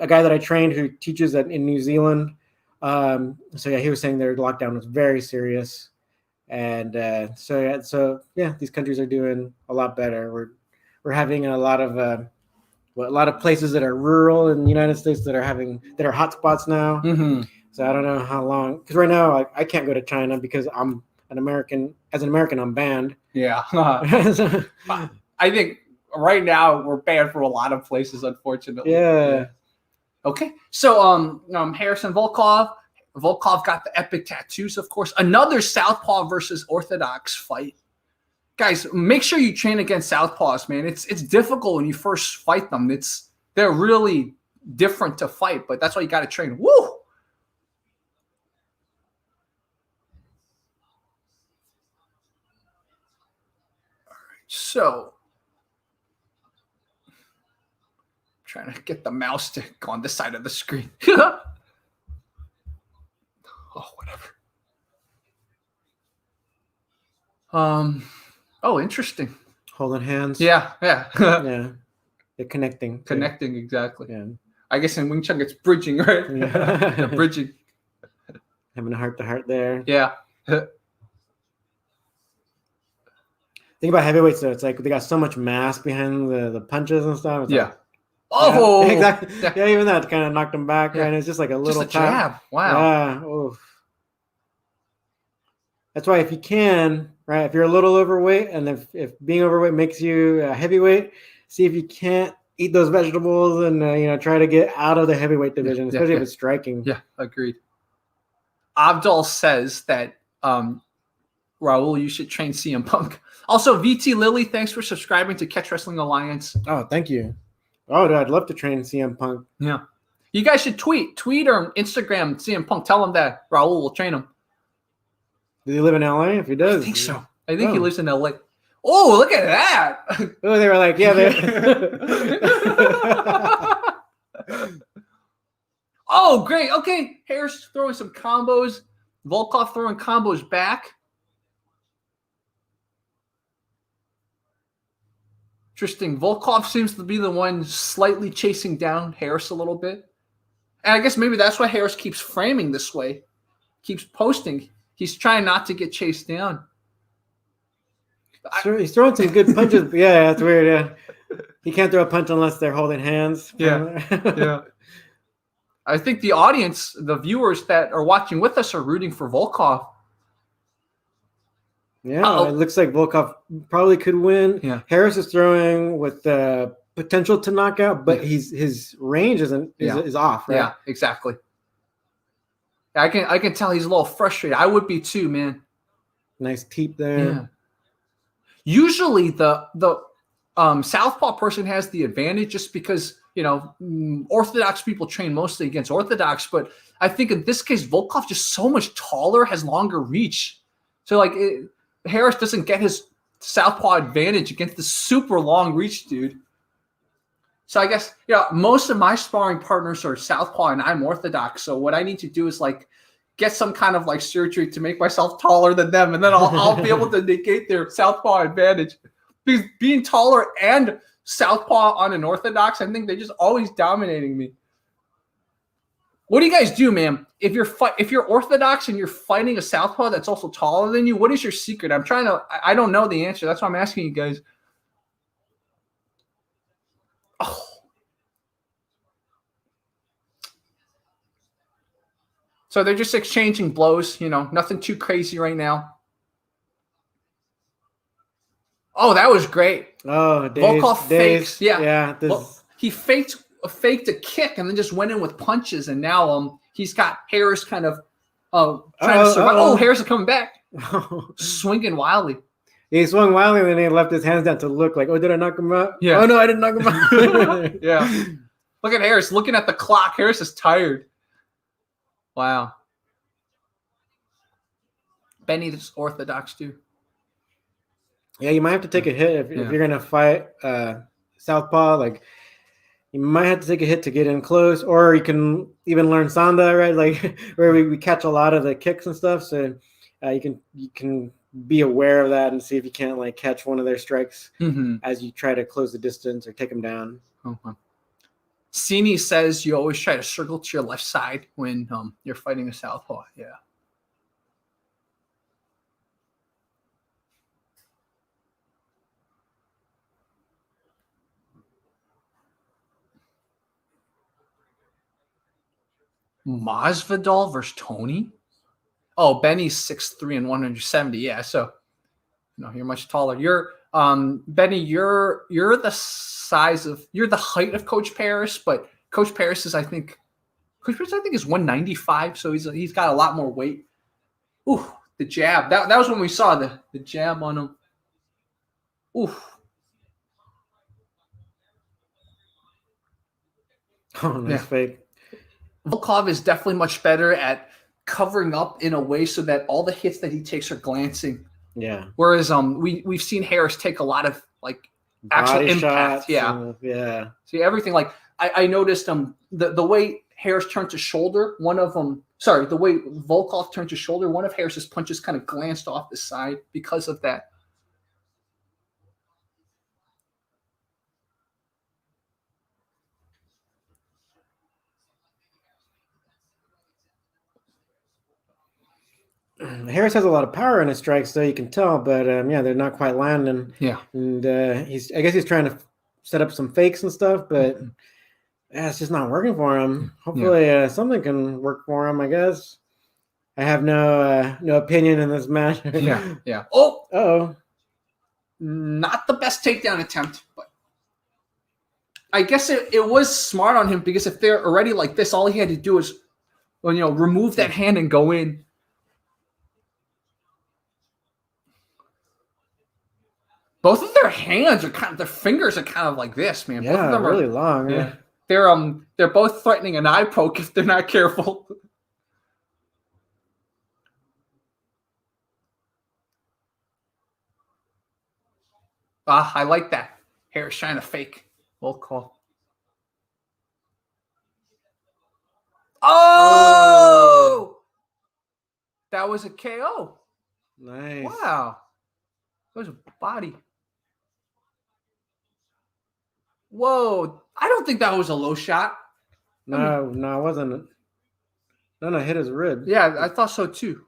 guy that I trained who teaches in New Zealand. So yeah, he was saying their lockdown was very serious. And so these countries are doing a lot better. We're having a lot of places that are rural in the United States that are hotspots now. Mm-hmm. So I don't know how long, because right now I can't go to China because I'm an American. As an American, I'm banned. Yeah. I think right now we're banned from a lot of places, unfortunately. Yeah. Okay. So Harrison Volkov. Volkov got the epic tattoos, of course. Another Southpaw versus Orthodox fight. Guys, make sure you train against Southpaws, man. It's difficult when you first fight them. They're really different to fight, but that's why you got to train. Woo! All right, so trying to get the mouse to go on this side of the screen. Oh, whatever. Oh, interesting. Holding hands. Yeah. Yeah. They're connecting. Connecting, exactly. Yeah. I guess in Wing Chun it's bridging, right? Yeah. They're bridging. Having a heart-to-heart there. Yeah. Think about heavyweights, though. It's like they got so much mass behind the punches and stuff. It's yeah. Like, Oh, yeah, exactly. Yeah, even that kind of knocked him back, Yeah. and it's just like a little just a jab. Wow. Yeah. Oof. That's why if you can, right, if you're a little overweight, and if being overweight makes you a heavyweight, see if you can't eat those vegetables and try to get out of the heavyweight division, especially if it's striking. Yeah, agreed. Abdul says that Raul, you should train CM Punk. Also, VT Lily, thanks for subscribing to Catch Wrestling Alliance. Oh, thank you. Oh, dude, I'd love to train CM Punk. Yeah. You guys should tweet or Instagram CM Punk. Tell him that Raul will train him. Does he live in LA? If he does. I think so. I think he lives in LA. Oh, look at that. Oh, they were like, yeah. Oh, great. Okay. Harris throwing some combos. Volkov throwing combos back. Interesting. Volkov seems to be the one slightly chasing down Harris a little bit. And I guess maybe that's why Harris keeps framing this way. Keeps posting. He's trying not to get chased down. He's throwing some good punches. Yeah, that's weird. Yeah, he can't throw a punch unless they're holding hands. Yeah, yeah. I think the audience, the viewers that are watching with us, are rooting for Volkov. Yeah, It looks like Volkov probably could win. Yeah, Harris is throwing with the potential to knock out, but his range is off. Right? Yeah, exactly. I can tell he's a little frustrated. I would be too, man. Nice teep there. Yeah. Usually the southpaw person has the advantage just because, Orthodox people train mostly against Orthodox. But I think in this case, Volkov just so much taller, has longer reach. So Harris doesn't get his southpaw advantage against the super long reach dude. So I guess, most of my sparring partners are southpaw and I'm Orthodox. So what I need to do is get some kind of surgery to make myself taller than them. And then I'll be able to negate their southpaw advantage. Because being taller and southpaw on an Orthodox, I think they're just always dominating me. What do you guys do, man? If you're Orthodox and you're fighting a southpaw that's also taller than you, what is your secret? I don't know the answer. That's why I'm asking you guys. Oh. So they're just exchanging blows, nothing too crazy right now. Oh, that was great. Oh, Volkov fakes. Yeah. Yeah. Well, he faked a kick and then just went in with punches, and now he's got Harris kind of trying to survive. Oh, Harris is coming back. Swinging wildly. He swung wildly and then he left his hands down to look like, oh, did I knock him out? Yeah. Oh, no, I didn't knock him out. Yeah. Look at Harris looking at the clock. Harris is tired. Wow. Benny is Orthodox too. Yeah, you might have to take a hit if you're going to fight southpaw. You might have to take a hit to get in close, or you can even learn Sanda, right? Where we catch a lot of the kicks and stuff. So you can be aware of that and see if you can't catch one of their strikes as you try to close the distance or take them down. Okay. Sini says you always try to circle to your left side when you're fighting a southpaw. Yeah. Masvidal versus Tony? Oh, Benny's 6'3" and 170. Yeah, so you're much taller. You're Benny, you're the height of Coach Paris, but Coach Paris is I think is 195, so he's got a lot more weight. Ooh, the jab. That was when we saw the jab on him. Ooh. Oh, nice fake. Volkov is definitely much better at covering up in a way so that all the hits that he takes are glancing. Yeah. Whereas we've seen Harris take a lot of actual body impact. shots, Yeah. Yeah. See everything I noticed the way Harris turned to shoulder, the way Volkov turned to shoulder, one of Harris's punches kind of glanced off the side because of that. Harris has a lot of power in his strikes, so you can tell, but they're not quite landing. Yeah, and I guess he's trying to set up some fakes and stuff, but Yeah, it's just not working for him. Hopefully, something can work for him. I guess. I have no opinion in this match. Yeah. Oh, not the best takedown attempt, but I guess it was smart on him because if they're already like this, all he had to do is, remove that hand and go in. Both of their hands are their fingers are kind of like this, man. Yeah, both of them really are long. Yeah. They're both threatening an eye poke if they're not careful. I like that. Harris trying to fake. Volkov. Oh! That was a KO. Nice. Wow. That was a body. Whoa. I don't think that was a low shot. No, it wasn't. No, hit his rib. Yeah, I thought so too.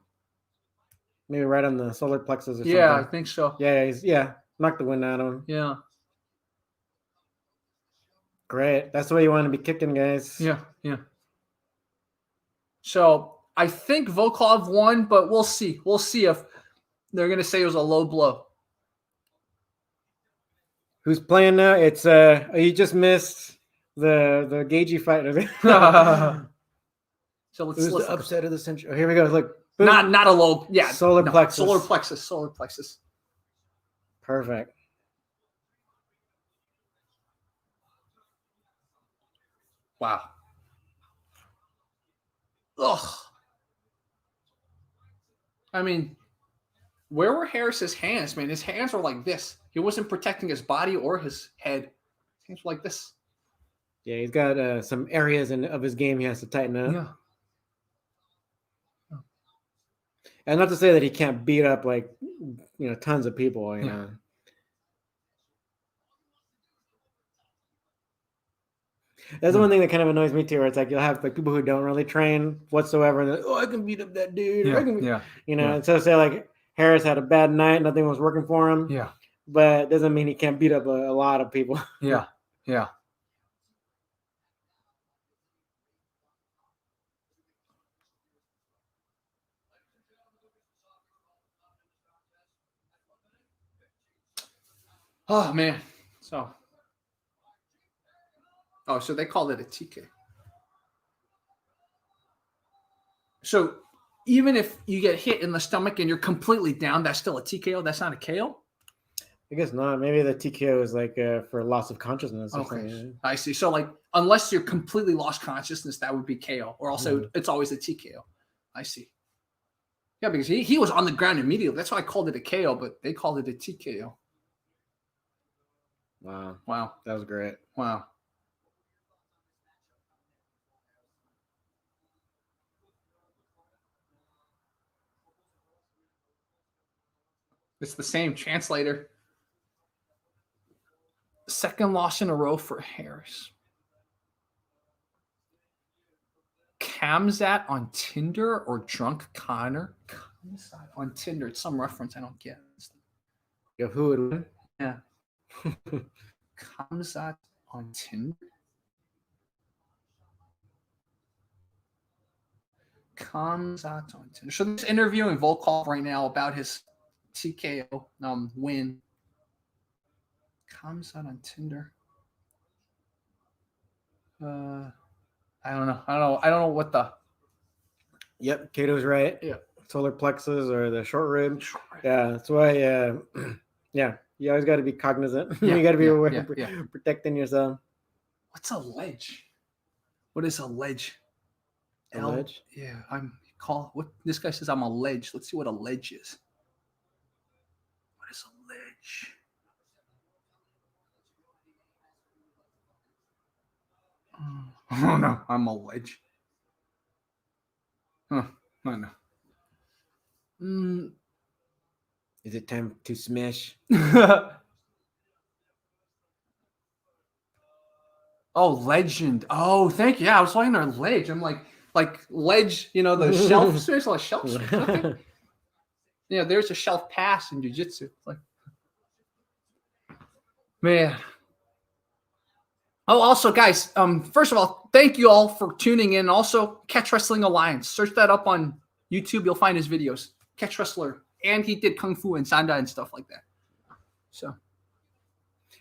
Maybe right on the solar plexus or something. Yeah, I think so. Yeah, knocked the wind out of him. Yeah. Great. That's the way you want to be kicking, guys. Yeah. So I think Volkov won, but we'll see. We'll see if they're going to say it was a low blow. Who's playing now? It's you just missed the Gaethje fight. So let's the upset of the century. Oh, here we go. Look. Boom. Not a low. Yeah. Solar plexus. Solar plexus. Perfect. Wow. Ugh. I mean, where were Harris's hands, man? His hands were like this. He wasn't protecting his body or his head. His hands were like this. Yeah, he's got some areas of his game he has to tighten up. Yeah. And not to say that he can't beat up tons of people. You know. That's the one thing that kind of annoys me too. Where it's like you'll have people who don't really train whatsoever, and I can beat up that dude. And so say like Harris had a bad night, nothing was working for him. Yeah, but it doesn't mean he can't beat up a lot of people. Yeah. Oh man, so they called it a TK. So even if you get hit in the stomach and you're completely down, that's still a TKO. That's not a KO. I guess not. Maybe the TKO is like for loss of consciousness. Or something. I see. So like, unless you're completely lost consciousness, that would be KO. Or also, it's always a TKO. I see. Yeah, because he was on the ground immediately. That's why I called it a KO, but they called it a TKO. Wow. That was great. Wow. It's the same translator. Second loss in a row for Harris. Kamzat on Tinder or Drunk Connor? Kamzat on Tinder. It's some reference I don't get. Yo, who would win? Yeah. Kamzat on Tinder. Kamzat on Tinder. So this interviewing Volkov right now about his TKO win. Kamzat on Tinder. I don't know what the. Yep, Kato's right. Yeah. Solar plexus or the short rib. Yeah, that's why. You always got to be cognizant. You got to be aware of protecting yourself. What's a ledge? What is a ledge? A ledge? Yeah, what this guy says I'm a ledge. Let's see what a ledge is. What is a ledge? Oh no, I'm a ledge. Huh, I know. Is it time to smash? Oh, legend. Oh, thank you. Yeah, I was looking at ledge. I'm like ledge, the shelf. There's a shelf. Okay. Yeah, there's a shelf pass in jiu-jitsu. Like, man. Oh, also, guys, first of all, thank you all for tuning in. Also, Catch Wrestling Alliance. Search that up on YouTube. You'll find his videos. Catch Wrestler. And he did Kung Fu and Sanda and stuff like that. So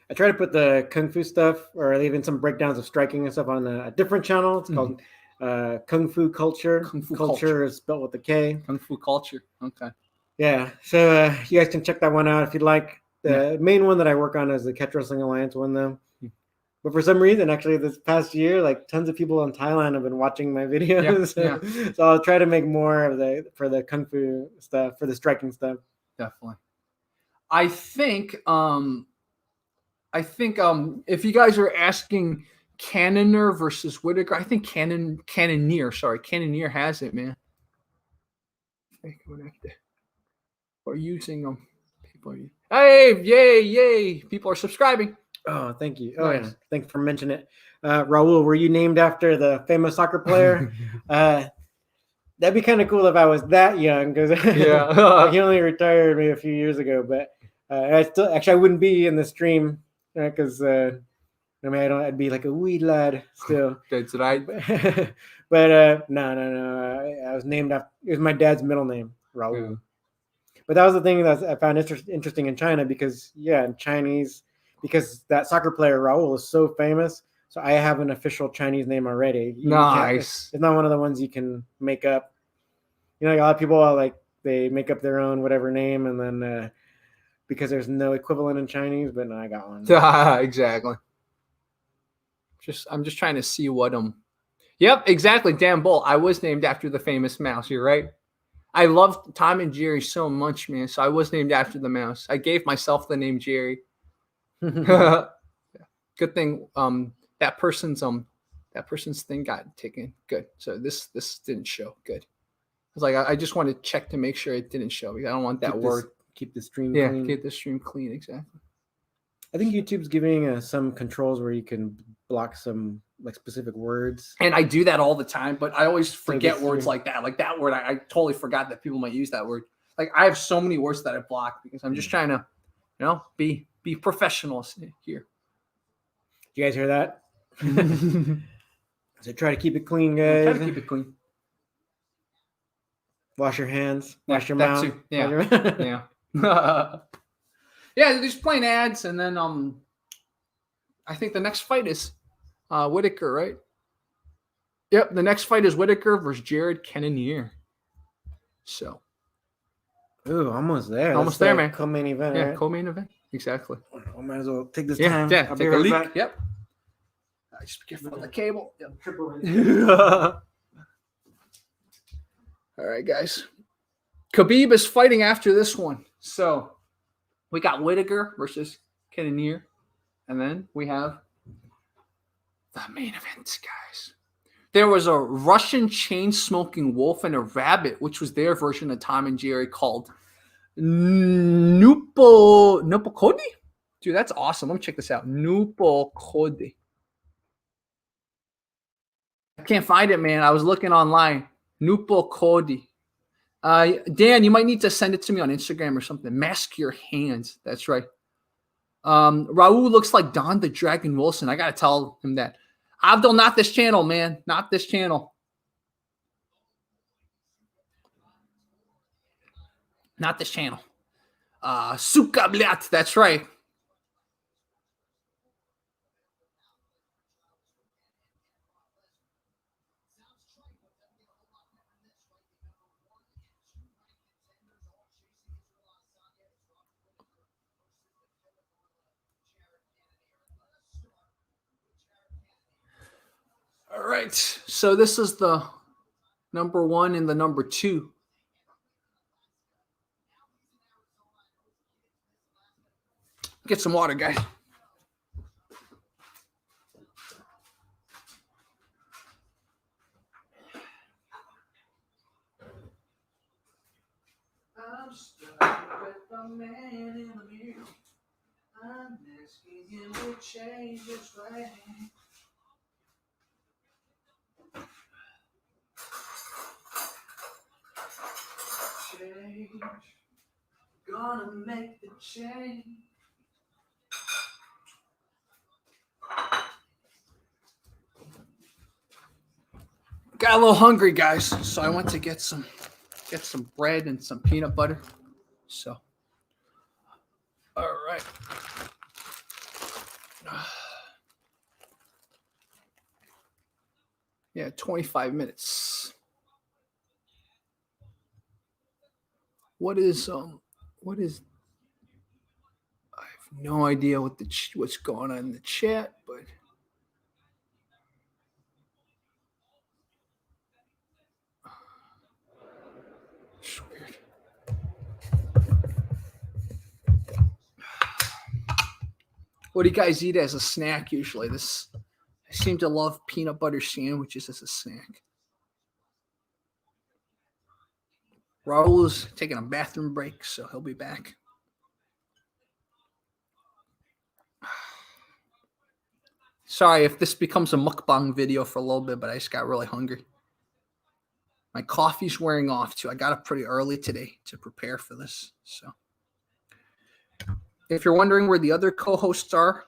I try to put the Kung Fu stuff or even some breakdowns of striking and stuff on a different channel. It's called Kung Fu Culture. Kung Fu Culture is spelled with a K. Kung Fu Culture. Okay. Yeah. So you guys can check that one out if you'd like. The main one that I work on is the Catch Wrestling Alliance one, though. But for some reason, actually, this past year, like tons of people in Thailand have been watching my videos. So I'll try to make more of for the Kung Fu stuff, for the striking stuff. Definitely. I think if you guys are asking Cannonier versus Whittaker, I think Cannonier has it, man. We're using them. Hey, yay! People are subscribing. Oh, thank you. Oh, nice. yeah. Thanks for mentioning it. Raul, were you named after the famous soccer player? That'd be kind of cool if I was that young, because he only retired maybe a few years ago. But I wouldn't be in the stream because I'd be like a wee lad still. That's right. But no. I was named after. It was my dad's middle name, Raul. Yeah. But that was the thing that I found interesting in China because in Chinese. Because that soccer player Raul is so famous, so I have an official Chinese name already. Nice. It's not one of the ones you can make up. You know, a lot of people are they make up their own whatever name, and then because there's no equivalent in Chinese. But no, I got one. Exactly. I'm just trying to see what Yep, exactly. Dan Bull. I was named after the famous mouse. You're right. I love Tom and Jerry so much, man. So I was named after the mouse. I gave myself the name Jerry. Good thing that person's thing got taken. Good. So this didn't show. Good. I was like, I just want to check to make sure it didn't show because I don't want that word. Keep the stream clean. Yeah, keep the stream clean, exactly. I think YouTube's giving some controls where you can block some specific words. And I do that all the time, but I always forget words like that. Like that word, I totally forgot that people might use that word. Like I have so many words that I block because I'm just trying to, be professionals here. You guys hear that? So try to keep it clean, guys. Try to keep it clean. Wash your hands. Wash your mouth. Too. Yeah. Yeah. They're just playing ads, and then I think the next fight is Whittaker, right? Yep, the next fight is Whittaker versus Jared Cannonier. So. Ooh, almost there. Almost there, man. Co-main event. Yeah, right? co-main event. Exactly. I might as well take this time. Yeah, I'll take be a leak. back. Yep. Just be careful of the cable. Yep. All right, guys. Khabib is fighting after this one. So we got Whittaker versus Cannonier. And then we have the main event, guys. There was a Russian chain-smoking wolf and a rabbit, which was their version of Tom and Jerry called Nupokodi? Dude, that's awesome. Let me check this out. Nupokodi. I can't find it, man. I was looking online. Nupokodi. Dan, you might need to send it to me on Instagram or something. Mask your hands. That's right. Raul looks like Don the Dragon Wilson. I got to tell him that. Abdul, not this channel, man. Not this channel. Not this channel. Suka Blat. That's right. All right. So this is the number 1 and the number 2. Get some water, guys. I'm stuck with the man in the mirror. I'm asking him to change his way. Change. Gonna make the change. Got a little hungry, guys, so I went to get some bread and some peanut butter. So, all right. Yeah, 25 minutes. What is I have no idea what's going on in the chat, but it's weird. What do you guys eat as a snack usually? I seem to love peanut butter sandwiches as a snack. Raul is taking a bathroom break, so he'll be back. Sorry if this becomes a mukbang video for a little bit, but I just got really hungry. My coffee's wearing off, too. I got up pretty early today to prepare for this. So, if you're wondering where the other co-hosts are,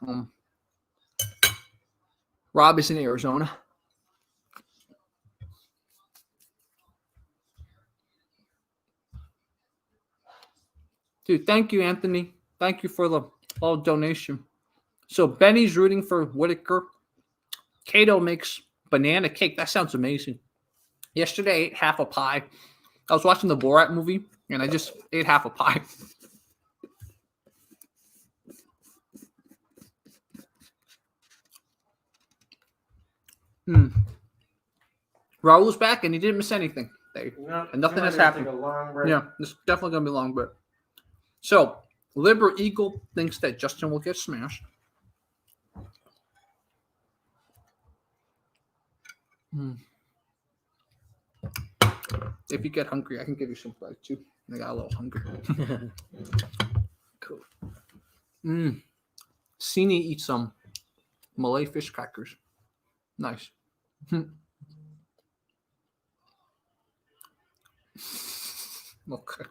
Rob is in Arizona. Dude, thank you, Anthony. Thank you for the all donation. So Benny's rooting for Whittaker. Cato makes banana cake. That sounds amazing. Yesterday, I ate half a pie. I was watching the Borat movie, and I just ate half a pie. Raul's back, and he didn't miss anything. And nothing has happened. Yeah, this is definitely going to be long, but so Liber Eagle thinks that Justin will get smashed. If you get hungry, I can give you some bread too. I got a little hungry. Cool. Sini eats some Malay fish crackers. Nice. Okay.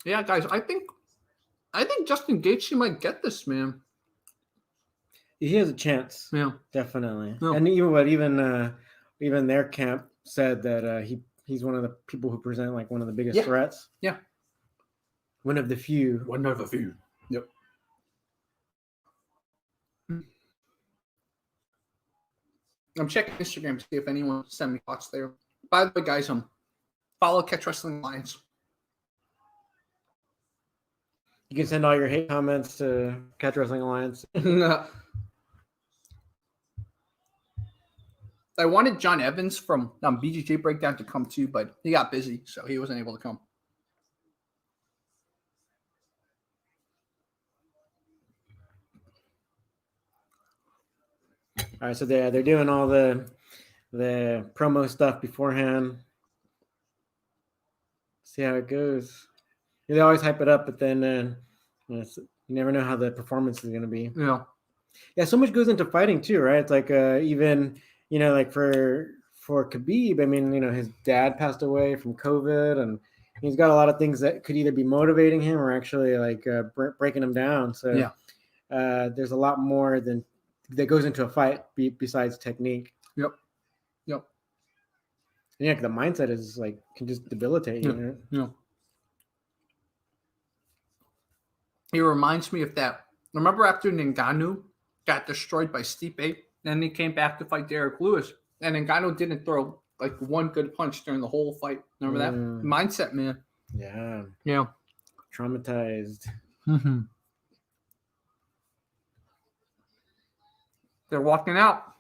Yeah, guys, I think Justin Gaethje might get this, man. He has a chance. Yeah, definitely. No. And even their camp said that he's one of the people who present like one of the biggest threats. Yeah. One of the few. One of the few. Yep. I'm checking Instagram to see if anyone sent me thoughts there. By the way, guys, follow Catch Wrestling Alliance. You can send all your hate comments to Catch Wrestling Alliance. I wanted John Evans from BJJ Breakdown to come too, but he got busy, so he wasn't able to come. All right, so they're doing all the promo stuff beforehand. See how it goes. They always hype it up, but then you never know how the performance is going to be. Yeah. So much goes into fighting too, right? It's like even like for Khabib. I mean, his dad passed away from COVID, and he's got a lot of things that could either be motivating him or actually like breaking him down. So there's a lot more that goes into a fight besides technique. Yep. And yeah, the mindset is like can just debilitate you. Yeah. It reminds me of that. Remember after Ngannou got destroyed by Stipe, then he came back to fight Derek Lewis, and Ngannou didn't throw like one good punch during the whole fight. Remember that mindset, man? Yeah. Traumatized. Mm-hmm. They're walking out.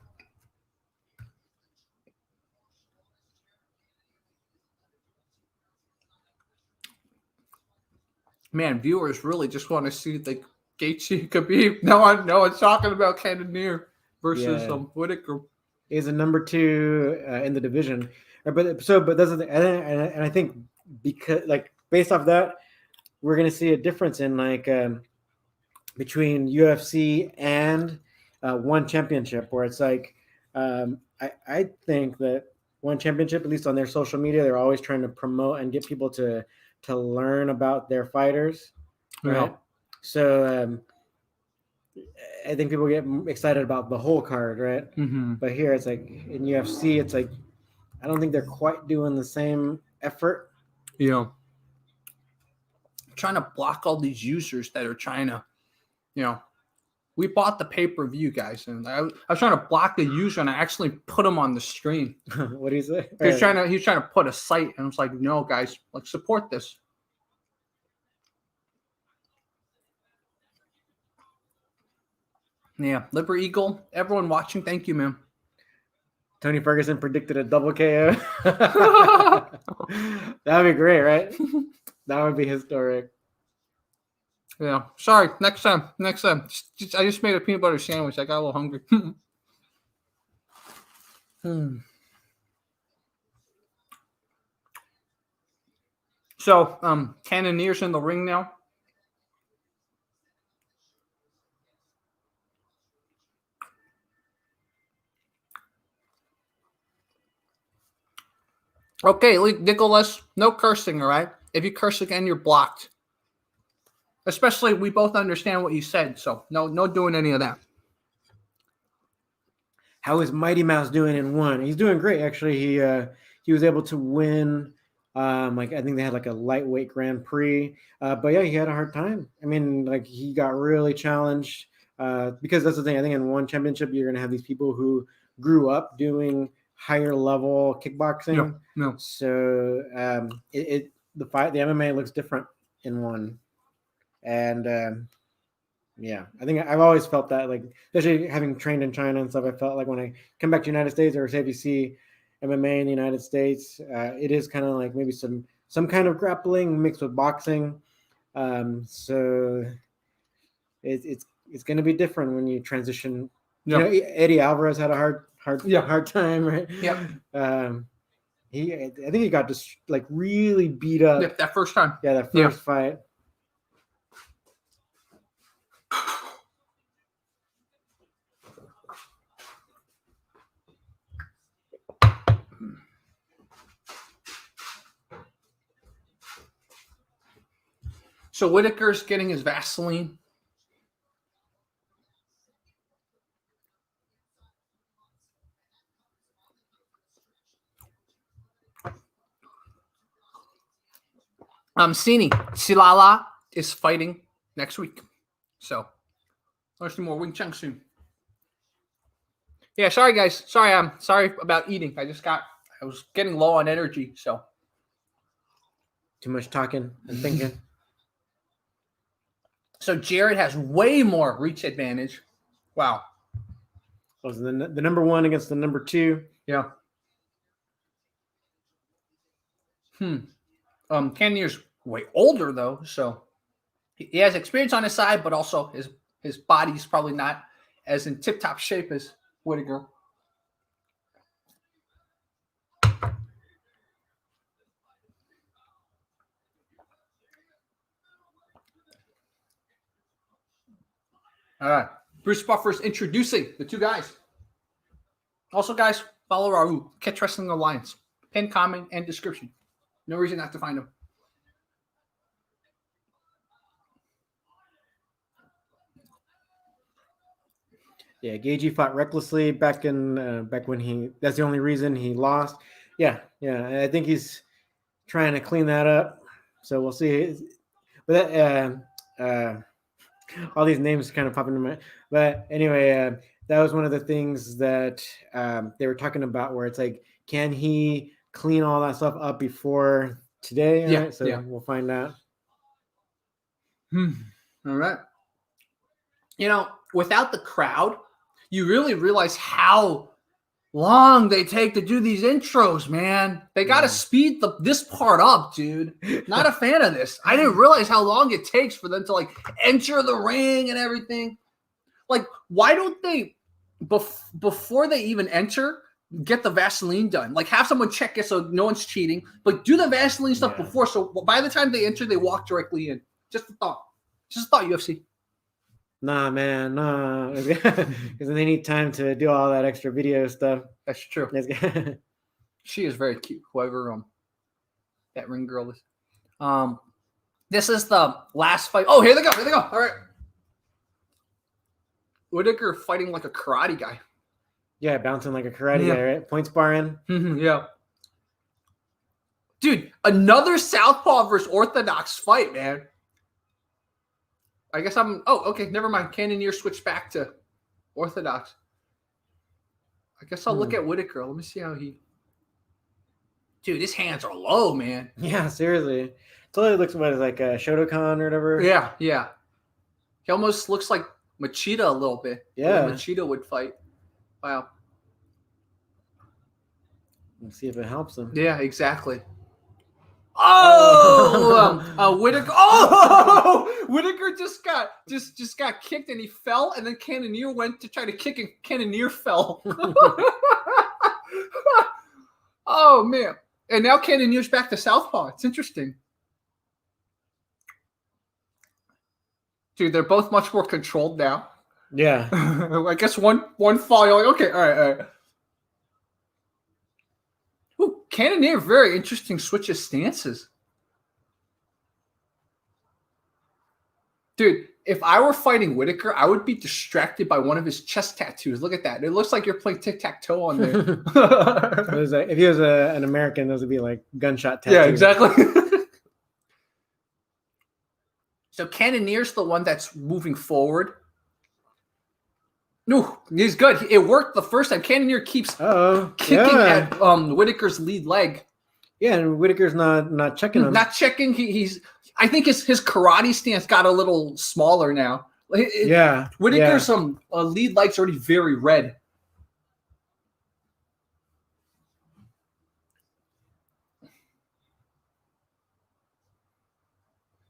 Man, viewers really just want to see the Gaethje Khabib. No one's talking about Cannonier versus Whittaker. Is a number 2 in the division, but that's the thing. And I think because like based off that, we're gonna see a difference in like between UFC and One Championship, where it's like I think that One Championship, at least on their social media, they're always trying to promote and get people to learn about their fighters, right? So I think people get excited about the whole card, right? Mm-hmm. But here it's like in UFC, it's like I don't think they're quite doing the same effort. You know, trying to block all these users that are trying to, you know, we bought the pay-per-view, guys, and I was trying to block the user, and I actually put him on the stream. What do you say? He's trying to put a site, and I was like, no, guys, like support this. Yeah, Liber Eagle, everyone watching, thank you, man. Tony Ferguson predicted a double KO. That would be great, right? That would be historic. Yeah, sorry. Next time. I just made a peanut butter sandwich. I got a little hungry. So, Cannonier's in the ring now. Okay, Nicholas, no cursing, all right? If you curse again, you're blocked. Especially, we both understand what you said, so no doing any of that. How is Mighty Mouse doing in one? He's doing great, actually. He was able to win. Like I think they had like a lightweight Grand Prix, but yeah, he had a hard time. I mean, like he got really challenged because that's the thing. I think in one championship, you're gonna have these people who grew up doing higher level kickboxing. No. So the MMA looks different in one. And yeah, I think I've always felt that, like, especially having trained in China and stuff, I felt like when I come back to the United States, or say if you see MMA in the United States, it is kind of like maybe some kind of grappling mixed with boxing. So it's going to be different when you transition. You know, Eddie Alvarez had a hard time, right? Yeah. I think he got just like really beat up. Yeah, that first time. Yeah, that first fight. So Whittaker's getting his Vaseline. Silala is fighting next week. So there's some more Wing Chun soon. Yeah, sorry guys. Sorry about eating. I was getting low on energy, so too much talking and thinking. So Jared has way more reach advantage. Wow. Was the number one against the number two. Yeah. Cannonier's way older though, so he has experience on his side, but also his body's probably not as in tip-top shape as Whittaker. All right. Bruce Buffer's introducing the two guys. Also, guys, follow Raul, Catch Wrestling Alliance. Pin, comment, and description. No reason not to find him. Yeah, Gaethje fought recklessly back when that's the only reason he lost. Yeah. I think he's trying to clean that up. So we'll see. But that, all these names kind of pop into my. But anyway, that was one of the things that they were talking about, where it's like, can he clean all that stuff up before today? Yeah. Right? So we'll find out. All right. You know, without the crowd, you really realize how long they take to do these intros, man. They got to speed this part up, dude. Not a fan of this. I didn't realize how long it takes for them to like enter the ring and everything. Like, why don't they, before they even enter, get the Vaseline done? Like, have someone check it so no one's cheating. But do the Vaseline stuff before, so by the time they enter, they walk directly in. Just a thought. UFC. Nah, man, nah. Because they need time to do all that extra video stuff. That's true. She is very cute. Whoever that ring girl is. This is the last fight. Oh, here they go. All right. Whittaker fighting like a karate guy. Yeah, bouncing like a karate guy, right? Point sparring. Yeah. Dude, another southpaw versus orthodox fight, man. I guess okay, never mind. Cannonier switched back to orthodox. I guess I'll look at Whittaker. Let me see how he... Dude, his hands are low, man. Yeah, seriously. Totally looks like a Shotokan or whatever. Yeah. He almost looks like Machida a little bit. Yeah. Machida would fight. Wow. Let's see if it helps him. Yeah, exactly. Oh, Whittaker! Oh, Whittaker just got kicked and he fell, and then Cannonier went to try to kick and Cannonier fell. Oh man! And now Cannonier's back to southpaw. It's interesting, dude. They're both much more controlled now. Yeah. I guess one fall. You're like, okay, all right. Ooh, Cannonier, very interesting switch of stances. Dude, if I were fighting Whittaker, I would be distracted by one of his chest tattoos. Look at that. It looks like you're playing tic-tac-toe on there. If he was an American, those would be like gunshot tattoos. Yeah, exactly. So Cannonier's the one that's moving forward. No, he's good. It worked the first time. Cannonier keeps kicking at Whittaker's lead leg. Yeah, and Whittaker's not checking him. Not checking. I think his karate stance got a little smaller now. Whittaker's lead leg's already very red.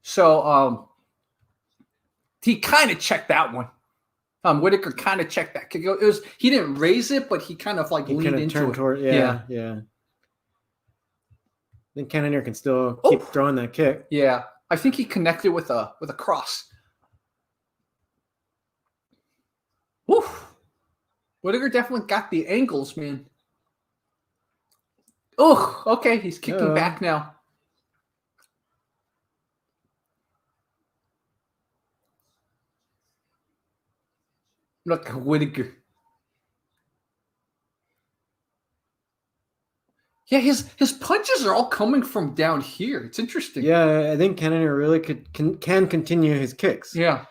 So he kind of checked that one. Whittaker kind of checked that kick. He didn't raise it, but he kind of like leaned into it. Yeah. Then Cannonier can still keep throwing that kick. Yeah, I think he connected with a cross. Woof. Whittaker definitely got the angles, man. Oh, okay, he's kicking back now. Look, Whittaker. Yeah, his punches are all coming from down here. It's interesting. Yeah, I think Cannonier really can continue his kicks. Yeah.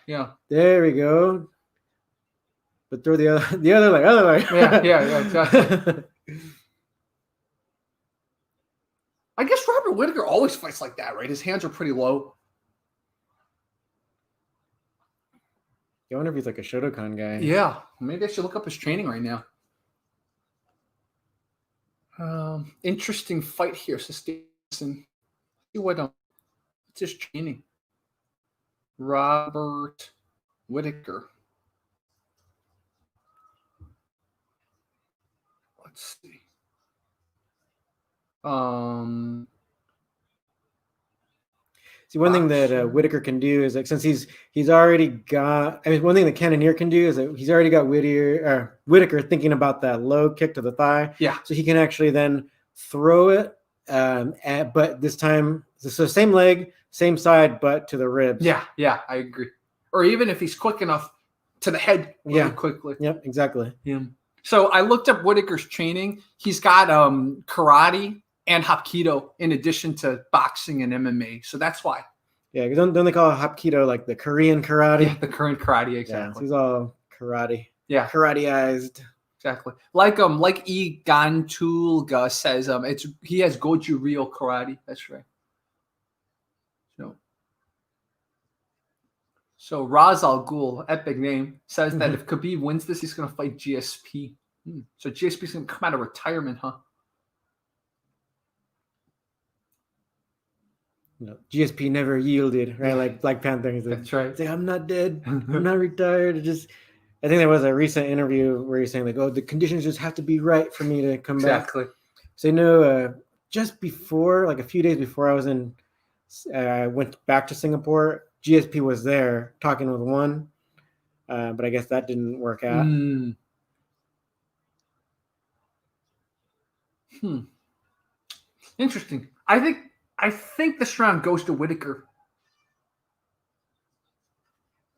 There we go. But throw the other leg. Yeah, exactly. I guess Robert Whittaker always fights like that, right? His hands are pretty low. I wonder if he's like a Shotokan guy. Yeah, maybe I should look up his training right now. Interesting fight here. So see what's his training? Robert Whittaker. Let's see. See, one thing that Whittaker can do is like since he's already got. I mean, one thing that Cannonier can do is that he's already got Whittaker thinking about that low kick to the thigh. Yeah. So he can actually then throw it, but this time, so same leg, same side, but to the ribs. Yeah, I agree. Or even if he's quick enough to the head really quickly. Yep, exactly. Yeah. So I looked up Whittaker's training. He's got karate and Hapkido in addition to boxing and MMA. So that's why. Yeah, don't they call Hapkido like the Korean karate? Yeah, the Korean karate, exactly. Yeah, so he's all karate. Yeah. Karateized. Exactly. Like E. Gantulga says, he has Goju Ryo karate. That's right. So Raz Al Ghul, epic name, says that if Khabib wins this, he's going to fight GSP. So GSP's going to come out of retirement, huh? No, GSP never yielded, right? Like Black Panther. That's right. Like, I'm not dead. I'm not retired. I think there was a recent interview where he's saying like, "Oh, the conditions just have to be right for me to come back." Exactly. So just before, like a few days before I went back to Singapore, GSP was there talking with one, but I guess that didn't work out. Interesting. I think this round goes to Whittaker.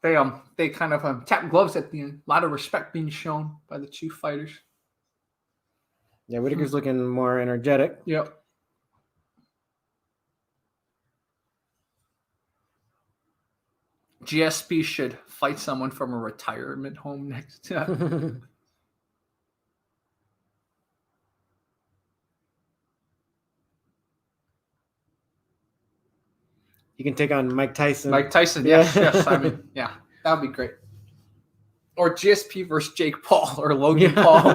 They kind of tap gloves at the end. A lot of respect being shown by the two fighters. Yeah, Whittaker's looking more energetic. Yep. GSP should fight someone from a retirement home next time. You can take on Mike Tyson. Mike Tyson, yes. I mean, yeah, that would be great. Or GSP versus Jake Paul or Logan Paul.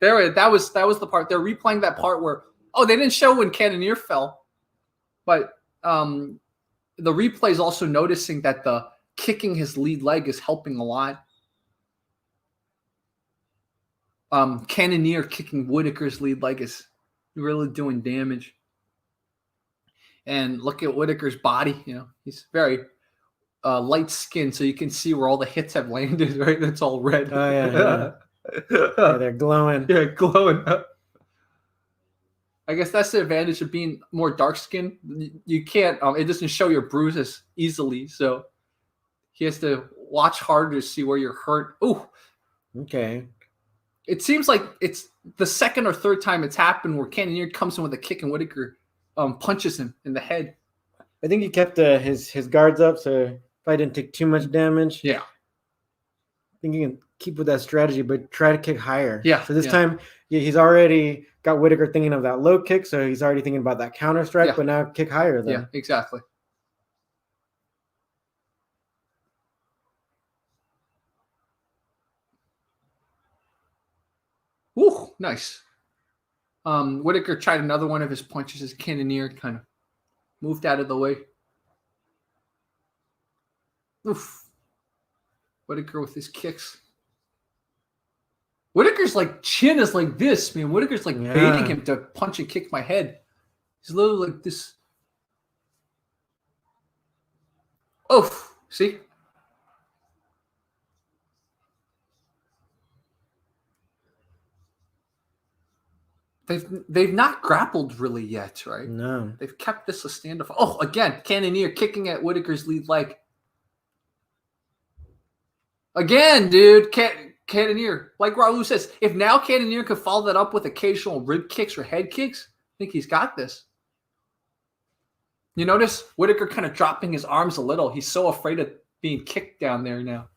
That was the part. They're replaying that part where they didn't show when Cannonier fell, but the replay is also noticing that the kicking his lead leg is helping a lot. Cannonier kicking Whittaker's lead leg is really doing damage. And look at Whittaker's body. He's very light skinned, so you can see where all the hits have landed, right? That's all red. Oh, yeah. Yeah, they're glowing. Yeah, glowing. I guess that's the advantage of being more dark skinned. You can't, it doesn't show your bruises easily, so he has to watch harder to see where you're hurt. Ooh. Okay. It seems like it's the second or third time it's happened where Cannonier comes in with a kick and Whittaker punches him in the head. I think he kept his guards up so I didn't take too much damage. Yeah. I think you can keep with that strategy, but try to kick higher. Yeah. So this time, he's already got Whittaker thinking of that low kick, so he's already thinking about that counter strike, but now kick higher then. Yeah, exactly. Woo, nice. Whittaker tried another one of his punches as Cannonier kind of moved out of the way. Oof. Whittaker with his kicks. Whittaker's chin is like this, man. Whittaker's baiting him to punch and kick my head. He's literally like this. Oof. See? They've not grappled really yet, right? No. They've kept this a standoff. Oh, again, Cannonier kicking at Whittaker's lead leg. Again, dude, Cannonier. Like Raul says, if now Cannonier could follow that up with occasional rib kicks or head kicks, I think he's got this. You notice Whittaker kind of dropping his arms a little. He's so afraid of being kicked down there now.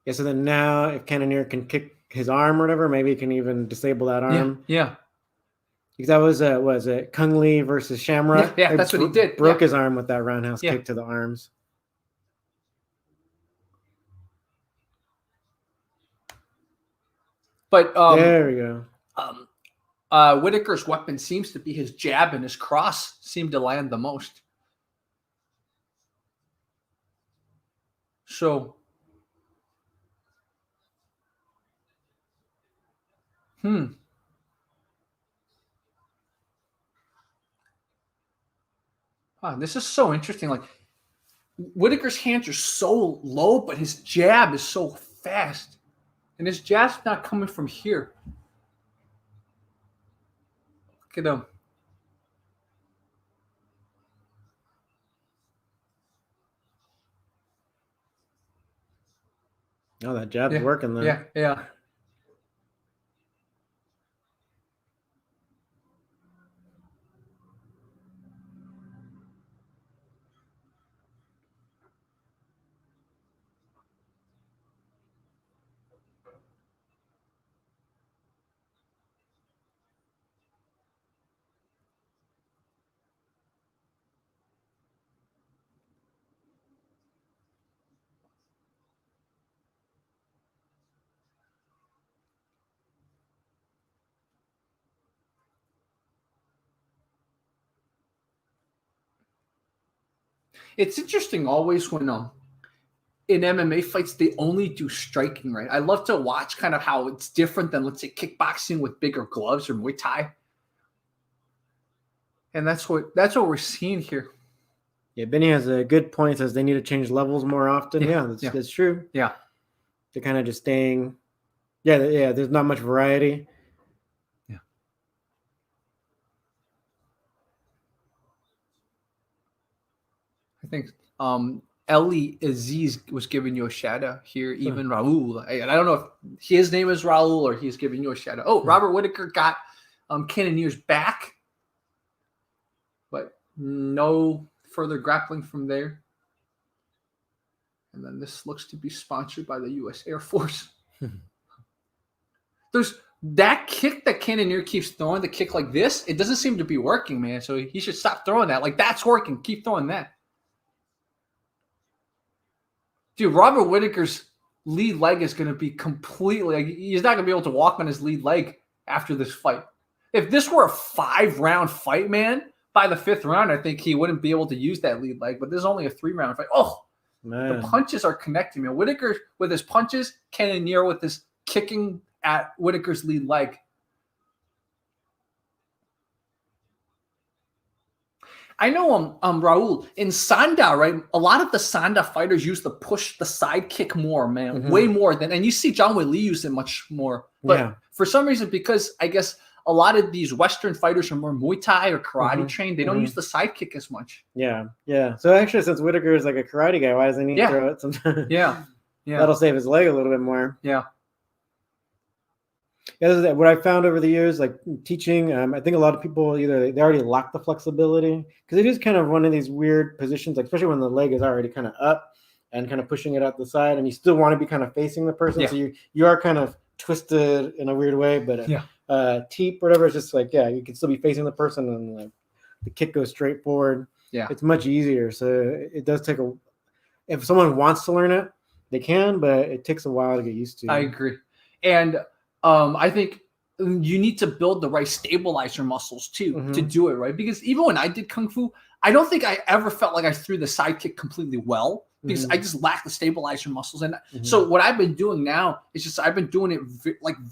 Yeah, so then now if Cannonier can kick his arm or whatever, maybe he can even disable that arm. Yeah. Because that was it Kung Lee versus Shamrock? Yeah, that's what he did. Broke his arm with that roundhouse kick to the arms. But there we go. Whittaker's weapon seems to be his jab, and his cross seemed to land the most. So, Wow, this is so interesting. Whittaker's hands are so low, but his jab is so fast. And his jab's not coming from here. Look at him. Oh, that jab's working there. Yeah. It's interesting always when in MMA fights they only do striking, right? I love to watch kind of how it's different than, let's say, kickboxing with bigger gloves or Muay Thai. And that's what we're seeing here. Yeah, Benny has a good point. Says they need to change levels more often. Yeah, that's true. Yeah. They're kind of just staying. Yeah, there's not much variety. Thanks. Eli Aziz was giving you a shout out here. Even Raul. And I don't know if his name is Raul or he's giving you a shout out. Oh, Robert Whittaker got Cannonier's back, but no further grappling from there. And then this looks to be sponsored by the U.S. Air Force. There's that kick that Cannonier keeps throwing, the kick like this, it doesn't seem to be working, man. So he should stop throwing that. Like, that's working. Keep throwing that. Dude, Robert Whittaker's lead leg is going to be completely like, he's not going to be able to walk on his lead leg after this fight. If this were a 5-round fight, man, by the 5th round, I think he wouldn't be able to use that lead leg. But this is only a 3-round fight. Oh, man. The punches are connecting, man. Whittaker with his punches, Cannonier with his kicking at Whittaker's lead leg. I know Raul, in Sanda, right? A lot of the Sanda fighters use the push, the side kick more, man. Way more than, and you see John Wei Lee use it much more. But for some reason, because I guess a lot of these Western fighters are more Muay Thai or karate trained, they don't use the side kick as much. Yeah. So actually, since Whittaker is like a karate guy, why doesn't he throw it sometimes? Yeah. That'll save his leg a little bit more. Yeah, this is what I found over the years, like teaching. I think a lot of people either they already lack the flexibility because it is kind of one of these weird positions, like especially when the leg is already kind of up and kind of pushing it out the side, and you still want to be kind of facing the person, so you are kind of twisted in a weird way. But teep, whatever, it's just like you can still be facing the person, and like the kick goes straight forward. Yeah, it's much easier. So it does take if someone wants to learn it, they can, but it takes a while to get used to. I agree, and I think you need to build the right stabilizer muscles too to do it right. Because even when I did Kung Fu, I don't think I ever felt like I threw the side kick completely well because I just lack the stabilizer muscles. And so what I've been doing now is just I've been doing it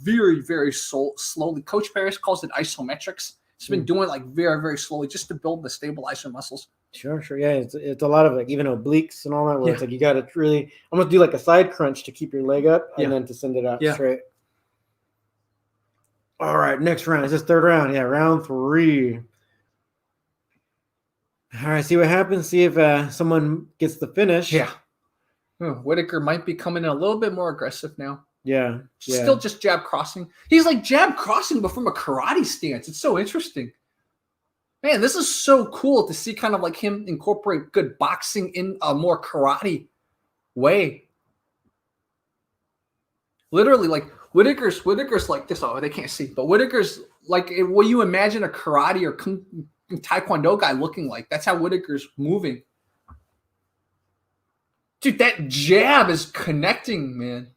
very, very slowly. Coach Paris calls it isometrics. It's been doing it like very, very slowly just to build the stabilizer muscles. Sure. Yeah, it's a lot of like even obliques and all that where it's like you got to really almost do like a side crunch to keep your leg up and then to send it out straight. All right, next round. Is this 3rd round? Yeah, round 3. All right, see what happens. See if someone gets the finish. Yeah. Whittaker might be coming in a little bit more aggressive now. Yeah. Still just jab crossing. He's like jab crossing, but from a karate stance. It's so interesting. Man, this is so cool to see kind of like him incorporate good boxing in a more karate way. Literally, like, Whittaker's like this. Oh, they can't see. But Whittaker's like what you imagine a karate or taekwondo guy looking like. That's how Whittaker's moving. Dude, that jab is connecting, man.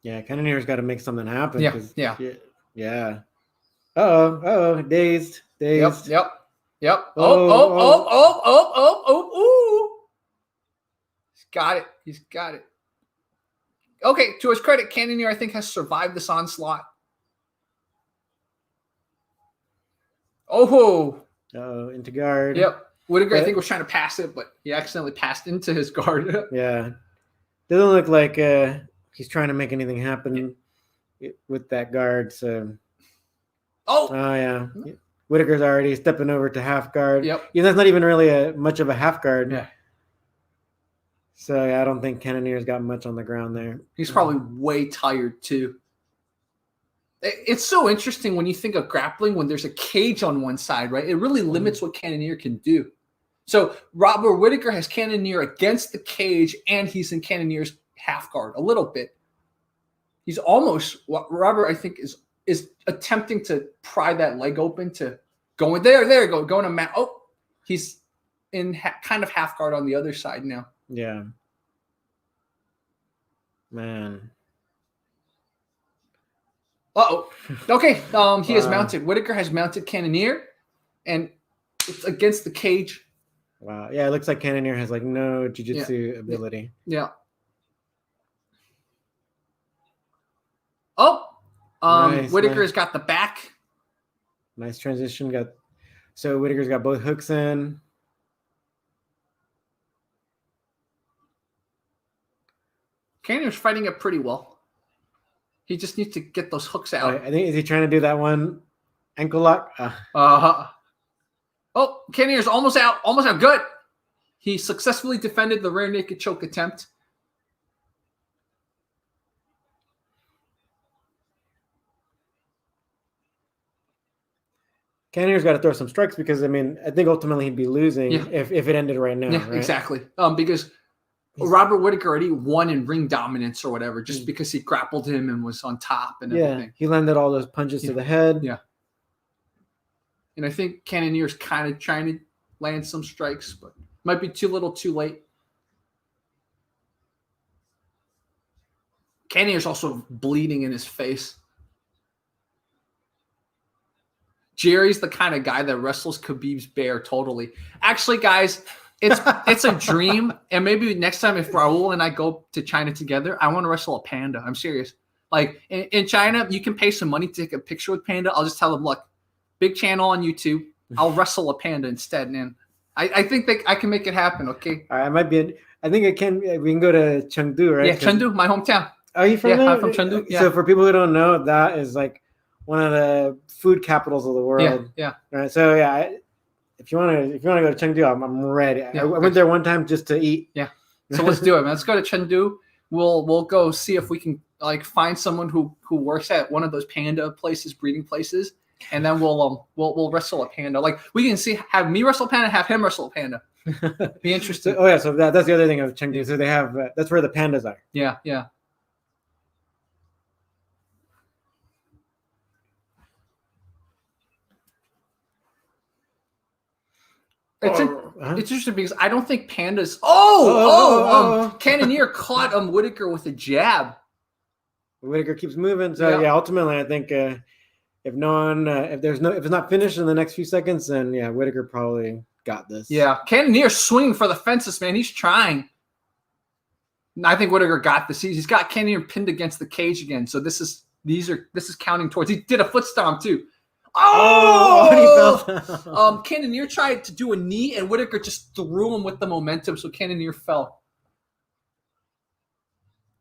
Yeah, Cannonier's got to make something happen. Yeah. Uh-oh, dazed. Yep. He's got it. Okay, to his credit, Cannonier, I think, has survived this onslaught. Into guard. Yep. Whittaker, I think, was trying to pass it, but he accidentally passed into his guard. Yeah. Doesn't look like he's trying to make anything happen with that guard, so. Oh, yeah. Whittaker's already stepping over to half guard. Yep. Yeah, that's not even really much of a half guard. Yeah. So I don't think Cannonier's got much on the ground there. He's probably way tired too. It's so interesting when you think of grappling when there's a cage on one side, right? It really limits what Cannonier can do. So Robert Whittaker has Cannonier against the cage, and he's in Cannonier's half guard a little bit. He's almost what Robert, I think, is attempting to pry that leg open to go in there. There you go. Going to mat. Oh, he's in kind of half guard on the other side now. Yeah. Man. Uh-oh. Okay. He has mounted. Whittaker has mounted Cannonier, and it's against the cage. Wow. Yeah, it looks like Cannonier has like no jiu-jitsu ability. Yeah. Oh. Nice, Whittaker's got the back. Nice transition. So Whittaker's got both hooks in. Cannonier's fighting it pretty well. He just needs to get those hooks out. I think is he trying to do that one Ankle lock. Oh, Cannonier's almost out. Almost out. Good. He successfully defended the rear naked choke attempt. Cannonier's got to throw some strikes because, I mean, I think ultimately he'd be losing if it ended right now. Yeah, right? Exactly. Because Robert Whittaker already won in ring dominance or whatever, just because he grappled him and was on top and everything. He landed all those punches to the head. Yeah. And I think Cannonier's kind of trying to land some strikes, but might be too little too late. Cannonier's also bleeding in his face. Jerry's the kind of guy that wrestles Khabib's bear totally. Actually, guys, it's a dream. And maybe next time if Raul and I go to China together, I want to wrestle a panda. I'm serious. Like in China, you can pay some money to take a picture with panda. I'll just tell them, look, big channel on YouTube. I'll wrestle a panda instead, man. I think that I can make it happen, okay? All right, I think we can go to Chengdu, right? Yeah, Chengdu, my hometown. Are you from there? I'm from Chengdu. Yeah. So for people who don't know, that is like one of the food capitals of the world. Yeah. Right. So if you want to go to Chengdu, I'm ready. Yeah, I went there one time just to eat. Yeah. So let's do it, man. Let's go to Chengdu. We'll go see if we can like find someone who works at one of those panda places, breeding places, and then we'll wrestle a panda. Like we can have me wrestle a panda, have him wrestle a panda. Be interesting. So that's the other thing of Chengdu. So they have that's where the pandas are. Yeah. It's interesting because I don't think pandas. Cannonier caught Whittaker with a jab. Whittaker keeps moving. So ultimately, I think if it's not finished in the next few seconds, then Whittaker probably got this. Yeah, Cannonier swinging for the fences, man. He's trying. I think Whittaker got this. He's got Cannonier pinned against the cage again. So this is counting towards. He did a foot stomp too. Cannonier tried to do a knee, and Whittaker just threw him with the momentum, so Cannonier fell.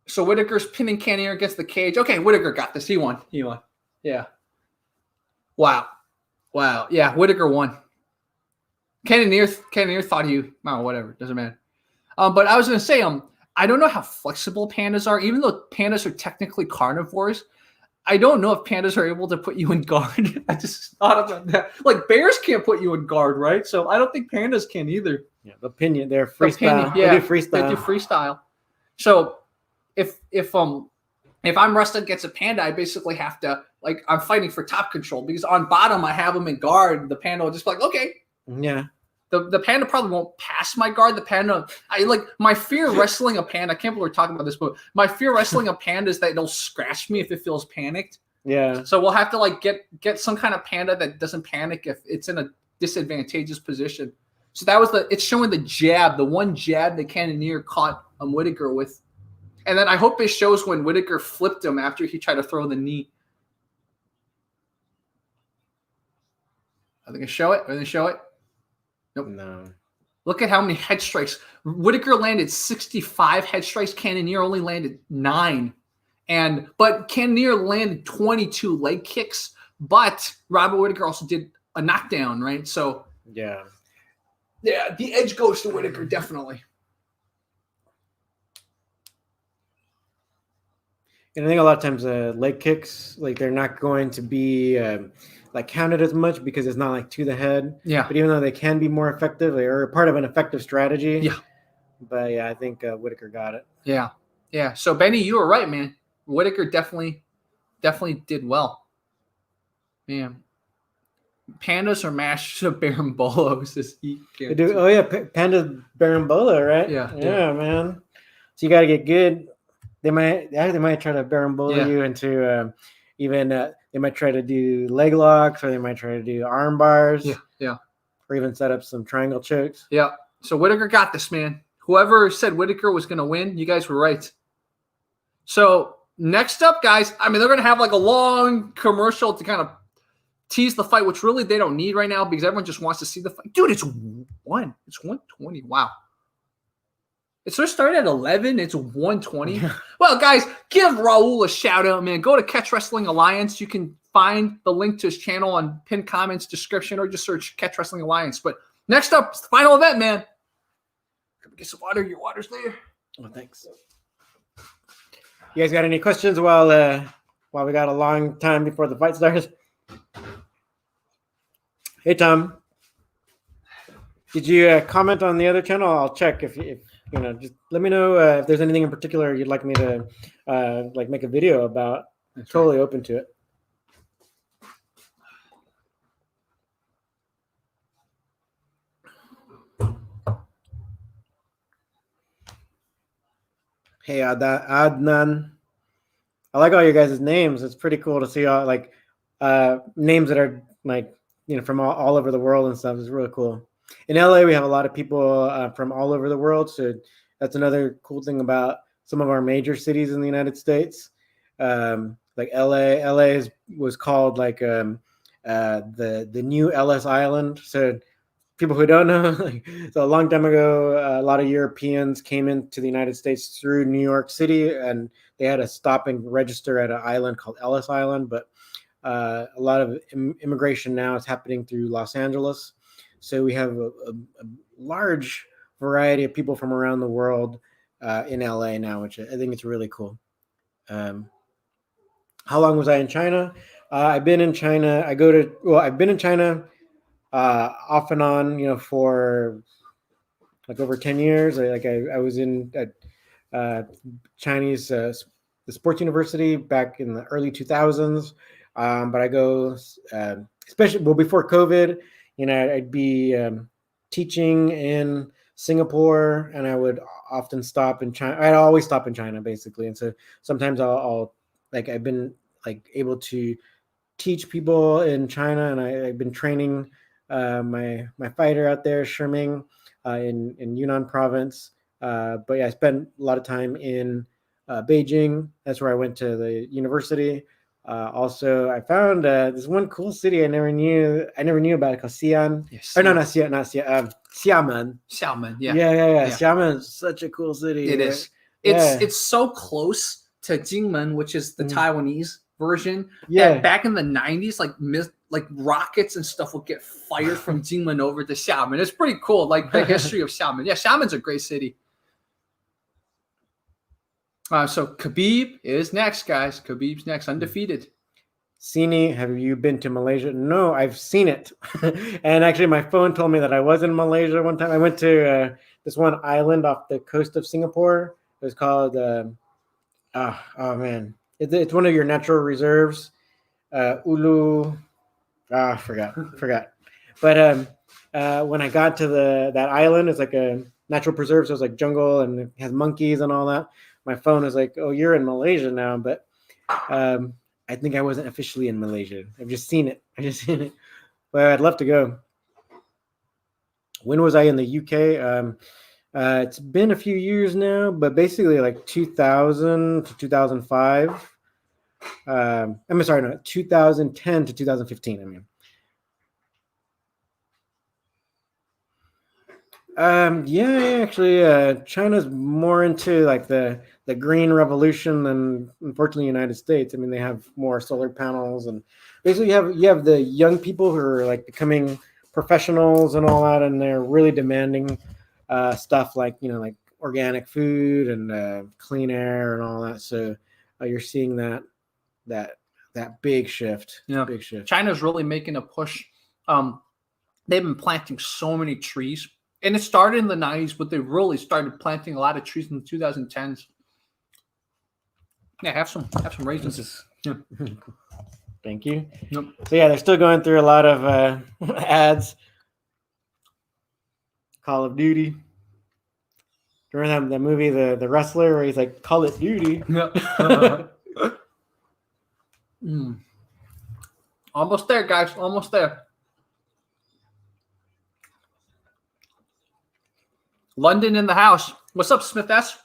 So Whittaker's pinning Cannonier against the cage. Okay, Whittaker got this. He won. Yeah. Wow. Yeah, Whittaker won. Cannonier thought whatever. Doesn't matter. But I was going to say, I don't know how flexible pandas are. Even though pandas are technically carnivores, I don't know if pandas are able to put you in guard. I just thought about that. Like bears can't put you in guard, right? So I don't think pandas can either. Yeah, the opinion, they're freestyle. Yeah, they do freestyle. They do freestyle. So if I'm wrestling against a panda, I basically have to I'm fighting for top control because on bottom I have them in guard. The panda will just be like, okay. Yeah. The panda probably won't pass my guard. The panda, my fear wrestling a panda. I can't believe we're talking about this, but my fear wrestling a panda is that it'll scratch me if it feels panicked. Yeah. So we'll have to get some kind of panda that doesn't panic if it's in a disadvantageous position. So that was it's showing the jab, the one jab that Cannonier caught Whittaker with, and then I hope it shows when Whittaker flipped him after he tried to throw the knee. Are they gonna show it? Nope. No. Look at how many head strikes. Whittaker landed 65 head strikes. Cannonier only landed 9. But Cannonier landed 22 leg kicks. But Robert Whittaker also did a knockdown, right? So yeah, the edge goes to Whittaker, definitely. And I think a lot of times leg kicks, they're not going to be counted as much because it's not to the head. Yeah. But even though they can be more effective, they are part of an effective strategy. Yeah. But I think Whittaker got it. Yeah. Yeah. So Benny, you were right, man. Whittaker definitely did well. Man. Pandas are mashed to Barambolos. They do. Oh yeah, Panda Barambola, right? Yeah. Yeah, man. So you got to get good. They might try to Barambola you into they might try to do leg locks, or they might try to do arm bars. Yeah. Or even set up some triangle chokes. Yeah. So Whittaker got this, man. Whoever said Whittaker was going to win, you guys were right. So next up, guys, they're going to have a long commercial to kind of tease the fight, which really they don't need right now because everyone just wants to see the fight. Dude, it's 120. Wow. It's started at 11. It's 120. Well, guys, give Raul a shout out, man. Go to Catch Wrestling Alliance. You can find the link to his channel on pinned comments, description, or just search Catch Wrestling Alliance. But next up, it's the final event, man. Get some water. Your water's there. Oh, thanks. You guys got any questions while we got a long time before the fight starts? Hey, Tom. Did you comment on the other channel? I'll check if just let me know if there's anything in particular you'd like me to make a video about. I'm totally open to it. Hey, Adnan. I like all your guys' names. It's pretty cool to see all names that are from all over the world and stuff. It's really cool. In LA, we have a lot of people from all over the world. So that's another cool thing about some of our major cities in the United States. Like LA was called the new Ellis Island. So people who don't know, so a long time ago, a lot of Europeans came into the United States through New York City, and they had to stop and register at an island called Ellis Island. But a lot of immigration now is happening through Los Angeles. So we have a large variety of people from around the world in LA now, which I think it's really cool. How long was I in China? I've been in China. I've been in China off and on, for over 10 years. I was in Chinese the sports university back in the early 2000s. But I go especially before COVID. I'd be teaching in Singapore, and I would often stop in China. I'd always stop in China, basically. And so sometimes I've been able to teach people in China, and I've been training my fighter out there, Shiming, in Yunnan province. But yeah, I spent a lot of time in Beijing. That's where I went to the university. Also, I found this one cool city I never knew about it, called Xi'an. Yes. Or no, not Xi'an, Xiamen. Xiamen, yeah. Yeah. Xiamen is such a cool city. It is. It's so close to Jingmen, which is the Taiwanese version. Yeah. That back in the 90s, rockets and stuff would get fired from Jingmen over to Xiamen. It's pretty cool, the history of Xiamen. Yeah, Xiamen's a great city. So Khabib is next, guys. Khabib's next, undefeated. Sini, have you been to Malaysia? No, I've seen it. And actually, my phone told me that I was in Malaysia one time. I went to this one island off the coast of Singapore. It was called, it's one of your natural reserves. Ulu, forgot. But when I got to that island, it's like a natural preserve. So it's like jungle, and it has monkeys and all that. My phone was like, "Oh, you're in Malaysia now," but I think I wasn't officially in Malaysia. I've just seen it. But I'd love to go. When was I in the UK? It's been a few years now, but basically 2000 to 2005. 2010 to 2015. I mean. Actually, China's more into the green revolution than, unfortunately, the United States. I mean, they have more solar panels, and basically you have the young people who are becoming professionals and all that, and they're really demanding stuff like organic food and clean air and all that. So you're seeing that big shift. Yeah, big shift. China's really making a push. They've been planting so many trees. And it started in the 90s, but they really started planting a lot of trees in the 2010s. Yeah, have some raisins. Yeah. Thank you. Yep. So yeah, they're still going through a lot of ads. Call of Duty. Remember that movie, the wrestler, where he's like, "Call it Duty." Yeah. Almost there, guys. Almost there. London in the house. What's up, Smith S?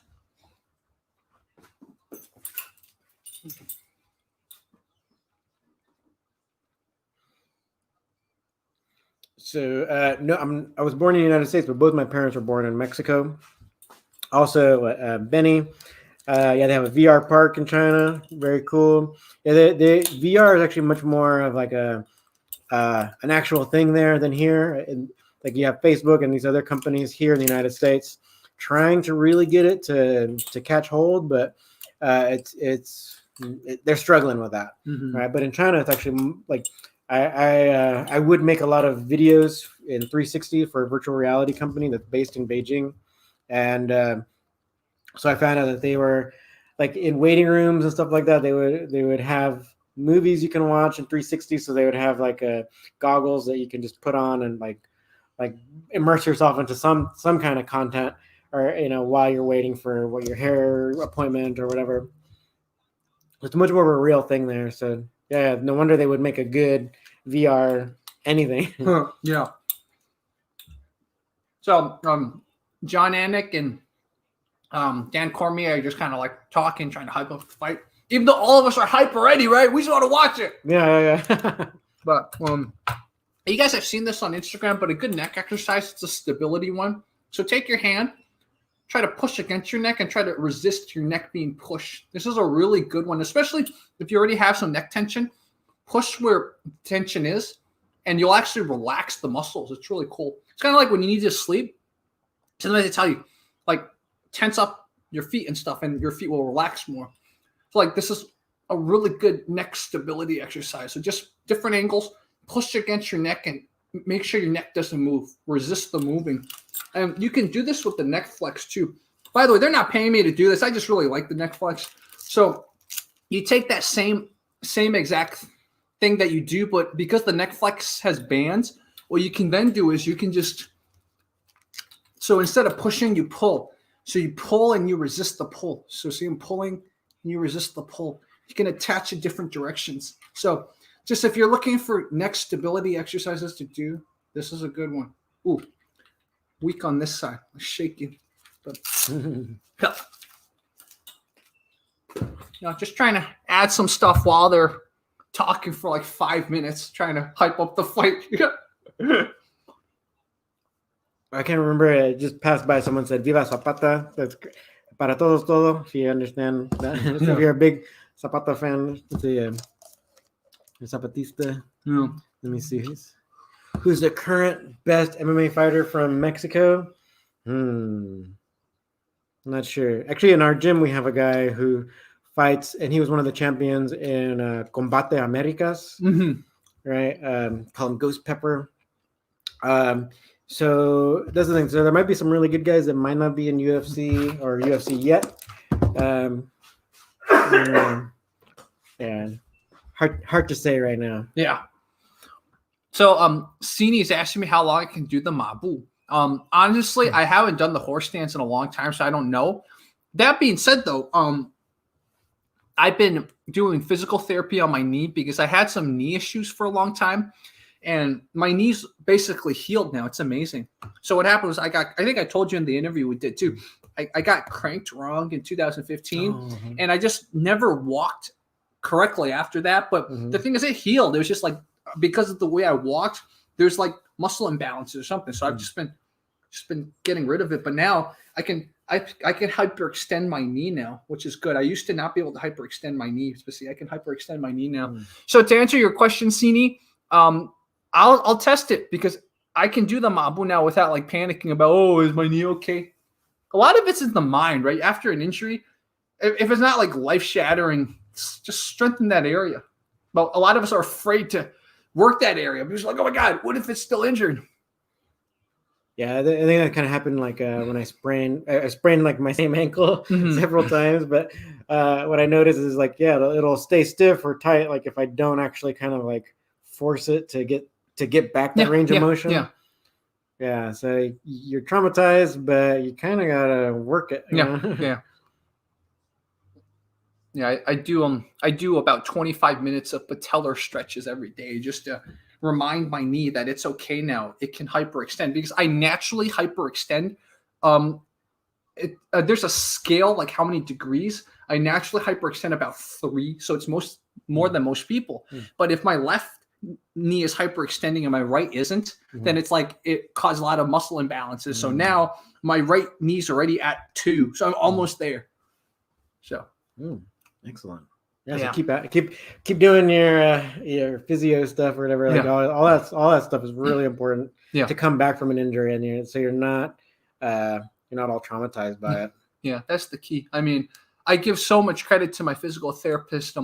So no, I was born in the United States, but both my parents were born in Mexico. Also, Benny, Yeah, they have a VR park in China. Very cool. Yeah, the VR is actually much more of like an actual thing there than here. And like you have Facebook and these other companies here in the United States trying to really get it to catch hold, but they're struggling with that, right? But in China, it's actually like I would make a lot of videos in 360 for a virtual reality company that's based in Beijing, and so I found out that they were like in waiting rooms and stuff like that. They would have movies you can watch in 360, so they would have like goggles that you can just put on and like immerse yourself into some kind of content, or while you're waiting for your hair appointment or whatever. It's much more of a real thing there. So yeah, no wonder they would make a good VR anything. Yeah. So John Anik and Dan Cormier are just kind of like talking, trying to hype up the fight. Even though all of us are hype already, right? We just want to watch it. Yeah. But you guys have seen this on Instagram, but a good neck exercise, it's a stability one. So take your hand, try to push against your neck and try to resist your neck being pushed. This is a really good one, especially if you already have some neck tension. Push where tension is, and you'll actually relax the muscles. It's really cool. It's kind of like when you need to sleep. Sometimes they tell you, like, tense up your feet and stuff, and your feet will relax more. So, like, this is a really good neck stability exercise. So just different angles, push against your neck, and make sure your neck doesn't move. Resist the moving. And you can do this with the neck flex too. By the way, they're not paying me to do this. I just really like the neck flex. So you take that same exact thing that you do, but because the neck flex has bands, what you can then do is you can just, so instead of pushing, you pull. So you pull and you resist the pull. So see, I'm pulling and you resist the pull. You can attach in different directions. So just if you're looking for neck stability exercises to do, this is a good one. Ooh, weak on this side, shaking. But just trying to add some stuff while they're talking for like 5 minutes, trying to hype up the fight. I can't remember. It just passed by. Someone said "Viva Zapata." That's para todos todo. If you understand that, if you're a big Zapata fan, the Zapatista. Yeah. Let me see who's the current best MMA fighter from Mexico. I'm not sure. Actually, in our gym, we have a guy who fights, and he was one of the champions in Combate Americas, right? Call him Ghost Pepper. So that's the thing. So there might be some really good guys that might not be in UFC or UFC yet. Yeah, hard to say right now. Yeah. So Sini's asking me how long I can do the Mabu. Honestly, I haven't done the horse stance in a long time, so I don't know. That being said, though, I've been doing physical therapy on my knee because I had some knee issues for a long time, and my knee's basically healed now. It's amazing. So what happened was I think I told you in the interview we did too. I got cranked wrong in 2015, and I just never walked correctly after that. But the thing is, it healed. It was just like because of the way I walked, there's like muscle imbalances or something. So I've just been getting rid of it. But now I can hyperextend my knee now, which is good. I used to not be able to hyperextend my knee, but see, I can hyperextend my knee now. So to answer your question, Sini, I'll test it because I can do the Mabu now without like panicking about, oh, is my knee okay? A lot of it's in the mind, right? After an injury, if it's not like life-shattering, just strengthen that area. But a lot of us are afraid to work that area because like, oh my God, what if it's still injured? Yeah, I think that kind of happened like when I sprained like my same ankle several times. But what I noticed is like, yeah, it'll stay stiff or tight. Like if I don't actually kind of like force it to get back that range of motion. Yeah. So you're traumatized, but you kind of gotta work it. Yeah, I do about 25 minutes of patellar stretches every day just to remind my knee that it's okay now. It can hyperextend because I naturally hyperextend. There's a scale, like how many degrees. I naturally hyperextend about 3, so it's more than most people. But if my left knee is hyperextending and my right isn't, then it's like it caused a lot of muscle imbalances. So now my right knee's already at 2, so I'm almost there. So excellent. Yeah, so keep doing your physio stuff or whatever. Like all that stuff is really important to come back from an injury, and so you're not all traumatized by it. Yeah, that's the key. I mean, I give so much credit to my physical therapist,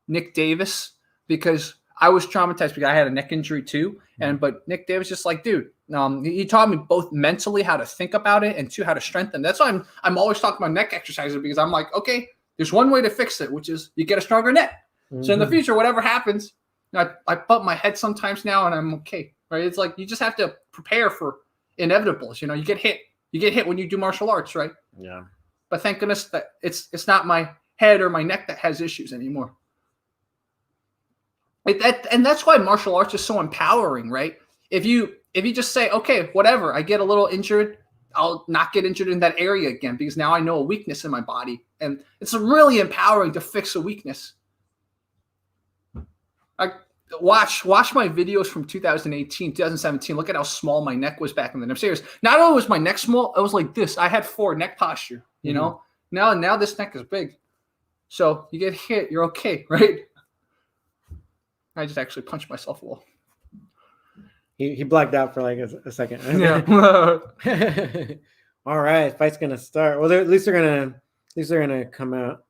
Nick Davis, because I was traumatized because I had a neck injury too. But Nick Davis just like, dude, he taught me both mentally how to think about it and two, how to strengthen. That's why I'm always talking about neck exercises, because I'm like, okay, there's one way to fix it, which is you get a stronger neck. So in the future, whatever happens, I bump my head sometimes now and I'm okay, right? It's like you just have to prepare for inevitables. You get hit. You get hit when you do martial arts, right? Yeah. But thank goodness that it's not my head or my neck that has issues anymore. And that's why martial arts is so empowering, right? If you just say, okay, whatever, I get a little injured, I'll not get injured in that area again because now I know a weakness in my body. And it's really empowering to fix a weakness. I watch my videos from 2018, 2017. Look at how small my neck was back then. I'm serious. Not only was my neck small, it was like this. I had 4 neck posture, you know? Now this neck is big. So you get hit, you're okay, right? I just actually punched myself a little. He blacked out for like a second. Yeah. All right, fight's gonna start. Well, at least they're gonna come out.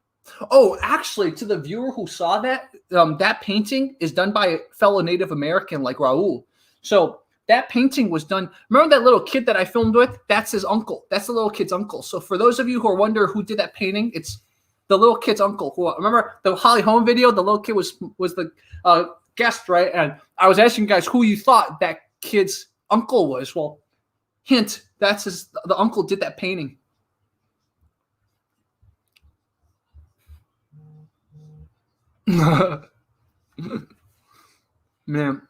Oh, actually, to the viewer who saw that, that painting is done by a fellow Native American like Raul. So that painting was done. Remember that little kid that I filmed with? That's his uncle. That's the little kid's uncle. So for those of you who are wondering who did that painting, it's the little kid's uncle. Who, remember the Holly Holm video? The little kid was the guest, right? And I was asking you guys who you thought that kid's uncle was. Well, hint, that's the uncle did that painting. Man.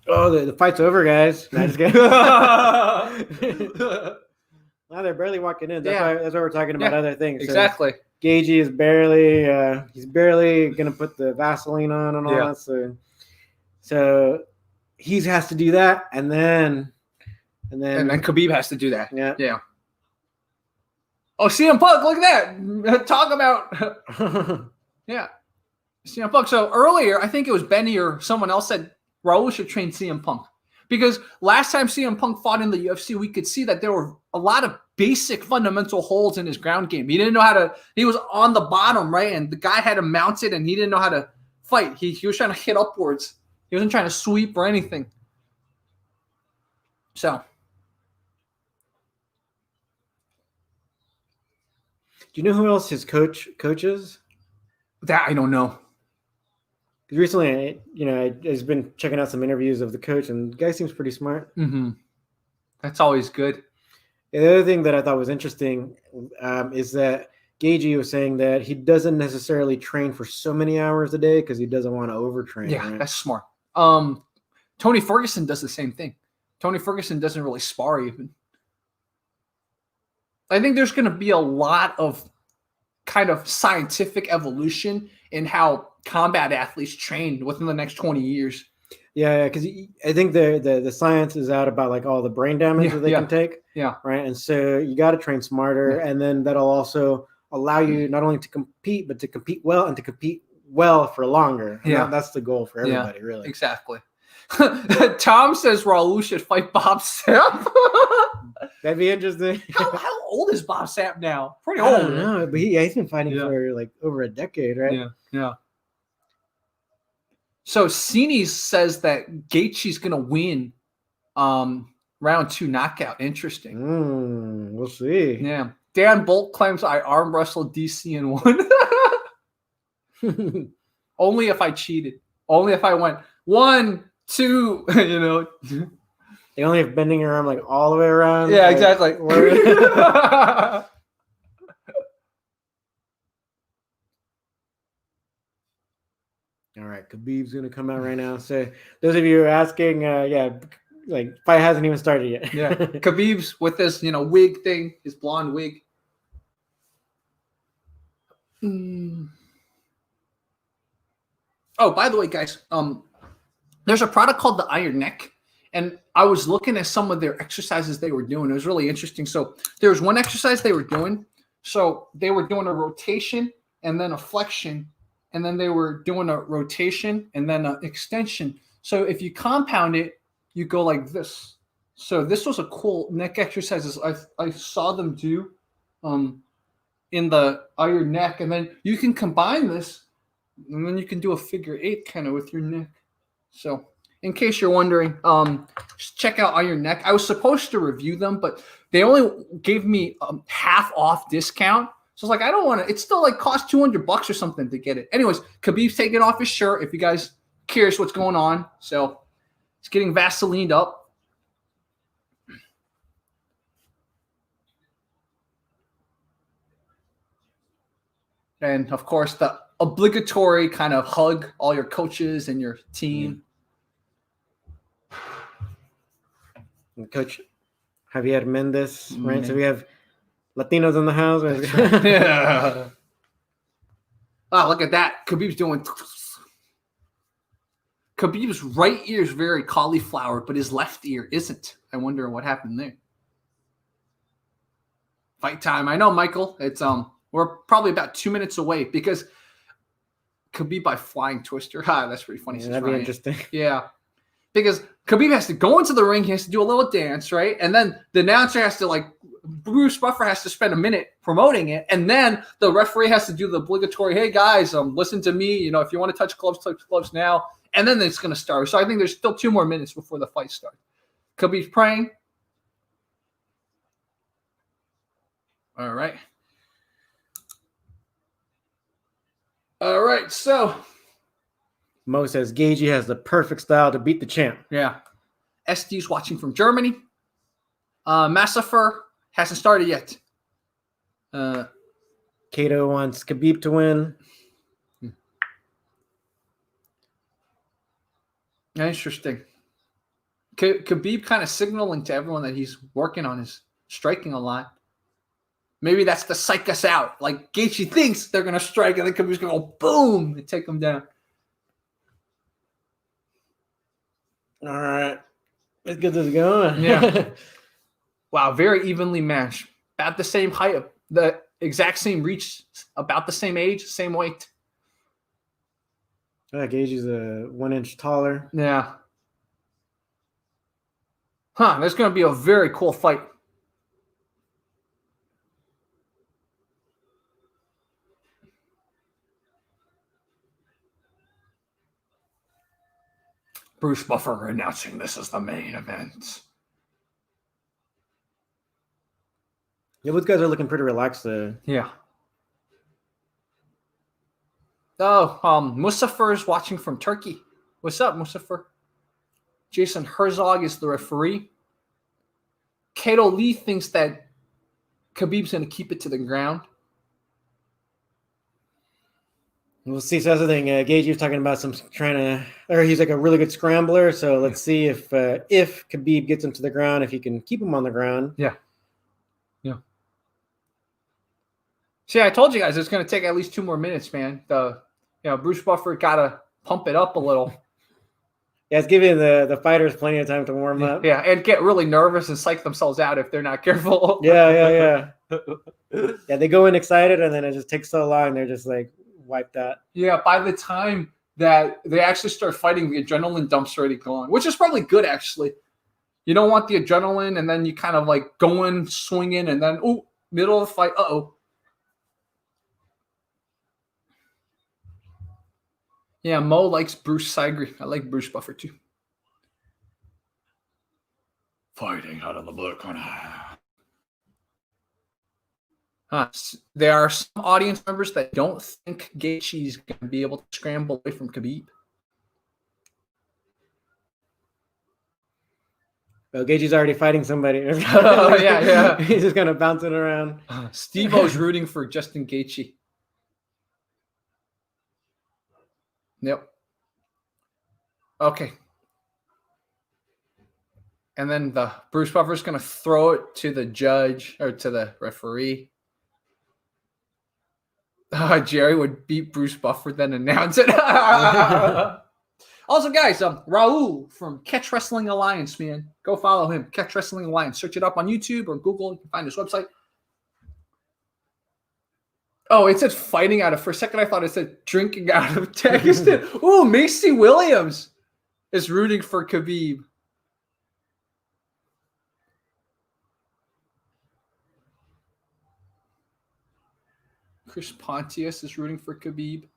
Oh, the fight's over, guys. No, just kidding. Now they're barely walking in. That's why we're talking about other things. Exactly. So Gaethje is barely gonna put the Vaseline on and all that. So he has to do that, and then Khabib has to do that. Yeah. Oh, CM Punk, look at that. Talk about CM Punk. So earlier, I think it was Benny or someone else said Raul should train CM Punk. Because last time CM Punk fought in the UFC, we could see that there were a lot of basic fundamental holes in his ground game. He didn't know how to – he was on the bottom, right? And the guy had him mounted, and he didn't know how to fight. He was trying to hit upwards. He wasn't trying to sweep or anything. So. Do you know who else his coach is? That I don't know. Because recently, I've been checking out some interviews of the coach, and the guy seems pretty smart. Mm-hmm. That's always good. The other thing that I thought was interesting is that Gaethje was saying that he doesn't necessarily train for so many hours a day because he doesn't want to overtrain. Yeah, right? That's smart. Tony Ferguson does the same thing. Tony Ferguson doesn't really spar even. I think there's going to be a lot of kind of scientific evolution in how combat athletes train within the next 20 years. Yeah, because I think the science is out about like all the brain damage that they can take. Yeah. Right. And so you got to train smarter, and then that'll also allow you not only to compete, but to compete well and to compete well for longer. And that's the goal for everybody, really. Exactly. Tom says Raul should fight Bob Sapp. That'd be interesting. How old is Bob Sapp now? Pretty old. old. I don't know, but he's been fighting for like over a decade, right? Yeah. So Cini says that Gaethje's going to win round 2 knockout. Interesting. We'll see. Yeah. Dan Bolt claims I arm wrestled DC and won. Only if I cheated. Only if I went 1, 2, They only have bending your arm like all the way around. Yeah, like, exactly. All right, Khabib's going to come out right now. So those of you who are asking, like fight hasn't even started yet. Yeah, Khabib's with this, wig thing, his blonde wig. Oh, by the way, guys, there's a product called the Iron Neck, and I was looking at some of their exercises they were doing. It was really interesting. So there was one exercise they were doing. So they were doing a rotation and then a flexion, and then they were doing a rotation and then an extension. So if you compound it, you go like this. So this was a cool neck exercises I saw them do in the iron neck. And then you can combine this, and then you can do a figure 8 kind of with your neck. So in case you're wondering, just check out Iron Neck. I was supposed to review them, but they only gave me half off discount. So I was like, I don't want to. It still like cost $200 or something to get it. Anyways, Khabib's taking off his shirt. If you guys curious what's going on, so it's getting Vaselined up. And of course, the obligatory kind of hug all your coaches and your team. Coach Javier Mendez, right? So we have Latinos in the house. Yeah. Oh, look at that. Khabib's doing. Khabib's right ear is very cauliflower, but his left ear isn't. I wonder what happened there. Fight time. I know, Michael. It's we're probably about 2 minutes away because Khabib by flying twister. That's pretty funny. Yeah, that'd be interesting. Yeah. Because Khabib has to go into the ring, he has to do a little dance, right? And then the announcer has to, Bruce Buffer has to spend a minute promoting it. And then the referee has to do the obligatory, hey, guys, listen to me. You know, if you want to touch gloves now. And then it's going to start. So I think there's still 2 more minutes before the fight starts. Khabib's praying. All right. All right, so. Mo says Gaethje has the perfect style to beat the champ. Yeah. SD's watching from Germany. Massacre hasn't started yet. Kato wants Khabib to win. Interesting. Khabib kind of signaling to everyone that he's working on his striking a lot. Maybe that's to psych us out. Like Gaethje thinks they're going to strike, and then Khabib's going to go boom and take them down. All right. Let's get this going. Yeah. Wow, very evenly matched. About the same height, the exact same reach, about the same age, same weight. Gaethje's a 1 inch taller. Yeah. That's going to be a very cool fight. Bruce Buffer announcing this is the main event. Yeah, those guys are looking pretty relaxed. Yeah. Oh, Mustafa is watching from Turkey. What's up, Mustafa? Jason Herzog is the referee. Kato Lee thinks that Khabib's going to keep it to the ground. We'll see. So that's the thing. Gaethje was talking about he's like a really good scrambler. So let's see if Khabib gets him to the ground, if he can keep him on the ground. Yeah. Yeah. See, I told you guys it's going to take at least 2 more minutes, man. Bruce Buffer got to pump it up a little. Yeah, it's giving the fighters plenty of time to warm up. Yeah, and get really nervous and psych themselves out if they're not careful. Yeah. Yeah, they go in excited, and then it just takes so long. They're just like wiped out. Yeah, by the time that they actually start fighting, the adrenaline dump's already gone, which is probably good, actually. You don't want the adrenaline, and then you kind of like going, swinging, and then, middle of the fight, Yeah, Mo likes Bruce Sigry. I like Bruce Buffer, too. Fighting out of the blue corner. There are some audience members that don't think Gaethje's going to be able to scramble away from Khabib. Well, Gaethje's already fighting somebody. Yeah. He's just kind of bouncing around. Steve-O's rooting for Justin Gaethje. Yep. Okay. And then the Bruce Buffer's going to throw it to the judge or to the referee. Jerry would beat Bruce Buffer, then announce it. Also, guys, Raul from Catch Wrestling Alliance, man. Go follow him. Catch Wrestling Alliance. Search it up on YouTube or Google. You can find his website. Oh, it said fighting out of. For a second, I thought it said drinking out of text. Ooh, Macy Williams is rooting for Khabib. Chris Pontius is rooting for Khabib.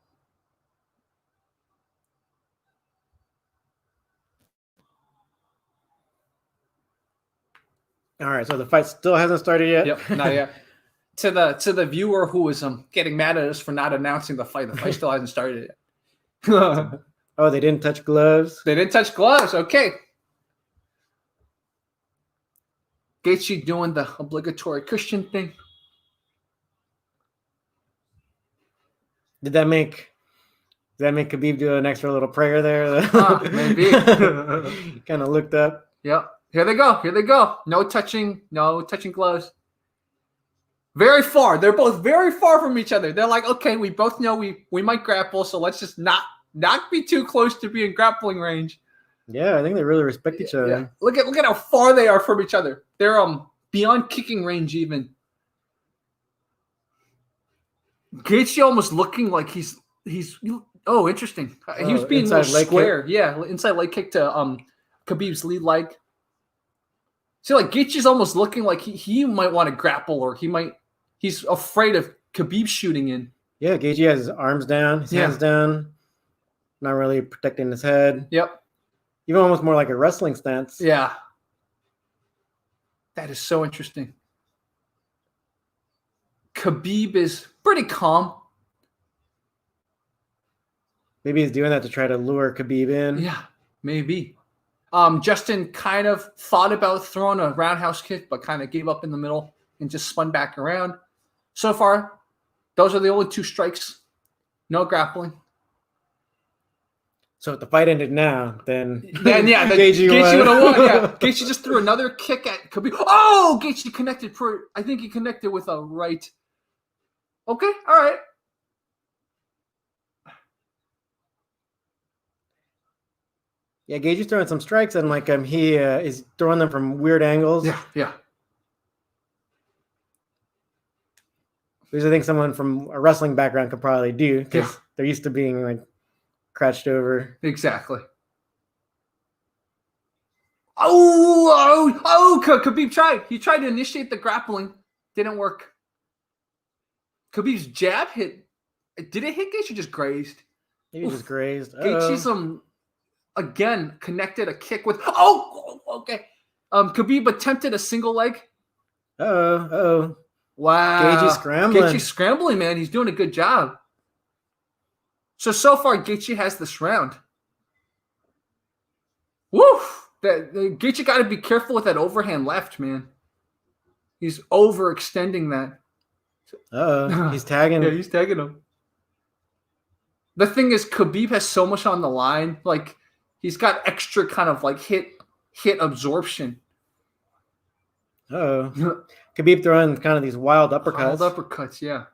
All right, so the fight still hasn't started yet. Yep, not yet. To the viewer who was getting mad at us for not announcing the fight still hasn't started yet. Oh, they didn't touch gloves. They didn't touch gloves. Okay. Gaethje doing the obligatory Christian thing. Did that make Khabib do an extra little prayer there? Maybe. Kind of looked up. Yep. Here they go. No touching gloves. Very far. They're both very far from each other. They're like, okay, we both know we might grapple, so let's just not be too close to be in grappling range. Yeah, I think they really respect each other. Yeah. Look at how far they are from each other. They're beyond kicking range even. Gaethje almost looking like he's oh, interesting. He was being a little square. Yeah, inside leg kick to Khabib's lead leg. See, like Gaethje's almost looking like he might want to grapple, or he's afraid of Khabib shooting in. Yeah, Gaethje has his arms down, his hands down, not really protecting his head. Yep. Even almost more like a wrestling stance. Yeah. That is so interesting. Khabib is pretty calm. Maybe he's doing that to try to lure Khabib in. Yeah, maybe. Justin kind of thought about throwing a roundhouse kick, but kind of gave up in the middle and just spun back around. So far, those are the only 2 strikes. No grappling. So if the fight ended now, then yeah, Gaethje would have won. Yeah, Gaethje just threw another kick at Khabib. Oh, Gaethje connected. I think he connected with a right. Okay, all right. Yeah, Gaethje's throwing some strikes, and like he is throwing them from weird angles. Yeah. Which I think someone from a wrestling background could probably do, because they're used to being like crouched over. Exactly. Oh! Khabib tried. He tried to initiate the grappling. Didn't work. Khabib's jab hit. Did it hit Gaethje? Just grazed. Maybe just grazed. Gaethje's again connected a kick with. Oh, okay. Khabib attempted a single leg. Oh. Wow. Gaethje's scrambling, man. He's doing a good job. So far, Gaethje has this round. Woof! Gaethje got to be careful with that overhand left, man. He's overextending that. He's tagging. Yeah, he's tagging him. The thing is, Khabib has so much on the line. Like, he's got extra kind of like hit absorption. Khabib throwing kind of these wild uppercuts. Wild uppercuts, yeah.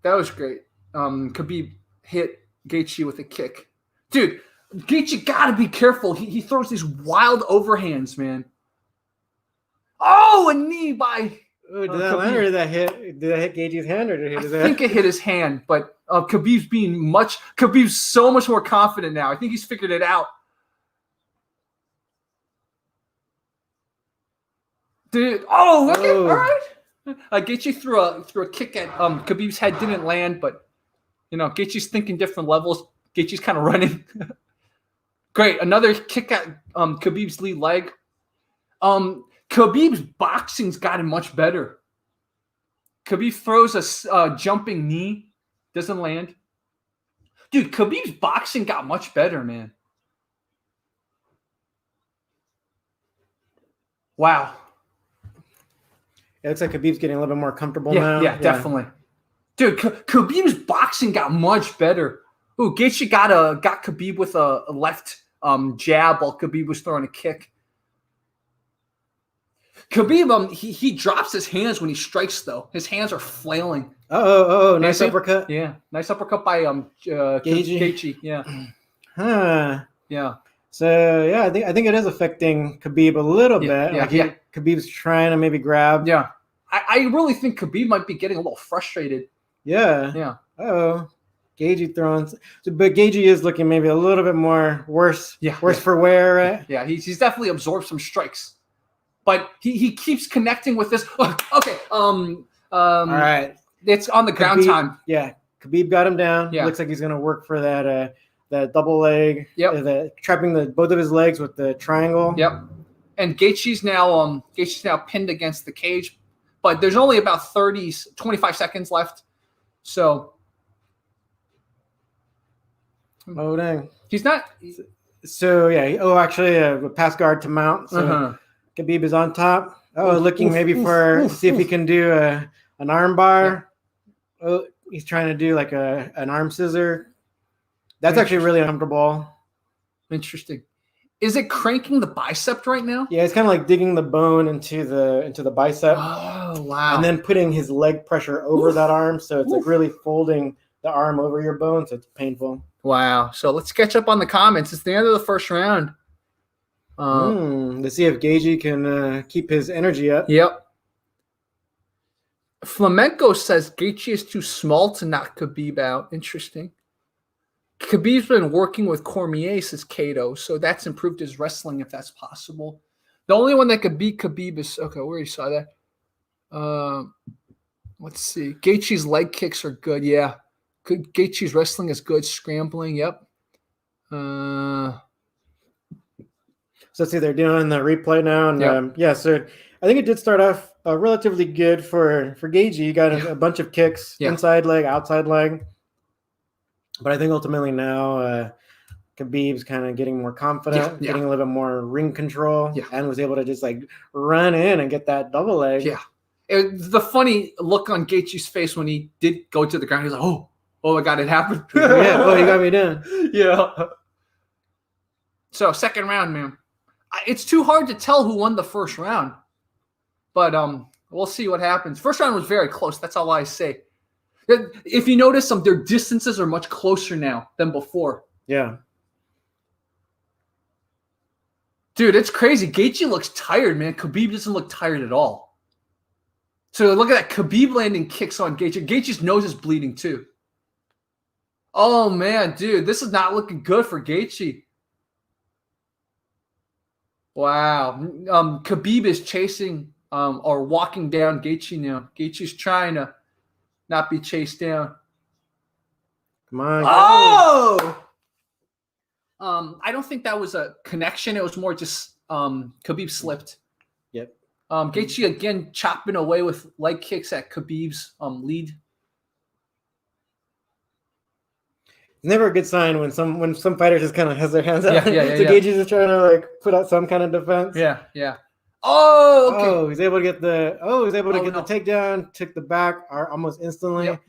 That was great. Khabib hit Gaethje with a kick. Dude, Gaethje got to be careful. He throws these wild overhands, man. Oh, a knee by... Did that land, or did that hit Gaethje's hand, or did it hit his hand? I think it hit his hand, but Khabib's so much more confident now. I think he's figured it out. Dude, okay, all right. Gaethje threw a kick at Khabib's head, didn't land, but Gaethje's thinking different levels. Gaethje's kind of running. Great, another kick at Khabib's lead leg. Khabib's boxing's gotten much better. Khabib throws a jumping knee, doesn't land. Dude, Khabib's boxing got much better, man. Wow. It looks like Khabib's getting a little bit more comfortable now. Yeah, definitely. Dude, Khabib's boxing got much better. Ooh, Gaethje got Khabib with a left jab while Khabib was throwing a kick. Khabib, he drops his hands when he strikes, though. His hands are flailing. Nice uppercut. Yeah, nice uppercut by Gaethje. Yeah. Yeah. So yeah, I think it is affecting Khabib a little bit. Yeah. Khabib's trying to maybe grab. Yeah. I really think Khabib might be getting a little frustrated. Yeah. Yeah. Oh, Gaethje throwing, but Gaethje is looking maybe a little bit more worse. Yeah. Worse for wear, right? Yeah. He's definitely absorbed some strikes, but he keeps connecting with this. Okay. All right. It's on the ground time. Yeah. Khabib got him down. Yeah. Looks like he's gonna work for that double leg. Yep. Trapping both of his legs with the triangle. Yep. And Gaethje's now pinned against the cage, but there's only about 25 seconds left. So. Oh dang. He's not. So yeah. Oh, actually, a pass guard to mount. So Khabib is on top. Oh, looking maybe to see if he can do an arm bar. Yeah. Oh, he's trying to do like an arm scissor. That's actually really uncomfortable. Interesting. Is it cranking the bicep right now? Yeah, it's kind of like digging the bone into the bicep. Oh wow! And then putting his leg pressure over that arm, so it's like really folding the arm over your bone, so it's painful. Wow. So let's catch up on the comments. It's the end of the first round. Let's see if Gaethje can keep his energy up. Yep. Flamenco says Gaethje is too small to knock Khabib out. Interesting. Khabib's been working with Cormier, says Cato, so that's improved his wrestling if that's possible. The only one that could beat Khabib is okay. We already saw that. Let's see. Gaethje's leg kicks are good. Yeah. Gaethje's wrestling is good. Scrambling. Yep. So let's see. They're doing the replay now, and yep. So I think it did start off relatively good for Gaethje. You got a bunch of kicks, inside leg, outside leg. But I think ultimately now Khabib's kind of getting more confident, getting a little bit more ring control, and was able to just like run in and get that double leg. Yeah. The funny look on Gaethje's face when he did go to the ground, he's like, oh my God, it happened. Oh, he got me down. Yeah. So second round, man. It's too hard to tell who won the first round. But we'll see what happens. First round was very close. That's all I say. If you notice, their distances are much closer now than before. Yeah. Dude, it's crazy. Gaethje looks tired, man. Khabib doesn't look tired at all. So look at that. Khabib landing kicks on Gaethje. Gaethje's nose is bleeding too. Oh, man, dude. This is not looking good for Gaethje. Wow. Khabib is chasing or walking down Gaethje now. Gaethje's trying to not be chased down. Come on. Oh! I don't think that was a connection. It was more just Khabib slipped. Yep. Gaethje again chopping away with leg kicks at Khabib's lead. It's never a good sign when some fighter just kind of has their hands out. Yeah. So Gaethje's just trying to like put out some kind of defense. Yeah. Oh, okay. Oh, he's able to get the takedown, took the back almost instantly. Yep.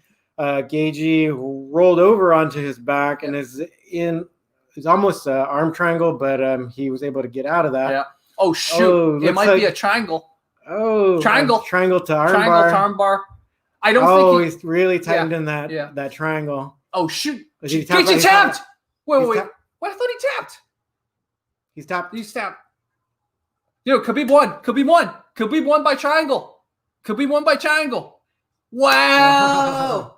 Gaethje rolled over onto his back and is in. It's almost an arm triangle, but he was able to get out of that. Yeah. Oh shoot! It might be a triangle. Oh, triangle to arm triangle bar. To arm bar. I don't think he's really tightened in that triangle. Oh shoot! Gaethje tapped. Wait. What? I thought he tapped. He's tapped. Yo, Khabib won. Khabib won by triangle. Wow.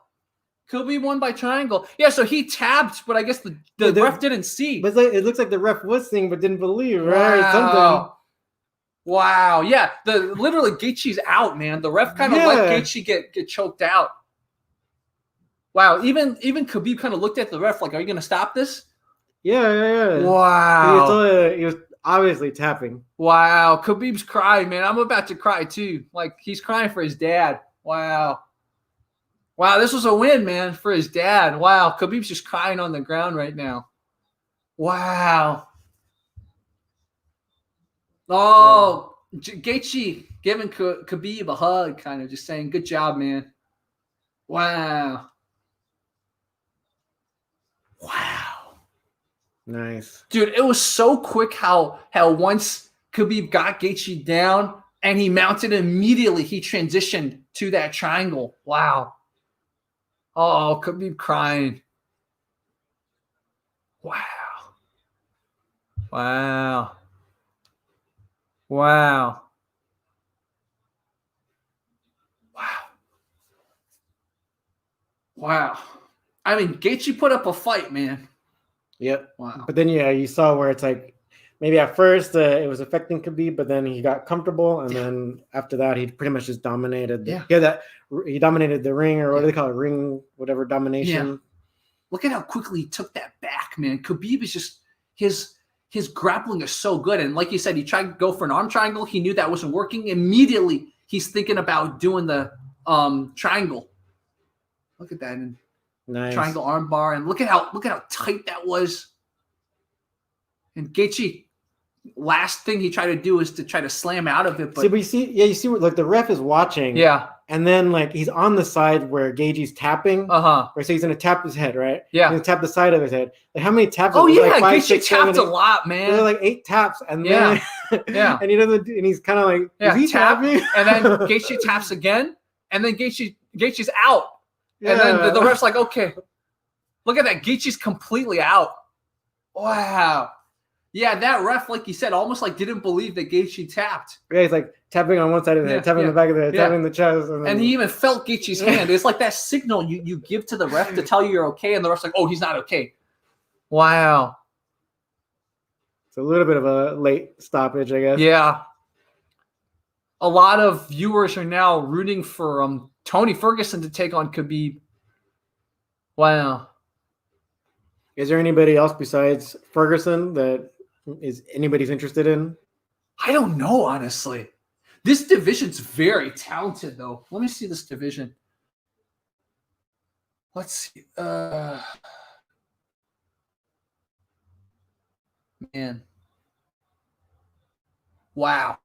Khabib won by triangle. Yeah, so he tapped, but I guess the ref didn't see. But it looks like the ref was seeing but didn't believe, right? Wow. Something. Wow. Yeah, literally Gaethje's out, man. The ref kind of let Gaethje get choked out. Wow. Even Khabib kind of looked at the ref like, "Are you going to stop this?" Yeah. Wow. He was obviously tapping. Wow. Khabib's crying, man. I'm about to cry too. Like he's crying for his dad. Wow. Wow, this was a win, man, for his dad. Wow, Khabib's just crying on the ground right now. Wow. Oh, Gaethje giving Khabib a hug, kind of just saying, "Good job, man." Wow. Nice. Dude, it was so quick how once Khabib got Gaethje down and he mounted immediately, he transitioned to that triangle. Wow. Oh, Khabib crying. Wow. Wow. I mean, Gaethje put up a fight, man. Yep. Wow. But then, yeah, you saw where it's like maybe at first it was affecting Khabib, but then he got comfortable, and then after that, he pretty much just dominated. He dominated the ring, or what do they call it? Ring, whatever domination. Yeah. Look at how quickly he took that back, man. Khabib is just his grappling is so good, and like you said, he tried to go for an arm triangle. He knew that wasn't working. Immediately, he's thinking about doing the triangle. Look at that. And nice. Triangle arm bar, and look at how tight that was. And Gaethje, last thing he tried to do is to try to slam out of it. But you see, like the ref is watching. Yeah. And then like he's on the side where Gaethje's tapping. Uh-huh. Or so he's gonna tap his head, right? Yeah. He's gonna tap the side of his head. Like how many taps? Oh yeah, like 5, Gaethje 6, tapped 7, a lot, man. There were like 8 taps, and then yeah, and he doesn't. And he's kind of like, is he tapping? And then Gaethje taps again, and then Gaethje's out, and then the ref's like, okay, look at that, Gaethje's completely out. Wow. Yeah, that ref, like you said, almost like didn't believe that Gaethje tapped. Yeah, he's like tapping on one side of the head, tapping the back of the head, tapping the chest. And he even felt Gaethje's hand. It's like that signal you give to the ref to tell you you're okay, and the ref's like, oh, he's not okay. Wow. It's a little bit of a late stoppage, I guess. Yeah. A lot of viewers are now rooting for Tony Ferguson to take on Khabib. Wow. Is there anybody else besides Ferguson that is anybody's interested in? I don't know, honestly. This division's very talented, though. Let me see this division. Let's see. Man. Wow.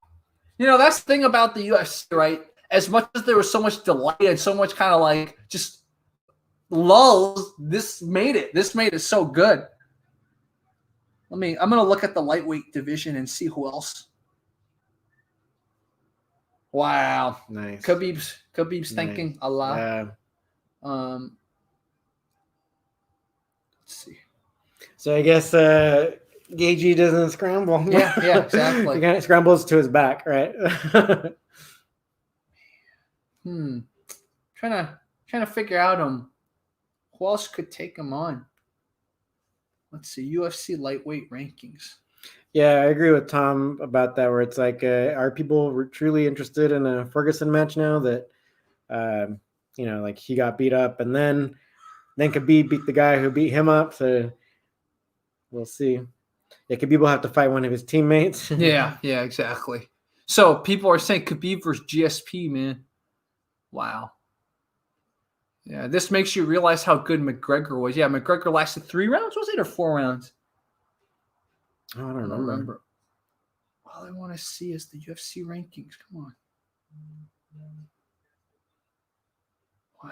You know, that's the thing about the UFC, right? As much as there was so much delay and so much kind of like just lulls, this made it. This made it so good. I'm gonna look at the lightweight division and see who else. Wow. Nice. Khabib's thinking a lot. Yeah. Let's see. So I guess Gaethje doesn't scramble. Yeah, exactly. He kind of scrambles to his back, right? Trying to figure out who else could take him on. Let's see, UFC lightweight rankings. Yeah, I agree with Tom about that, where it's like, are people truly interested in a Ferguson match now that, like he got beat up and then Khabib beat the guy who beat him up. So we'll see. Yeah, Khabib will have to fight one of his teammates. yeah, exactly. So people are saying Khabib versus GSP, man. Wow. Yeah, this makes you realize how good McGregor was. Yeah, McGregor lasted 3 rounds, was it, or 4 rounds? I don't remember. All I want to see is the UFC rankings. Come on. Wow.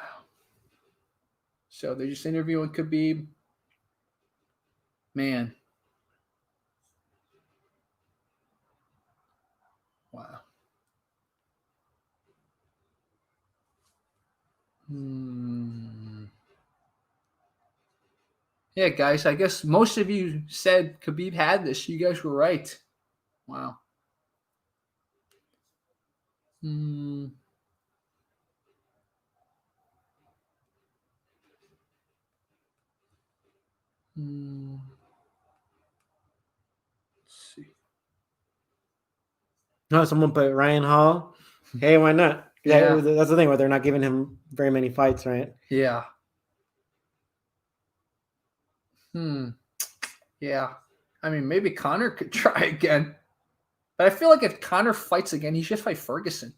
So they're just interviewing Khabib. Man. Wow. Yeah, guys, I guess most of you said Khabib had this. You guys were right. Wow. Let's see. No, someone put Ryan Hall. Hey, why not? Yeah. That's the thing where they're not giving him very many fights, right? Yeah. Yeah. I mean, maybe Conor could try again. But I feel like if Conor fights again, he should fight Ferguson.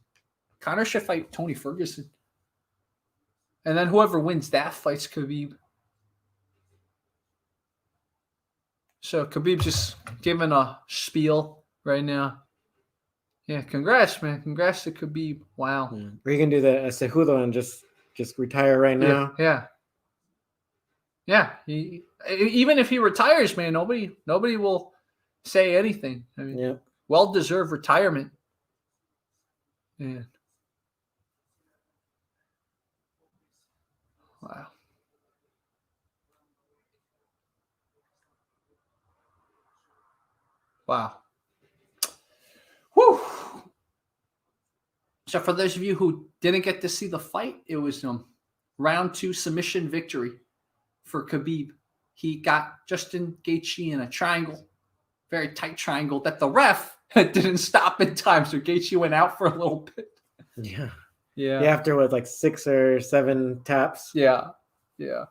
Conor should fight Tony Ferguson. And then whoever wins that fights Khabib. So Khabib just giving a spiel right now. Yeah, congrats, man. Congrats to Khabib. Wow. Yeah. Or you can do the Cejudo and just retire right now. Yeah. Even if he retires, man, nobody will say anything. I mean, well-deserved retirement. Yeah. Wow. Wow. Whew. So for those of you who didn't get to see the fight, it was round 2 submission victory for Khabib. He got Justin Gaethje in a triangle, very tight triangle that the ref didn't stop in time. So Gaethje went out for a little bit. Yeah. Yeah. After what, like 6 or 7 taps. Yeah. But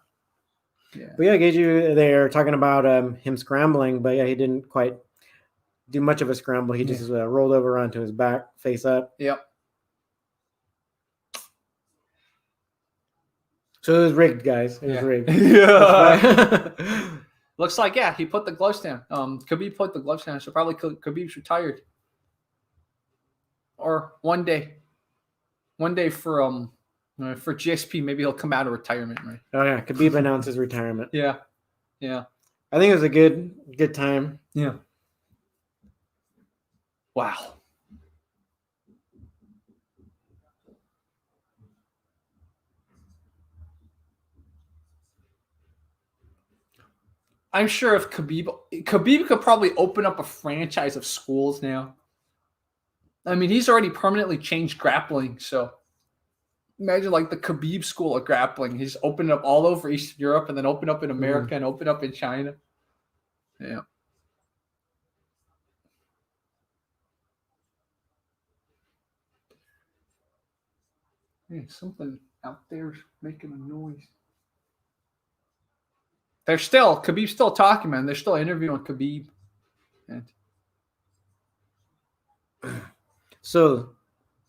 yeah, Gaethje, they're talking about him scrambling, but yeah, he didn't quite do much of a scramble. He just rolled over onto his back, face up. Yep. So it was rigged, guys. It was rigged. Yeah. Looks like, he put the gloves down. Khabib put the gloves down, so probably Khabib's retired. Or one day for GSP, maybe he'll come out of retirement, right? Oh yeah, Khabib announced his retirement. Yeah. I think it was a good time. Yeah. Wow. I'm sure if Khabib could probably open up a franchise of schools now. I mean, he's already permanently changed grappling, so imagine like the Khabib school of grappling. He's opened up all over Eastern Europe and then opened up in America and opened up in China. Yeah. Hey, something out there's making a noise. Khabib's still talking, man. They're still interviewing Khabib. And so,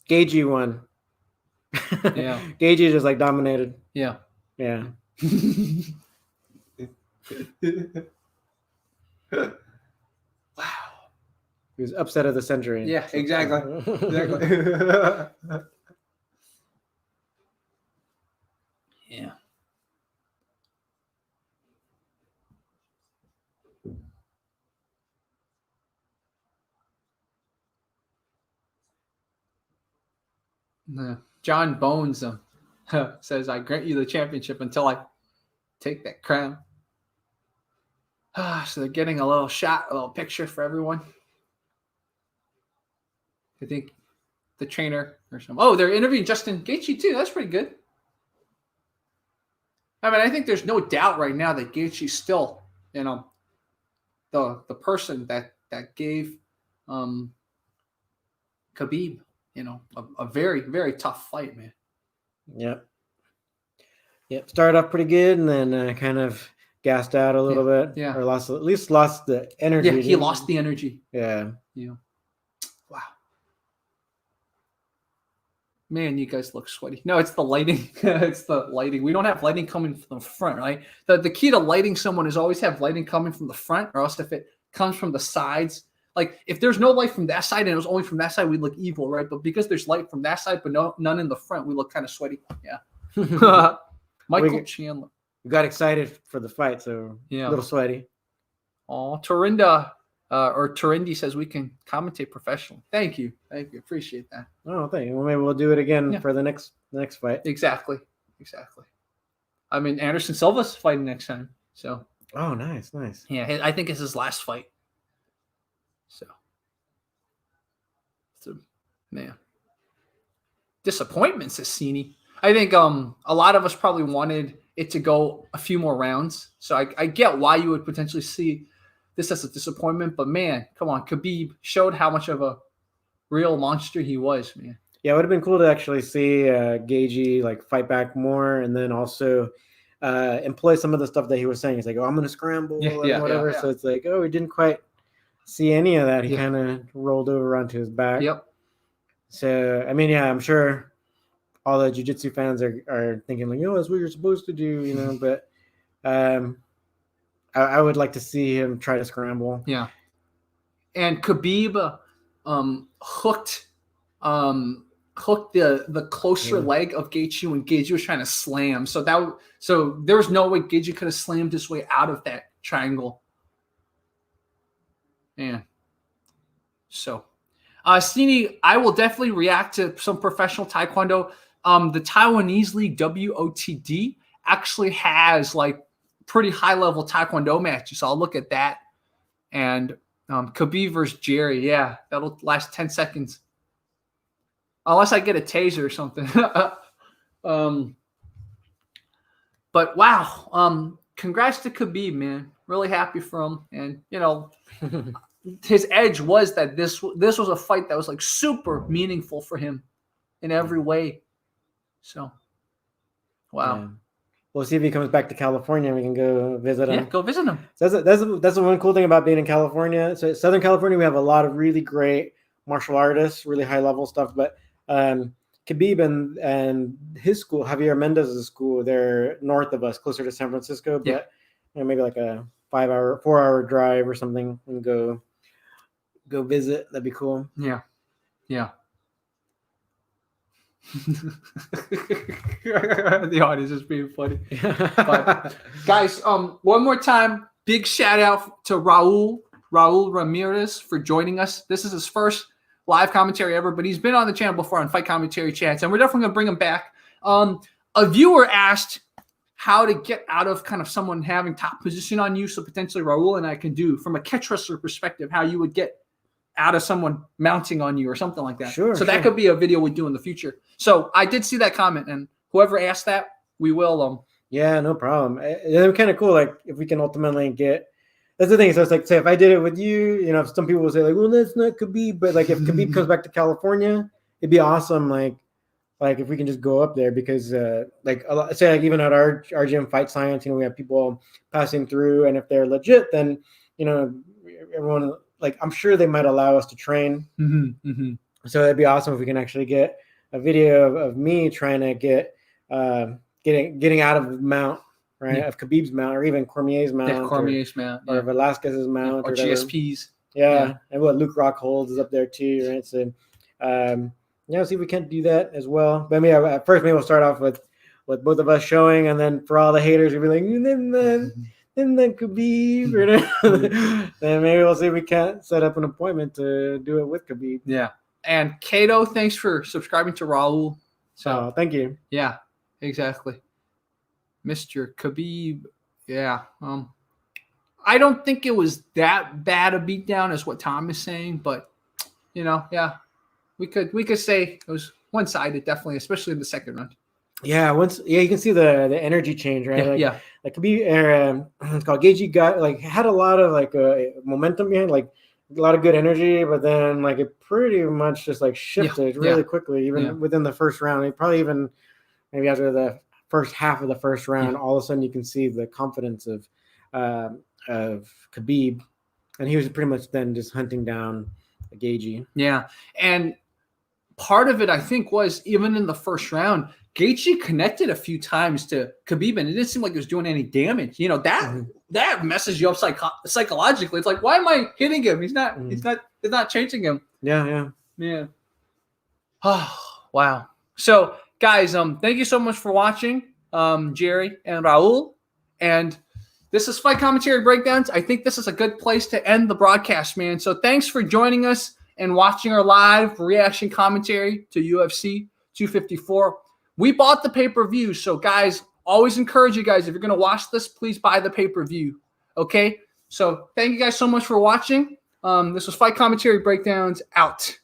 Gaethje won. Yeah. Gaethje just like dominated. Yeah. Yeah. Wow. He was upset of the century. Yeah, exactly. Yeah. John Bones says, I grant you the championship until I take that crown. So they're getting a little picture for everyone. I think the trainer or something. Oh, they're interviewing Justin Gaethje too. That's pretty good. I mean, I think there's no doubt right now that Gaethje's still, the person that gave Khabib, a very, very tough fight, man. Yep. Started off pretty good and then kind of gassed out a little bit. Yeah. Or lost the energy. Yeah, he lost the energy. Yeah. Wow. Man, you guys look sweaty. No, it's the lighting. It's the lighting. We don't have lighting coming from the front, right? The key to lighting someone is always have lighting coming from the front, or else if it comes from the sides. Like, if there's no light from that side and it was only from that side, we'd look evil, right? But because there's light from that side, but none in the front, we look kind of sweaty. Yeah. Michael Chandler. We got excited for the fight, so yeah, a little sweaty. Oh, Turindi says we can commentate professionally. Thank you. Appreciate that. Oh, thank you. Well, maybe we'll do it again for the next fight. Exactly. I mean, Anderson Silva's fighting next time. So. Oh, nice. Yeah, I think it's his last fight. So, man. Disappointment, says Cini. I think a lot of us probably wanted it to go a few more rounds. So I get why you would potentially see this as a disappointment. But, man, come on. Khabib showed how much of a real monster he was, man. Yeah, it would have been cool to actually see Gaethje like fight back more and then also employ some of the stuff that he was saying. He's like, oh, I'm going to scramble and whatever. So it's like, oh, we didn't quite see any of that. He kind of rolled over onto his back. Yep. So, I mean, yeah, I'm sure all the jiu-jitsu fans are thinking like, oh, that's what you're supposed to do, but I would like to see him try to scramble. Yeah. And Khabib hooked the closer leg of Gaethje when Gaethje was trying to slam. So there was no way Gaethje could have slammed his way out of that triangle. Yeah. So, Stini, I will definitely react to some professional Taekwondo. The Taiwanese League WOTD actually has like pretty high level Taekwondo matches. So I'll look at that. And Khabib versus Jerry. Yeah, that'll last 10 seconds. Unless I get a taser or something. But wow, congrats to Khabib, man. Really happy for him. And his edge was that this was a fight that was like super meaningful for him in every way. So, wow. Yeah. We'll see if he comes back to California and we can go visit him. Yeah, go visit him. That's the one cool thing about being in California. So Southern California, we have a lot of really great martial artists, really high level stuff. But Khabib and his school, Javier Mendez's school, they're north of us, closer to San Francisco. But maybe like a 4-hour drive or something, and go visit. That'd be cool. Yeah. The audience is being funny. But, guys, one more time, big shout out to Raul Ramirez for joining us. This is his first live commentary ever, but he's been on the channel before on Fight Commentary Chats, and we're definitely gonna bring him back. A viewer asked how to get out of kind of someone having top position on you, so potentially Raul and I can do from a catch wrestler perspective how you would get out of someone mounting on you or something like that. Sure. That could be a video we do in the future. So I did see that comment, and whoever asked that, we will. Yeah, no problem. It's kind of cool. Like if we can ultimately get, that's the thing. So it's like, say if I did it with you, some people will say like, well, that's not Khabib, but like if Khabib comes back to California, it'd be awesome. Like if we can just go up there, because say like even at our gym, Fight Science, we have people passing through, and if they're legit, then everyone. Like I'm sure they might allow us to train. So it'd be awesome if we can actually get a video of me trying to get getting out of the mount, right? Of Khabib's mount, or even Cormier's mount, or Velasquez's mount, or GSP's. Yeah, and what Luke Rockholds is up there too, right? So, see if we can't do that as well. But at first maybe we'll start off with both of us showing, and then for all the haters, we'll be like, then Khabib, then maybe we'll see if we can't set up an appointment to do it with Khabib. Yeah. And Kato, thanks for subscribing to Raul. So thank you. Yeah, exactly. Mr. Khabib. Yeah. I don't think it was that bad a beatdown as what Tom is saying, but yeah. We could say it was one-sided, definitely, especially in the second round. Yeah, you can see the energy change, right? Like Khabib, it's called Gaethje had a lot of momentum behind, like a lot of good energy, but then like it pretty much just like shifted really quickly, even within the first round. It probably even maybe after the first half of the first round, all of a sudden you can see the confidence of Khabib, and he was pretty much then just hunting down Gaethje. Yeah, and part of it I think was even in the first round, Gaethje connected a few times to Khabib, and it didn't seem like it was doing any damage. That messes you up psychologically. It's like, why am I hitting him? He's not changing him. Yeah. Oh, wow. So, guys, thank you so much for watching, Jerry and Raul. And this is Fight Commentary Breakdowns. I think this is a good place to end the broadcast, man. So, thanks for joining us and watching our live reaction commentary to UFC 254. We bought the pay-per-view, so guys, always encourage you guys, if you're going to watch this, please buy the pay-per-view, okay? So thank you guys so much for watching. This was Fight Commentary Breakdowns, out.